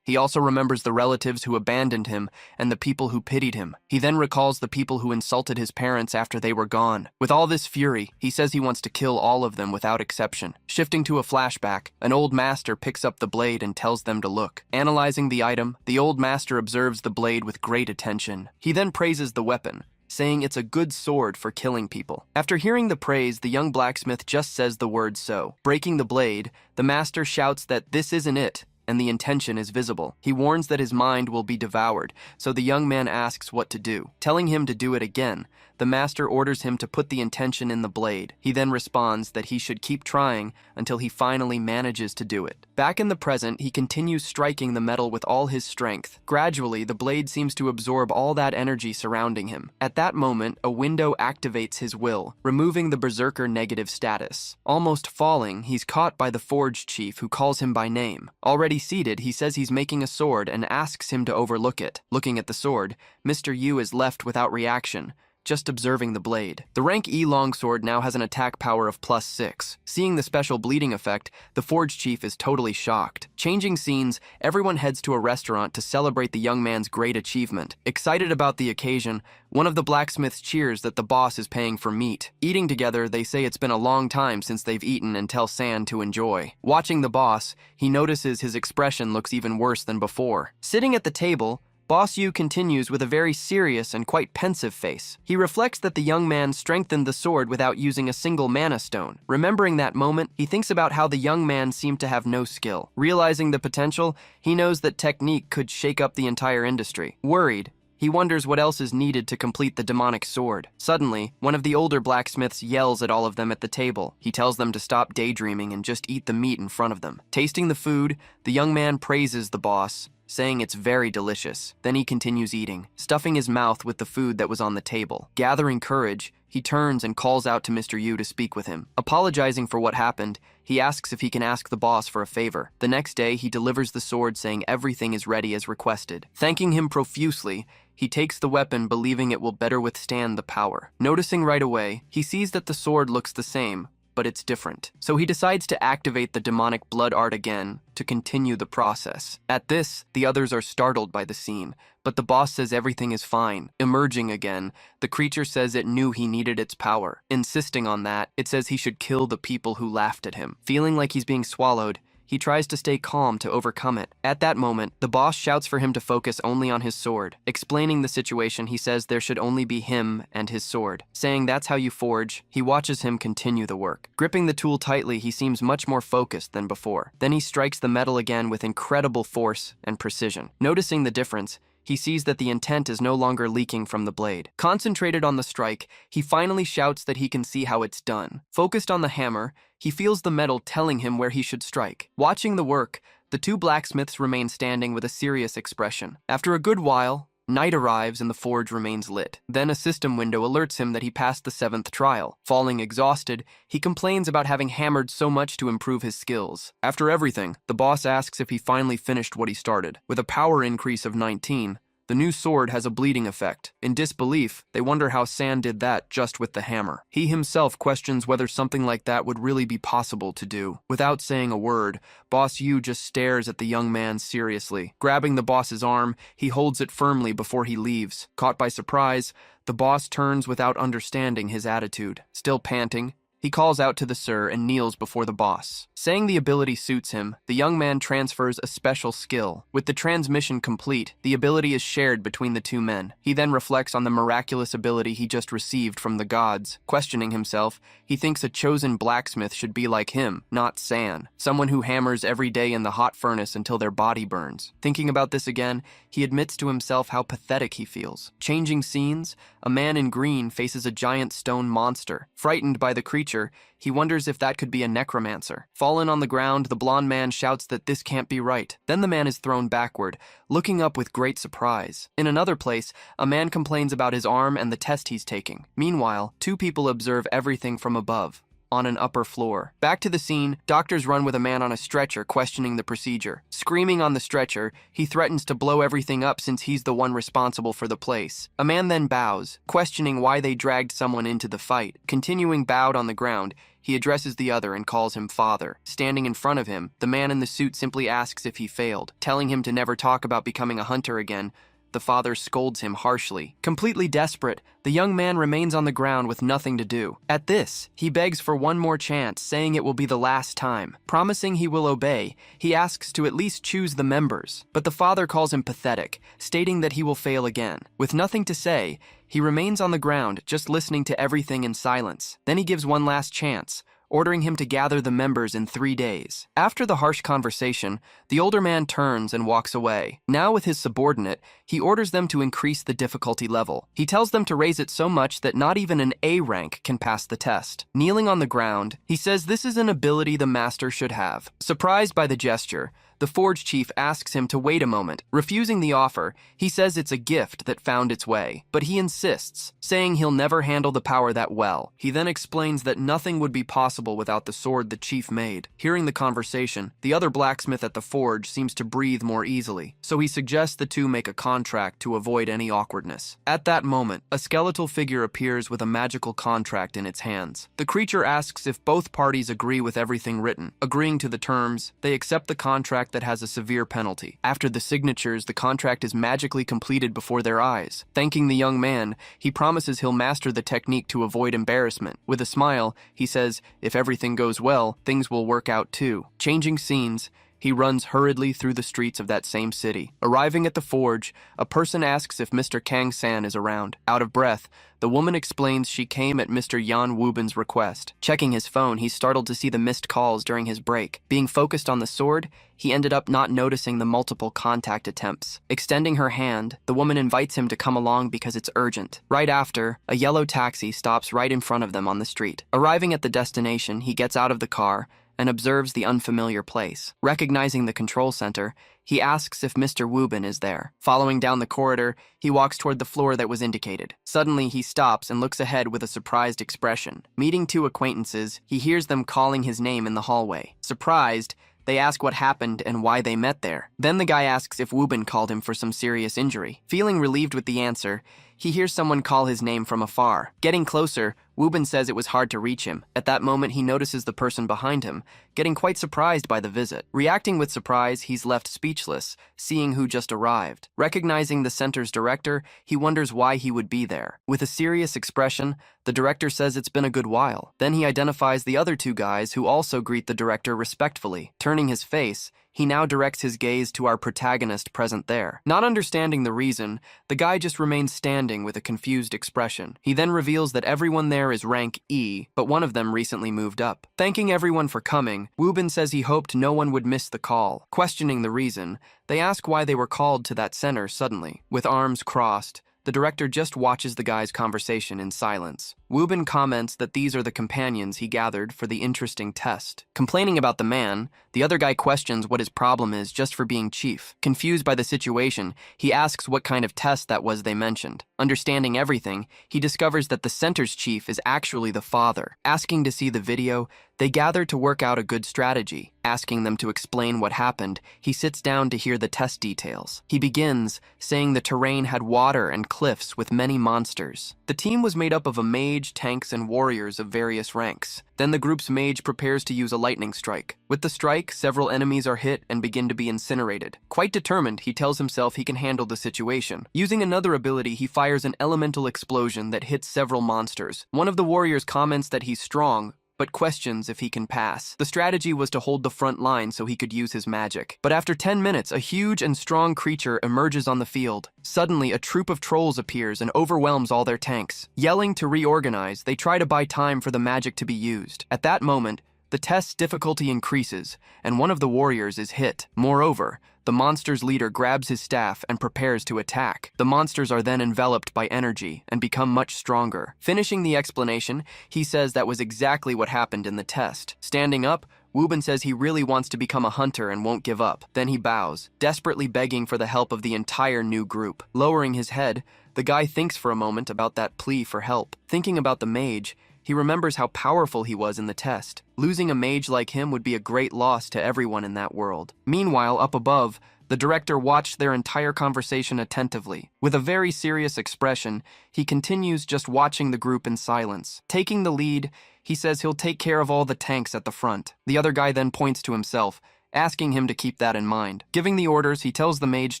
He also remembers the relatives who abandoned him and the people who pitied him. He then recalls the people who insulted his parents after they were gone. With all this fury, he says he wants to kill all of them without exception. Shifting to a flashback, an old master picks up the blade and tells them to look. Analyzing the item, the old master observes the blade with great attention. He then praises the weapon, saying it's a good sword for killing people. After hearing the praise, the young blacksmith just says the word "so." Breaking the blade, the master shouts that this isn't it, and the intention is visible. He warns that his mind will be devoured, so the young man asks what to do. Telling him to do it again, the master orders him to put the intention in the blade. He then responds that he should keep trying until he finally manages to do it. Back in the present, he continues striking the metal with all his strength. Gradually, the blade seems to absorb all that energy surrounding him. At that moment, a window activates his will, removing the berserker negative status. Almost falling, he's caught by the forge chief, who calls him by name. Already seated, he says he's making a sword and asks him to overlook it. Looking at the sword, Mr. Yu is left without reaction, just observing the blade. The rank E longsword now has an attack power of +6. Seeing the special bleeding effect, the forge chief is totally shocked. Changing scenes, everyone heads to a restaurant to celebrate the young man's great achievement. Excited about the occasion, one of the blacksmiths cheers that the boss is paying for meat. Eating together, they say it's been a long time since they've eaten and tell San to enjoy. Watching the boss, he notices his expression looks even worse than before. Sitting at the table, Boss Yu continues with a very serious and quite pensive face. He reflects that the young man strengthened the sword without using a single mana stone. Remembering that moment, he thinks about how the young man seemed to have no skill. Realizing the potential, he knows that technique could shake up the entire industry. Worried, he wonders what else is needed to complete the demonic sword. Suddenly, one of the older blacksmiths yells at all of them at the table. He tells them to stop daydreaming and just eat the meat in front of them. Tasting the food, the young man praises the boss, saying it's very delicious. Then he continues eating, stuffing his mouth with the food that was on the table. Gathering courage, he turns and calls out to Mr. Yu to speak with him. Apologizing for what happened, he asks if he can ask the boss for a favor. The next day, he delivers the sword saying everything is ready as requested. Thanking him profusely, he takes the weapon believing it will better withstand the power. Noticing right away, he sees that the sword looks the same, but it's different. So he decides to activate the demonic blood art again to continue the process. At this, the others are startled by the scene, but the boss says everything is fine. Emerging again, the creature says it knew he needed its power. Insisting on that, it says he should kill the people who laughed at him. Feeling like he's being swallowed, he tries to stay calm to overcome it. At that moment, the boss shouts for him to focus only on his sword. Explaining the situation, he says there should only be him and his sword. Saying that's how you forge, he watches him continue the work. Gripping the tool tightly, he seems much more focused than before. Then he strikes the metal again with incredible force and precision. Noticing the difference, he sees that the intent is no longer leaking from the blade. Concentrated on the strike, he finally shouts that he can see how it's done. Focused on the hammer, he feels the metal telling him where he should strike. Watching the work, the two blacksmiths remain standing with a serious expression. After a good while, Night arrives and the forge remains lit. Then a system window alerts him that he passed the 7th trial. Falling exhausted, he complains about having hammered so much to improve his skills. After everything, the boss asks if he finally finished what he started. With a power increase of 19, the new sword has a bleeding effect. In disbelief, they wonder how San did that just with the hammer. He himself questions whether something like that would really be possible to do. Without saying a word, Boss Yu just stares at the young man seriously. Grabbing the boss's arm, he holds it firmly before he leaves. Caught by surprise, the boss turns without understanding his attitude. Still panting, he calls out to the sir and kneels before the boss. Saying the ability suits him, the young man transfers a special skill. With the transmission complete, the ability is shared between the two men. He then reflects on the miraculous ability he just received from the gods. Questioning himself, he thinks a chosen blacksmith should be like him, not San, someone who hammers every day in the hot furnace until their body burns. Thinking about this again, he admits to himself how pathetic he feels. Changing scenes, a man in green faces a giant stone monster. Frightened by the creature, he wonders if that could be a necromancer. Fallen on the ground, the blonde man shouts that this can't be right. Then the man is thrown backward, looking up with great surprise. In another place, a man complains about his arm and the test he's taking. Meanwhile, two people observe everything from above, on an upper floor. Back to the scene, doctors run with a man on a stretcher questioning the procedure. Screaming on the stretcher, he threatens to blow everything up since he's the one responsible for the place. A man then bows, questioning why they dragged someone into the fight. Continuing bowed on the ground, he addresses the other and calls him father. Standing in front of him, the man in the suit simply asks if he failed, telling him to never talk about becoming a hunter again. The father scolds him harshly. Completely desperate, the young man remains on the ground with nothing to do. At this, he begs for one more chance, saying it will be the last time. Promising he will obey, he asks to at least choose the members. But the father calls him pathetic, stating that he will fail again. With nothing to say, he remains on the ground, just listening to everything in silence. Then he gives one last chance, ordering him to gather the members in 3 days. After the harsh conversation, the older man turns and walks away. Now with his subordinate, he orders them to increase the difficulty level. He tells them to raise it so much that not even an A rank can pass the test. Kneeling on the ground, he says this is an ability the master should have. Surprised by the gesture, the forge chief asks him to wait a moment. Refusing the offer, he says it's a gift that found its way, but he insists, saying he'll never handle the power that well. He then explains that nothing would be possible without the sword the chief made. Hearing the conversation, the other blacksmith at the forge seems to breathe more easily, so he suggests the two make a contract to avoid any awkwardness. At that moment, a skeletal figure appears with a magical contract in its hands. The creature asks if both parties agree with everything written. Agreeing to the terms, they accept the contract that has a severe penalty. After the signatures, the contract is magically completed before their eyes. Thanking the young man, he promises he'll master the technique to avoid embarrassment. With a smile, he says, if everything goes well, things will work out too. Changing scenes, he runs hurriedly through the streets of that same city. Arriving at the forge, a person asks if Mr. Kang-san is around. Out of breath, the woman explains she came at Mr. Yan Wubin's request. Checking his phone, he's startled to see the missed calls during his break. Being focused on the sword, he ended up not noticing the multiple contact attempts. Extending her hand, the woman invites him to come along because it's urgent. Right after, a yellow taxi stops right in front of them on the street. Arriving at the destination, he gets out of the car and observes the unfamiliar place. Recognizing the control center, he asks if Mr. Wubin is there. Following down the corridor, he walks toward the floor that was indicated. Suddenly, he stops and looks ahead with a surprised expression. Meeting two acquaintances, he hears them calling his name in the hallway. Surprised, they ask what happened and why they met there. Then the guy asks if Wubin called him for some serious injury. Feeling relieved with the answer, he hears someone call his name from afar. Getting closer, Wubin says it was hard to reach him. At that moment, he notices the person behind him, getting quite surprised by the visit. Reacting with surprise, he's left speechless, seeing who just arrived. Recognizing the center's director, he wonders why he would be there. With a serious expression, the director says it's been a good while. Then he identifies the other two guys who also greet the director respectfully. Turning his face, he now directs his gaze to our protagonist present there. Not understanding the reason, the guy just remains standing with a confused expression. He then reveals that everyone there is rank E, but one of them recently moved up. Thanking everyone for coming, Wubin says he hoped no one would miss the call. Questioning the reason, they ask why they were called to that center suddenly. With arms crossed, the director just watches the guy's conversation in silence. Woobin comments that these are the companions he gathered for the interesting test. Complaining about the man, the other guy questions what his problem is just for being chief. Confused by the situation, he asks what kind of test that was they mentioned. Understanding everything, he discovers that the center's chief is actually the father. Asking to see the video, they gather to work out a good strategy. Asking them to explain what happened, he sits down to hear the test details. He begins, saying the terrain had water and cliffs with many monsters. The team was made up of a mage, tanks, and warriors of various ranks. Then the group's mage prepares to use a lightning strike. With the strike, several enemies are hit and begin to be incinerated. Quite determined, he tells himself he can handle the situation. Using another ability, he fires an elemental explosion that hits several monsters. One of the warriors comments that he's strong, but questions if he can pass. The strategy was to hold the front line so he could use his magic. But after 10 minutes, a huge and strong creature emerges on the field. Suddenly, a troop of trolls appears and overwhelms all their tanks. Yelling to reorganize, they try to buy time for the magic to be used. At that moment, the test's difficulty increases, and one of the warriors is hit. Moreover, the monster's leader grabs his staff and prepares to attack. The monsters are then enveloped by energy and become much stronger. Finishing the explanation, he says that was exactly what happened in the test. Standing up, Woobin says he really wants to become a hunter and won't give up. Then he bows, desperately begging for the help of the entire new group. Lowering his head, the guy thinks for a moment about that plea for help. Thinking about the mage, he remembers how powerful he was in the test. Losing a mage like him would be a great loss to everyone in that world. Meanwhile, up above, the director watched their entire conversation attentively. With a very serious expression, he continues just watching the group in silence. Taking the lead, he says he'll take care of all the tanks at the front. The other guy then points to himself, asking him to keep that in mind. Giving the orders, he tells the mage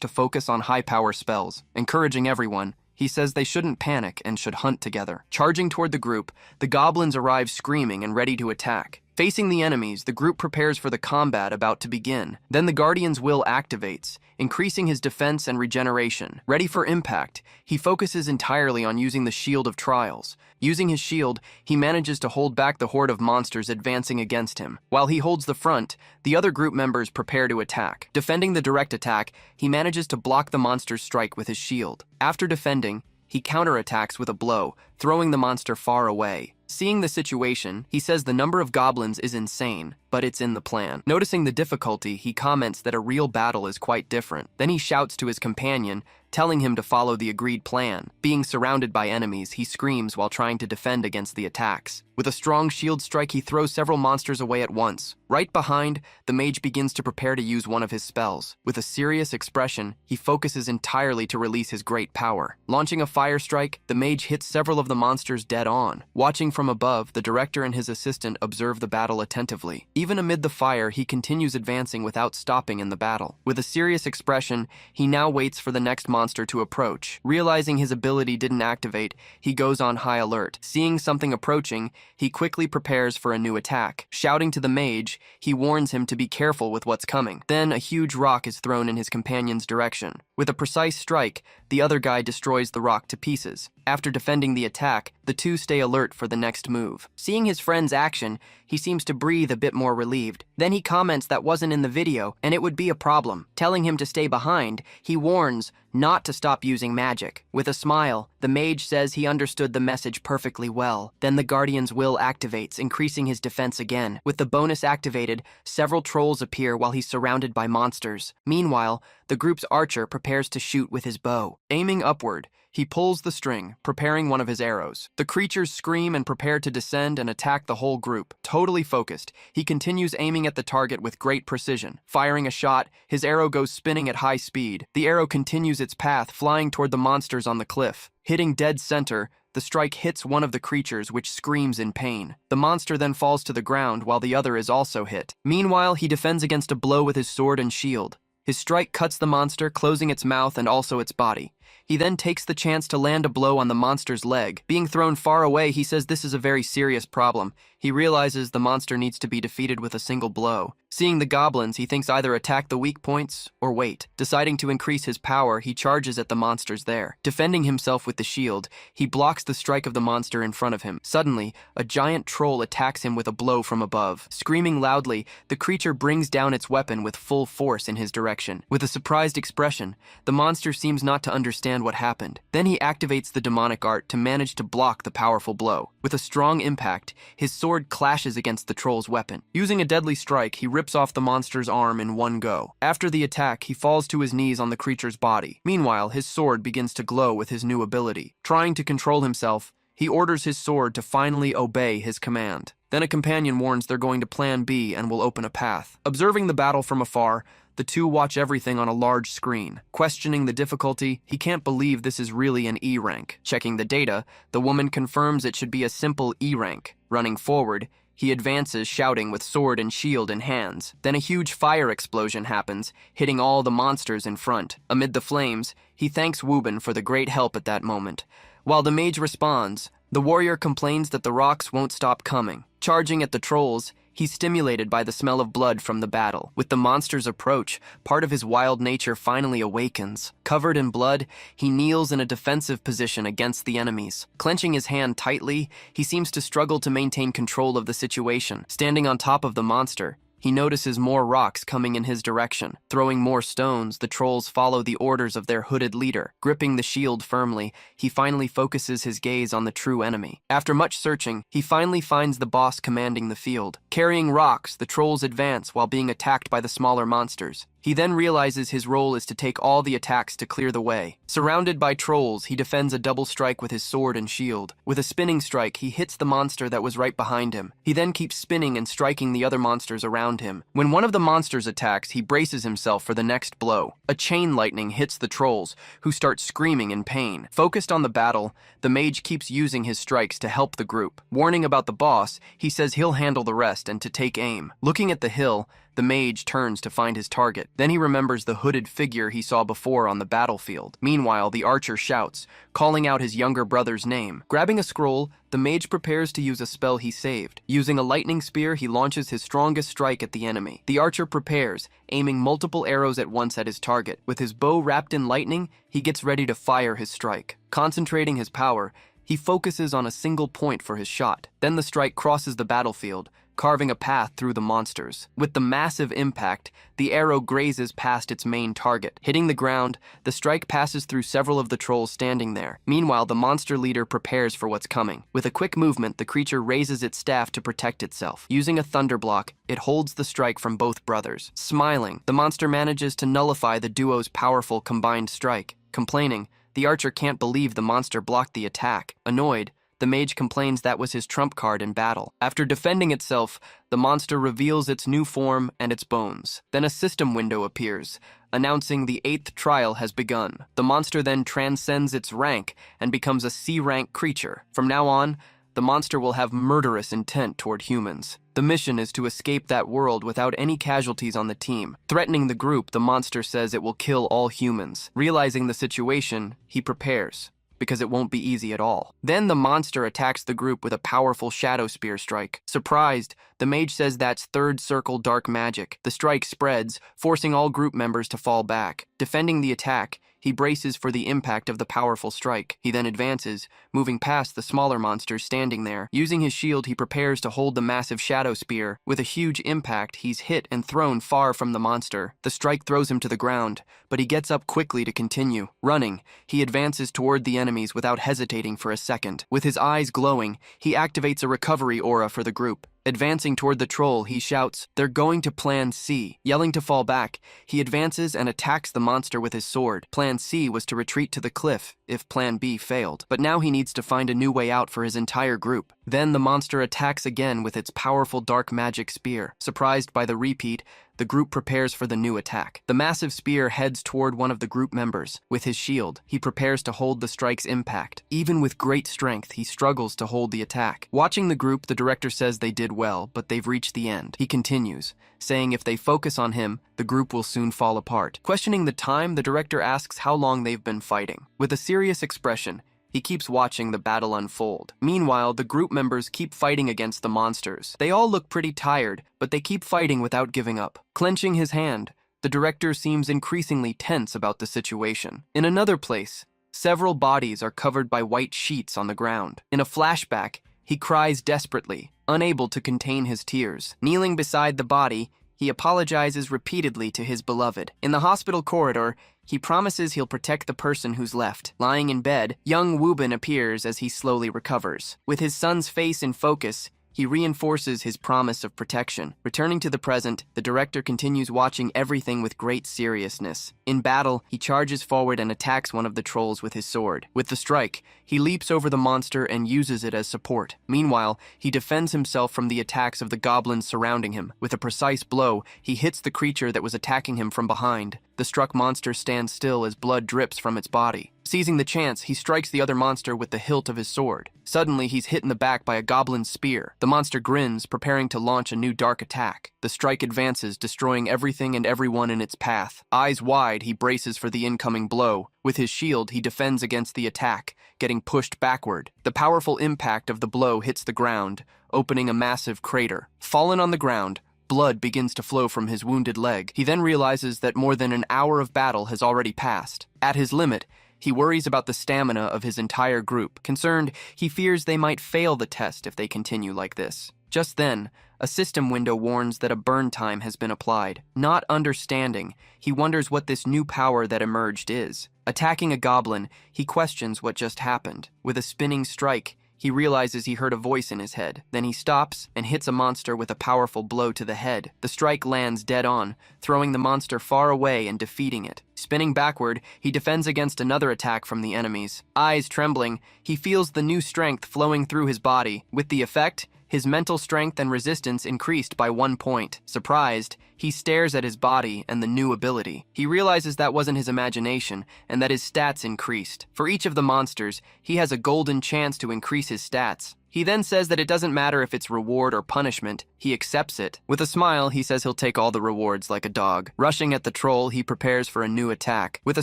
to focus on high-power spells, encouraging everyone. He says they shouldn't panic and should hunt together. Charging toward the group, the goblins arrive screaming and ready to attack. Facing the enemies, the group prepares for the combat about to begin. Then the Guardian's will activates, increasing his defense and regeneration. Ready for impact, he focuses entirely on using the Shield of Trials. Using his shield, he manages to hold back the horde of monsters advancing against him. While he holds the front, the other group members prepare to attack. Defending the direct attack, he manages to block the monster's strike with his shield. After defending, he counterattacks with a blow, throwing the monster far away. Seeing the situation, he says the number of goblins is insane, but it's in the plan. Noticing the difficulty, he comments that a real battle is quite different. Then he shouts to his companion, telling him to follow the agreed plan. Being surrounded by enemies, he screams while trying to defend against the attacks. With a strong shield strike, he throws several monsters away at once. Right behind, the mage begins to prepare to use one of his spells. With a serious expression, he focuses entirely to release his great power. Launching a fire strike, the mage hits several of the monsters dead on. Watching from above, the director and his assistant observe the battle attentively. Even amid the fire, he continues advancing without stopping in the battle. With a serious expression, he now waits for the next monster to approach. Realizing his ability didn't activate, he goes on high alert. Seeing something approaching, he quickly prepares for a new attack. Shouting to the mage, he warns him to be careful with what's coming. Then a huge rock is thrown in his companion's direction. With a precise strike, the other guy destroys the rock to pieces. After defending the attack, the two stay alert for the next move. Seeing his friend's action, he seems to breathe a bit more relieved. Then he comments that wasn't in the video, and it would be a problem. Telling him to stay behind, he warns not to stop using magic. With a smile, the mage says he understood the message perfectly well. Then the Guardian's will activates, increasing his defense again. With the bonus activated, several trolls appear while he's surrounded by monsters. Meanwhile, the group's archer prepares to shoot with his bow. Aiming upward, he pulls the string, preparing one of his arrows. The creatures scream and prepare to descend and attack the whole group. Totally focused, he continues aiming at the target with great precision. Firing a shot, his arrow goes spinning at high speed. The arrow continues its path, flying toward the monsters on the cliff. Hitting dead center, the strike hits one of the creatures, which screams in pain. The monster then falls to the ground while the other is also hit. Meanwhile, he defends against a blow with his sword and shield. His strike cuts the monster, closing its mouth and also its body. He then takes the chance to land a blow on the monster's leg. Being thrown far away, he says this is a very serious problem. He realizes the monster needs to be defeated with a single blow. Seeing the goblins, he thinks either attack the weak points or wait. Deciding to increase his power, he charges at the monsters there. Defending himself with the shield, he blocks the strike of the monster in front of him. Suddenly, a giant troll attacks him with a blow from above. Screaming loudly, the creature brings down its weapon with full force in his direction. With a surprised expression, the monster seems not to understand understand what happened. Then he activates the demonic art to manage to block the powerful blow. With a strong impact, his sword clashes against the troll's weapon. Using a deadly strike, he rips off the monster's arm in one go. After the attack, he falls to his knees on the creature's body. Meanwhile, his sword begins to glow with his new ability. Trying to control himself, he orders his sword to finally obey his command. Then a companion warns they're going to plan B and will open a path. Observing the battle from afar, the two watch everything on a large screen. Questioning the difficulty, he can't believe this is really an E rank. Checking the data, the woman confirms it should be a simple E rank. Running forward, he advances, shouting with sword and shield in hands. Then a huge fire explosion happens, hitting all the monsters in front. Amid the flames, he thanks Wubin for the great help at that moment. While the mage responds, the warrior complains that the rocks won't stop coming. Charging at the trolls, he's stimulated by the smell of blood from the battle. With the monster's approach, part of his wild nature finally awakens. Covered in blood, he kneels in a defensive position against the enemies. Clenching his hand tightly, he seems to struggle to maintain control of the situation. Standing on top of the monster, he notices more rocks coming in his direction. Throwing more stones, the trolls follow the orders of their hooded leader. Gripping the shield firmly, he finally focuses his gaze on the true enemy. After much searching, he finally finds the boss commanding the field. Carrying rocks, the trolls advance while being attacked by the smaller monsters. He then realizes his role is to take all the attacks to clear the way. Surrounded by trolls, he defends a double strike with his sword and shield. With a spinning strike, he hits the monster that was right behind him. He then keeps spinning and striking the other monsters around him. When one of the monsters attacks, he braces himself for the next blow. A chain lightning hits the trolls, who start screaming in pain. Focused on the battle, the mage keeps using his strikes to help the group. Warning about the boss, he says he'll handle the rest and to take aim. Looking at the hill, the mage turns to find his target. Then he remembers the hooded figure he saw before on the battlefield. Meanwhile, the archer shouts, calling out his younger brother's name. Grabbing a scroll, the mage prepares to use a spell he saved. Using a lightning spear, he launches his strongest strike at the enemy. The archer prepares, aiming multiple arrows at once at his target. With his bow wrapped in lightning, he gets ready to fire his strike. Concentrating his power, he focuses on a single point for his shot. Then the strike crosses the battlefield, carving a path through the monsters. With the massive impact, the arrow grazes past its main target. Hitting the ground, the strike passes through several of the trolls standing there. Meanwhile, the monster leader prepares for what's coming. With a quick movement, the creature raises its staff to protect itself. Using a thunder block, it holds the strike from both brothers. Smiling, the monster manages to nullify the duo's powerful combined strike. Complaining, the archer can't believe the monster blocked the attack. Annoyed, the mage complains that was his trump card in battle. After defending itself, the monster reveals its new form and its bones. Then a system window appears, announcing the 8th trial has begun. The monster then transcends its rank and becomes a C-rank creature. From now on, the monster will have murderous intent toward humans. The mission is to escape that world without any casualties on the team. Threatening the group, the monster says it will kill all humans. Realizing the situation, he prepares, because it won't be easy at all. Then the monster attacks the group with a powerful shadow spear strike. Surprised, the mage says that's third circle dark magic. The strike spreads, forcing all group members to fall back. Defending the attack, he braces for the impact of the powerful strike. He then advances, moving past the smaller monsters standing there. Using his shield, he prepares to hold the massive shadow spear. With a huge impact, he's hit and thrown far from the monster. The strike throws him to the ground, but he gets up quickly to continue. Running, he advances toward the enemies without hesitating for a second. With his eyes glowing, he activates a recovery aura for the group. Advancing toward the troll, he shouts, "They're going to Plan C." Yelling to fall back, he advances and attacks the monster with his sword. Plan C was to retreat to the cliff if Plan B failed, but now he needs to find a new way out for his entire group. Then the monster attacks again with its powerful dark magic spear. Surprised by the repeat, the group prepares for the new attack. The massive spear heads toward one of the group members. With his shield, he prepares to hold the strike's impact. Even with great strength, he struggles to hold the attack. Watching the group, the director says they did well, but they've reached the end. He continues, saying if they focus on him, the group will soon fall apart. Questioning the time, the director asks how long they've been fighting. With a serious expression, he keeps watching the battle unfold. Meanwhile, the group members keep fighting against the monsters. They all look pretty tired, but they keep fighting without giving up. Clenching his hand, the director seems increasingly tense about the situation. In another place, several bodies are covered by white sheets on the ground. In a flashback, he cries desperately, unable to contain his tears. Kneeling beside the body, he apologizes repeatedly to his beloved. In the hospital corridor, he promises he'll protect the person who's left. Lying in bed, young Woobin appears as he slowly recovers. With his son's face in focus, he reinforces his promise of protection. Returning to the present, the director continues watching everything with great seriousness. In battle, he charges forward and attacks one of the trolls with his sword. With the strike, he leaps over the monster and uses it as support. Meanwhile, he defends himself from the attacks of the goblins surrounding him. With a precise blow, he hits the creature that was attacking him from behind. The struck monster stands still as blood drips from its body. Seizing the chance, he strikes the other monster with the hilt of his sword. Suddenly, he's hit in the back by a goblin's spear. The monster grins, preparing to launch a new dark attack. The strike advances, destroying everything and everyone in its path. Eyes wide, he braces for the incoming blow. With his shield, he defends against the attack, getting pushed backward. The powerful impact of the blow hits the ground, opening a massive crater. Fallen on the ground, blood begins to flow from his wounded leg. He then realizes that more than an hour of battle has already passed. At his limit, he worries about the stamina of his entire group. Concerned, he fears they might fail the test if they continue like this. Just then, a system window warns that a burn time has been applied. Not understanding, he wonders what this new power that emerged is. Attacking a goblin, he questions what just happened. With a spinning strike, he realizes he heard a voice in his head. Then he stops and hits a monster with a powerful blow to the head. The strike lands dead on, throwing the monster far away and defeating it. Spinning backward, he defends against another attack from the enemies. Eyes trembling, he feels the new strength flowing through his body. With the effect, his mental strength and resistance increased by 1 point. Surprised, he stares at his body and the new ability. He realizes that wasn't his imagination and that his stats increased. For each of the monsters, he has a golden chance to increase his stats. He then says that it doesn't matter if it's reward or punishment, he accepts it. With a smile, he says he'll take all the rewards like a dog. Rushing at the troll, he prepares for a new attack. With a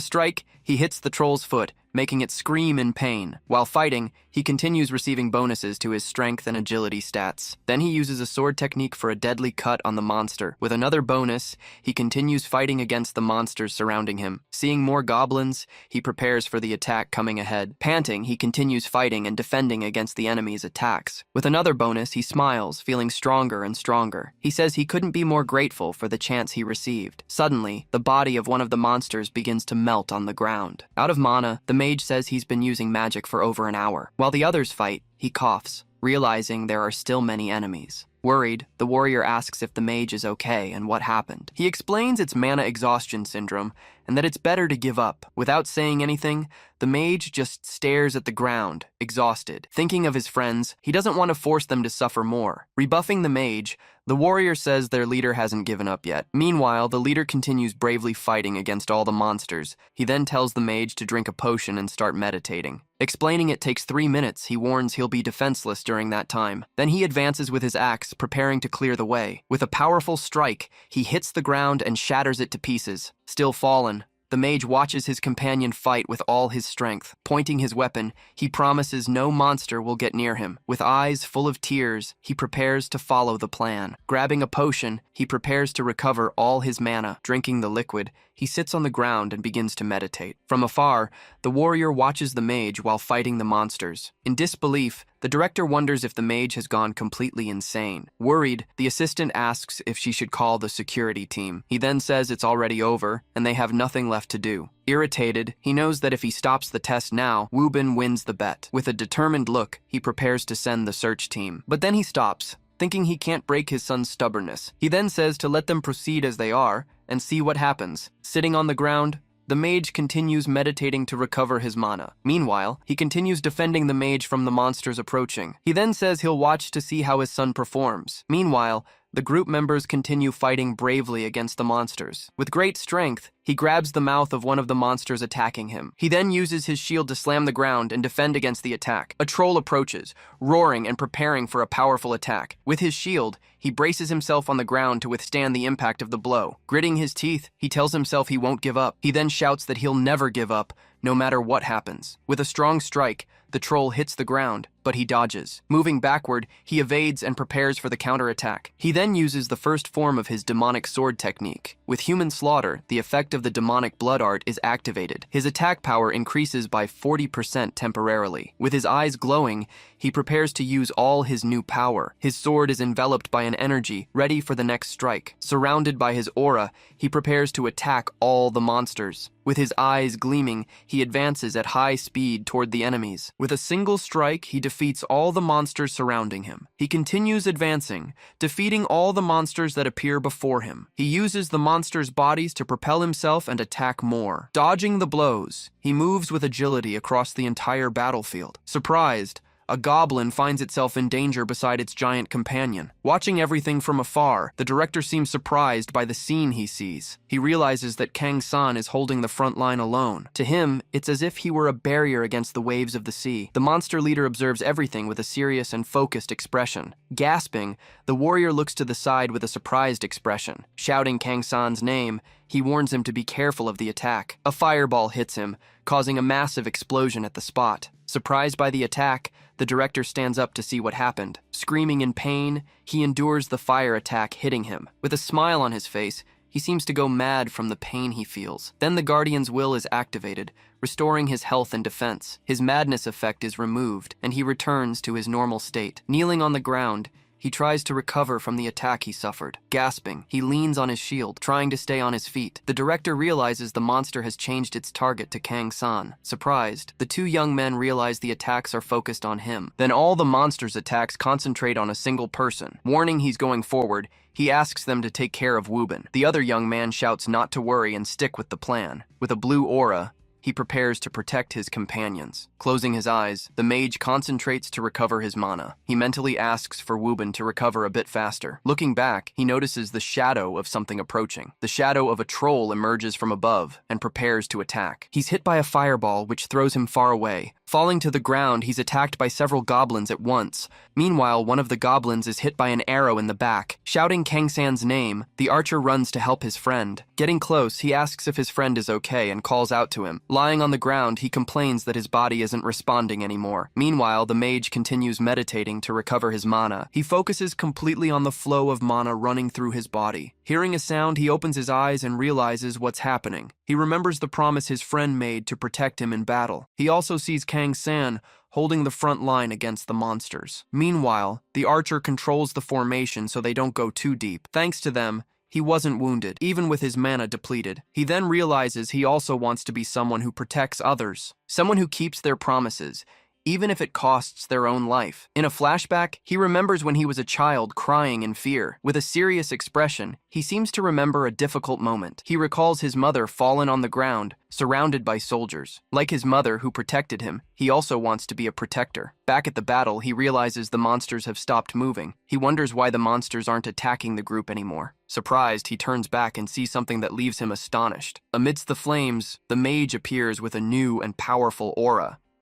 strike, he hits the troll's foot, making it scream in pain. While fighting, he continues receiving bonuses to his strength and agility stats. Then he uses a sword technique for a deadly cut on the monster. With another bonus, he continues fighting against the monsters surrounding him. Seeing more goblins, he prepares for the attack coming ahead. Panting, he continues fighting and defending against the enemy's attacks. With another bonus, he smiles, feeling stronger and stronger. He says he couldn't be more grateful for the chance he received. Suddenly, the body of one of the monsters begins to melt on the ground. Out of mana, the mage says he's been using magic for over an hour. While the others fight, he coughs, realizing there are still many enemies. Worried, the warrior asks if the mage is okay and what happened. He explains it's mana exhaustion syndrome and that it's better to give up. Without saying anything, the mage just stares at the ground, exhausted. Thinking of his friends, he doesn't want to force them to suffer more. Rebuffing the mage, the warrior says their leader hasn't given up yet. Meanwhile, the leader continues bravely fighting against all the monsters. He then tells the mage to drink a potion and start meditating. Explaining it takes 3 minutes, he warns he'll be defenseless during that time. Then he advances with his axe, preparing to clear the way. With a powerful strike, he hits the ground and shatters it to pieces. Still fallen, the mage watches his companion fight with all his strength. Pointing his weapon, he promises no monster will get near him. With eyes full of tears, he prepares to follow the plan. Grabbing a potion, he prepares to recover all his mana. Drinking the liquid, he sits on the ground and begins to meditate. From afar, the warrior watches the mage while fighting the monsters. In disbelief, the director wonders if the mage has gone completely insane. Worried, the assistant asks if she should call the security team. He then says it's already over and they have nothing left to do. Irritated, he knows that if he stops the test now, Woobin wins the bet. With a determined look, he prepares to send the search team. But then he stops, thinking he can't break his son's stubbornness. He then says to let them proceed as they are and see what happens. Sitting on the ground, the mage continues meditating to recover his mana. Meanwhile, he continues defending the mage from the monsters approaching. He then says he'll watch to see how his son performs. Meanwhile, the group members continue fighting bravely against the monsters. With great strength, he grabs the mouth of one of the monsters attacking him. He then uses his shield to slam the ground and defend against the attack. A troll approaches, roaring and preparing for a powerful attack. With his shield, he braces himself on the ground to withstand the impact of the blow. Gritting his teeth, he tells himself he won't give up. He then shouts that he'll never give up, no matter what happens. With a strong strike, the troll hits the ground, but he dodges. Moving backward, he evades and prepares for the counterattack. He then uses the first form of his demonic sword technique. With human slaughter, the effect of the demonic blood art is activated. His attack power increases by 40% temporarily. With his eyes glowing, he prepares to use all his new power. His sword is enveloped by an energy, ready for the next strike. Surrounded by his aura, he prepares to attack all the monsters. With his eyes gleaming, he advances at high speed toward the enemies. With a single strike, he defeats all the monsters surrounding him. He continues advancing, defeating all the monsters that appear before him. He uses the monsters' bodies to propel himself and attack more. Dodging the blows, he moves with agility across the entire battlefield. Surprised, a goblin finds itself in danger beside its giant companion. Watching everything from afar, the director seems surprised by the scene he sees. He realizes that Kang-san is holding the front line alone. To him, it's as if he were a barrier against the waves of the sea. The monster leader observes everything with a serious and focused expression. Gasping, the warrior looks to the side with a surprised expression. Shouting Kang-san's name, he warns him to be careful of the attack. A fireball hits him, causing a massive explosion at the spot. Surprised by the attack, the director stands up to see what happened. Screaming in pain, he endures the fire attack hitting him. With a smile on his face, he seems to go mad from the pain he feels. Then the Guardian's will is activated, restoring his health and defense. His madness effect is removed, and he returns to his normal state. Kneeling on the ground, he tries to recover from the attack he suffered. Gasping, he leans on his shield, trying to stay on his feet. The director realizes the monster has changed its target to Kang-san. Surprised, the two young men realize the attacks are focused on him. Then all the monster's attacks concentrate on a single person. Warning he's going forward, he asks them to take care of Wubin. The other young man shouts not to worry and stick with the plan. With a blue aura, he prepares to protect his companions. Closing his eyes, the mage concentrates to recover his mana. He mentally asks for Wubin to recover a bit faster. Looking back, he notices the shadow of something approaching. The shadow of a troll emerges from above and prepares to attack. He's hit by a fireball, which throws him far away. Falling to the ground, he's attacked by several goblins at once. Meanwhile, one of the goblins is hit by an arrow in the back. Shouting Kang-san's name, the archer runs to help his friend. Getting close, he asks if his friend is okay and calls out to him. Lying on the ground, he complains that his body isn't responding anymore. Meanwhile, the mage continues meditating to recover his mana. He focuses completely on the flow of mana running through his body. Hearing a sound, he opens his eyes and realizes what's happening. He remembers the promise his friend made to protect him in battle. He also sees Kang-san holding the front line against the monsters. Meanwhile, the archer controls the formation so they don't go too deep. Thanks to them, he wasn't wounded, even with his mana depleted. He then realizes he also wants to be someone who protects others, someone who keeps their promises, even if it costs their own life. In a flashback, he remembers when he was a child crying in fear. With a serious expression, he seems to remember a difficult moment. He recalls his mother fallen on the ground, surrounded by soldiers. Like his mother who protected him, he also wants to be a protector. Back at the battle, he realizes the monsters have stopped moving. He wonders why the monsters aren't attacking the group anymore. Surprised, he turns back and sees something that leaves him astonished. Amidst the flames, the mage appears with a new and powerful aura.